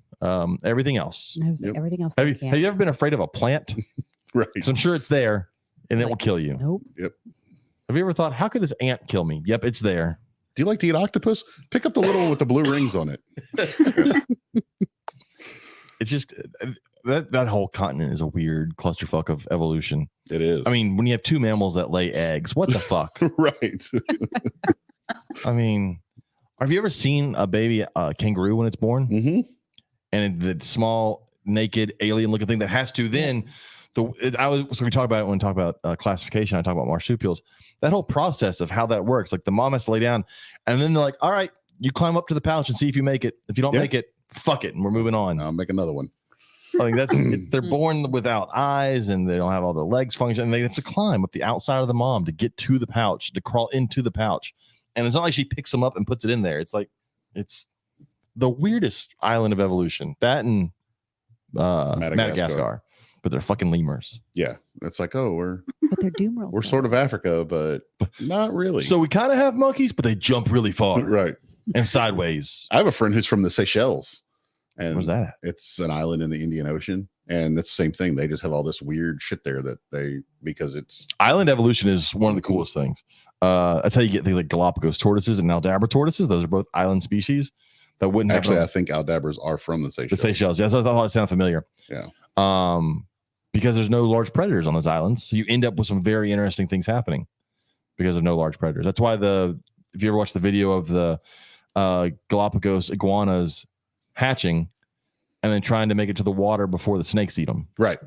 [SPEAKER 1] Everything else.
[SPEAKER 2] I was like,
[SPEAKER 3] Yep.
[SPEAKER 2] everything else.
[SPEAKER 1] Have
[SPEAKER 2] they
[SPEAKER 1] you
[SPEAKER 2] can't.
[SPEAKER 1] have you ever been afraid of a plant?
[SPEAKER 3] Right.
[SPEAKER 1] Because I'm sure it's there and it will kill you.
[SPEAKER 2] Nope.
[SPEAKER 1] Have you ever thought, how could this ant kill me? Yep, it's there.
[SPEAKER 3] Do you like to eat octopus? Pick up the little one with the blue rings on it.
[SPEAKER 1] It's just that whole continent is a weird clusterfuck of evolution.
[SPEAKER 3] It is.
[SPEAKER 1] I mean, when you have two mammals that lay eggs, what the fuck?
[SPEAKER 3] right.
[SPEAKER 1] I mean, have you ever seen a baby kangaroo when it's born?
[SPEAKER 3] hmm
[SPEAKER 1] And the small, naked, alien-looking thing that has to then so we talk about it when we talk about classification. I talk about marsupials. That whole process of how that works, like the mom has to lay down, and then they're like, "All right, you climb up to the pouch and see if you make it. If you don't
[SPEAKER 3] Yeah.
[SPEAKER 1] make it, fuck it, and we're moving on."
[SPEAKER 3] I'll make another one.
[SPEAKER 1] Like they're born without eyes and they don't have all their legs function, and they have to climb up the outside of the mom to get to the pouch, to crawl into the pouch. And it's not like she picks them up and puts it in there. It's like it's the weirdest island of evolution. That and Madagascar. But they're fucking lemurs.
[SPEAKER 3] Yeah. It's like, oh,
[SPEAKER 2] But they're doom rolls.
[SPEAKER 3] we're sort of Africa, but not really.
[SPEAKER 1] So we kind of have monkeys, but they jump really far
[SPEAKER 3] right.
[SPEAKER 1] and sideways.
[SPEAKER 3] I have a friend who's from the Seychelles. And
[SPEAKER 1] Where's that at?
[SPEAKER 3] it's an island in the Indian Ocean. And it's the same thing. They just have all this weird shit there because it's
[SPEAKER 1] Island evolution is one of the coolest things. That's how you get things like Galapagos tortoises and Aldabra tortoises. Those are both island species that wouldn't
[SPEAKER 3] actually,
[SPEAKER 1] have
[SPEAKER 3] I think Aldabras are from the Seychelles.
[SPEAKER 1] the Seychelles. Yes, I thought it sounded familiar.
[SPEAKER 3] Yeah.
[SPEAKER 1] Because there's no large predators on those islands, so you end up with some very interesting things happening because of no large predators. That's why if you ever watch the video of the Galapagos iguanas hatching and then trying to make it to the water before the snakes eat them,
[SPEAKER 3] Right.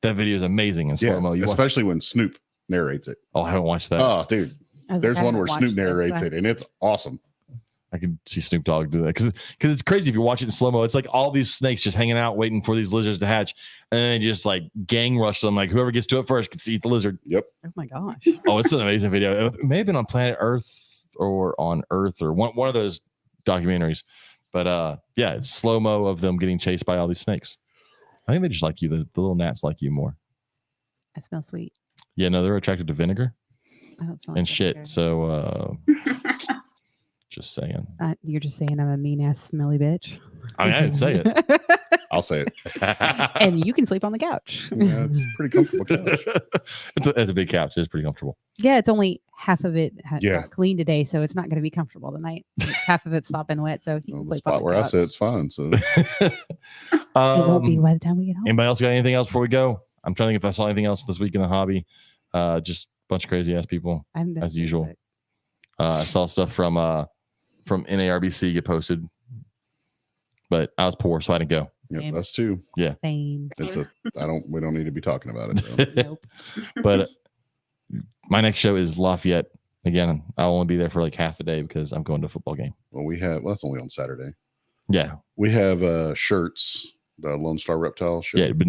[SPEAKER 1] that video is amazing in slow mo.
[SPEAKER 3] Especially when Snoop narrates it.
[SPEAKER 1] I haven't watched that.
[SPEAKER 3] Oh, dude.
[SPEAKER 2] I was
[SPEAKER 3] There's
[SPEAKER 2] like, I
[SPEAKER 3] one
[SPEAKER 2] haven't
[SPEAKER 3] where
[SPEAKER 2] watched
[SPEAKER 3] Snoop
[SPEAKER 2] this,
[SPEAKER 3] narrates it, and it's awesome.
[SPEAKER 1] I can see Snoop Dogg do that because it's crazy if you watch it in slow mo. It's like all these snakes just hanging out waiting for these lizards to hatch, and then they just like gang rush them. Like whoever gets to it first gets to eat the lizard.
[SPEAKER 3] Yep.
[SPEAKER 2] Oh my gosh.
[SPEAKER 1] Oh, it's an amazing video. It may have been on Planet Earth or on Earth or one of those documentaries. But yeah, it's slow mo of them getting chased by all these snakes. I think they just like you. The little gnats like you more.
[SPEAKER 2] I smell sweet.
[SPEAKER 1] Yeah, no, they're attracted to vinegar
[SPEAKER 2] I don't smell
[SPEAKER 1] and
[SPEAKER 2] like
[SPEAKER 1] shit.
[SPEAKER 2] vinegar.
[SPEAKER 1] So just saying.
[SPEAKER 2] You're just saying I'm a mean ass smelly bitch.
[SPEAKER 1] I mean, I didn't say it.
[SPEAKER 3] I'll say it.
[SPEAKER 2] And you can sleep on the couch.
[SPEAKER 3] Yeah, it's a pretty comfortable couch.
[SPEAKER 1] It's a big couch. It's pretty comfortable.
[SPEAKER 2] Yeah, it's only half of it
[SPEAKER 3] Yeah.
[SPEAKER 2] got cleaned today, so it's not going to be comfortable tonight. Half of it's sopping wet, so he
[SPEAKER 3] Well,
[SPEAKER 2] can
[SPEAKER 3] the
[SPEAKER 2] sleep on
[SPEAKER 3] spot
[SPEAKER 2] the
[SPEAKER 3] where I
[SPEAKER 2] couch.
[SPEAKER 3] sit, it's fine. So
[SPEAKER 2] It won't be by the time we get home.
[SPEAKER 1] Anybody else got anything else before we go? I'm trying to think if I saw anything else this week in the hobby. Just a bunch of crazy ass people
[SPEAKER 2] I'm
[SPEAKER 1] as usual. I saw stuff from NARBC get posted, but I was poor, so I didn't go.
[SPEAKER 3] yeah,
[SPEAKER 2] Same.
[SPEAKER 3] us too.
[SPEAKER 2] Same.
[SPEAKER 3] We don't need to be talking about it. Though.
[SPEAKER 2] Nope.
[SPEAKER 1] But my next show is Lafayette. Again, I'll only be there for like half a day because I'm going to a football game.
[SPEAKER 3] Well, that's only on Saturday.
[SPEAKER 1] Yeah.
[SPEAKER 3] We have shirts, the Lone Star Reptile shirt.
[SPEAKER 1] Yeah, but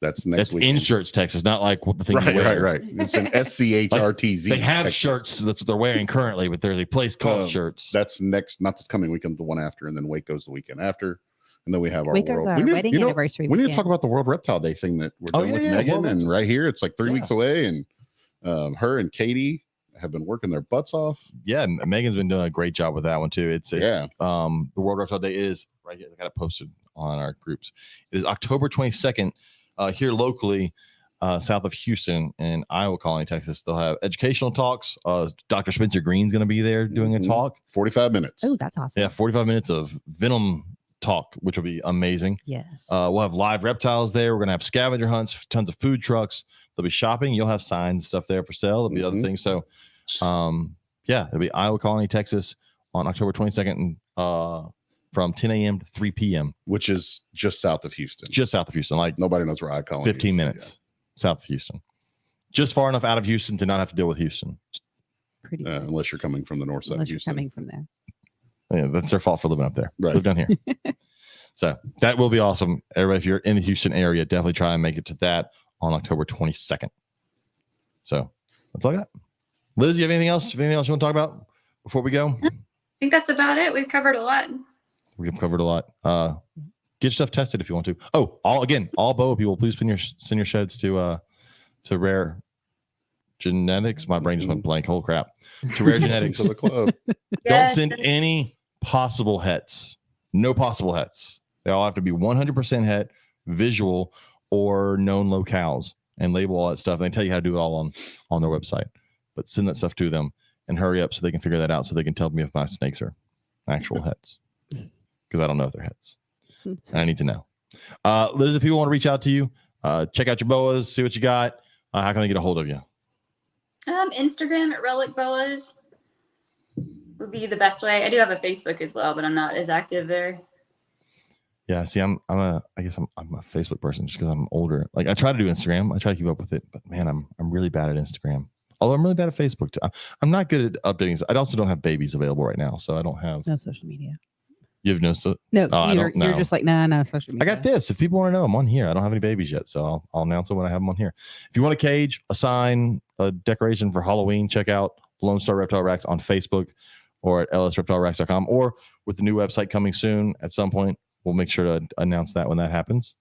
[SPEAKER 3] That's next
[SPEAKER 1] that's
[SPEAKER 3] week.
[SPEAKER 1] in shirts, Texas, not like what the thing
[SPEAKER 3] Right,
[SPEAKER 1] you wear.
[SPEAKER 3] right. It's an SCHRTZ.
[SPEAKER 1] They have
[SPEAKER 3] Texas.
[SPEAKER 1] shirts. That's what they're wearing currently, but there's a place called shirts.
[SPEAKER 3] That's next, not this coming weekend, the one after, and then Waco's the weekend after. And then we have our
[SPEAKER 2] Waco's
[SPEAKER 3] world.
[SPEAKER 2] our wedding anniversary
[SPEAKER 3] We need to
[SPEAKER 2] weekend.
[SPEAKER 3] talk about the World Reptile Day thing that we're
[SPEAKER 1] Oh,
[SPEAKER 3] doing with
[SPEAKER 1] yeah,
[SPEAKER 3] Megan.
[SPEAKER 1] World
[SPEAKER 3] And right here, it's like 3
[SPEAKER 1] Yeah.
[SPEAKER 3] weeks away. And her and Katie have been working their butts off.
[SPEAKER 1] Yeah, Megan's been doing a great job with that one too. It's
[SPEAKER 3] Yeah.
[SPEAKER 1] the World Reptile Day is right here. I got it posted on our groups. It is October 22nd here locally, south of Houston in Iowa Colony, Texas. They'll have educational talks. Dr. Spencer Green's going to be there doing a
[SPEAKER 3] Mhm.
[SPEAKER 1] talk.
[SPEAKER 3] 45 minutes.
[SPEAKER 2] Oh, that's awesome.
[SPEAKER 1] Yeah, 45 minutes of venom talk, which will be amazing.
[SPEAKER 2] Yes.
[SPEAKER 1] We'll have live reptiles there. We're going to have scavenger hunts, tons of food trucks. There'll be shopping. You'll have signs, stuff there for sale. There'll be other
[SPEAKER 3] Mhm.
[SPEAKER 1] things. So, yeah, there'll be Iowa Colony, Texas on October 22nd from 10 a.m. to 3 p.m.
[SPEAKER 3] Which is just south of Houston.
[SPEAKER 1] Just south of Houston, like
[SPEAKER 3] Nobody knows where I call
[SPEAKER 1] 15 minutes south of Houston. Just far enough out of Houston to not have to deal with Houston.
[SPEAKER 2] Pretty good.
[SPEAKER 3] Unless you're coming from the north side
[SPEAKER 2] Unless
[SPEAKER 3] of
[SPEAKER 2] you're
[SPEAKER 3] Houston.
[SPEAKER 2] coming from there.
[SPEAKER 1] Yeah, that's their fault for living up there.
[SPEAKER 3] Right.
[SPEAKER 1] Live down here. So that will be awesome. Everybody, if you're in the Houston area, definitely try and make it to that on October 22nd. So that's all I got. Liz, you have anything else? Anything else you want to talk about before we go?
[SPEAKER 4] I think that's about it. We've covered a lot.
[SPEAKER 1] We've covered a lot. Get your stuff tested if you want to. Oh, all BOA people, please send your sheds to Rare Genetics. My brain just went blank. Holy crap! To Rare Genetics.
[SPEAKER 3] To the club.
[SPEAKER 1] Don't send any possible hets. No possible hets. They all have to be 100% het, visual, or known locales, and label all that stuff. And they tell you how to do it all on their website. But send that stuff to them and hurry up so they can figure that out, so they can tell me if my snakes are actual hets, because I don't know if they're hets. And I need to know. Liz, if people want to reach out to you, check out your boas, see what you got. How can they get a hold of you?
[SPEAKER 4] Instagram at Relic Boas would be the best way. I do have a Facebook as well, but I'm not as active there.
[SPEAKER 1] Yeah, see, I guess I'm a Facebook person just because I'm older. Like, I try to do Instagram, I try to keep up with it, but man, I'm really bad at Instagram. Although I'm really bad at Facebook too. I'm not good at updating. I also don't have babies available right now, so I don't have
[SPEAKER 2] No social media.
[SPEAKER 1] You have no
[SPEAKER 2] you're just like, no social media.
[SPEAKER 1] I got this. If people want to know, I'm on here. I don't have any babies yet, so I'll announce it when I have them on here. If you want a cage, a sign, a decoration for Halloween, check out Lone Star Reptile Racks on Facebook or at lsreptileracks.com, or with the new website coming soon at some point. We'll make sure to announce that when that happens.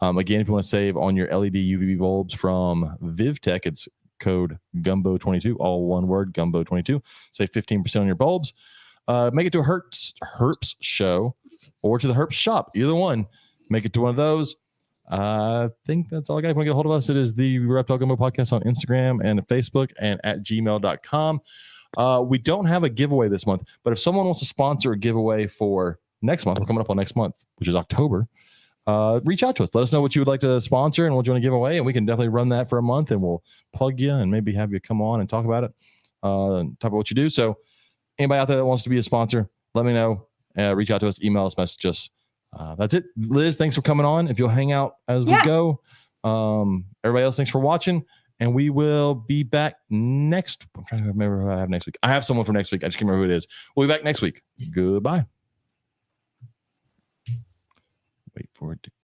[SPEAKER 1] Again, if you want to save on your LED UVB bulbs from VivTech, it's code Gumbo22, all one word, Gumbo22. Save 15% on your bulbs. Make it to a Herps show or to the Herps shop. Either one. Make it to one of those. I think that's all I got. If you want to get a hold of us, it is the Reptile Gumbo podcast on Instagram and Facebook and at gmail.com. We don't have a giveaway this month, but if someone wants to sponsor a giveaway for next month, we're coming up on next month, which is October, reach out to us. Let us know what you would like to sponsor and what you want to give away, and we can definitely run that for a month, and we'll plug you and maybe have you come on and talk about it, talk about what you do. So anybody out there that wants to be a sponsor, let me know. Reach out to us, email us, message us. That's it. Liz, thanks for coming on. If you'll hang out as we go. Everybody else, thanks for watching. And we will be back next. I'm trying to remember who I have next week. I have someone for next week. I just can't remember who it is. We'll be back next week. Goodbye. Wait for it to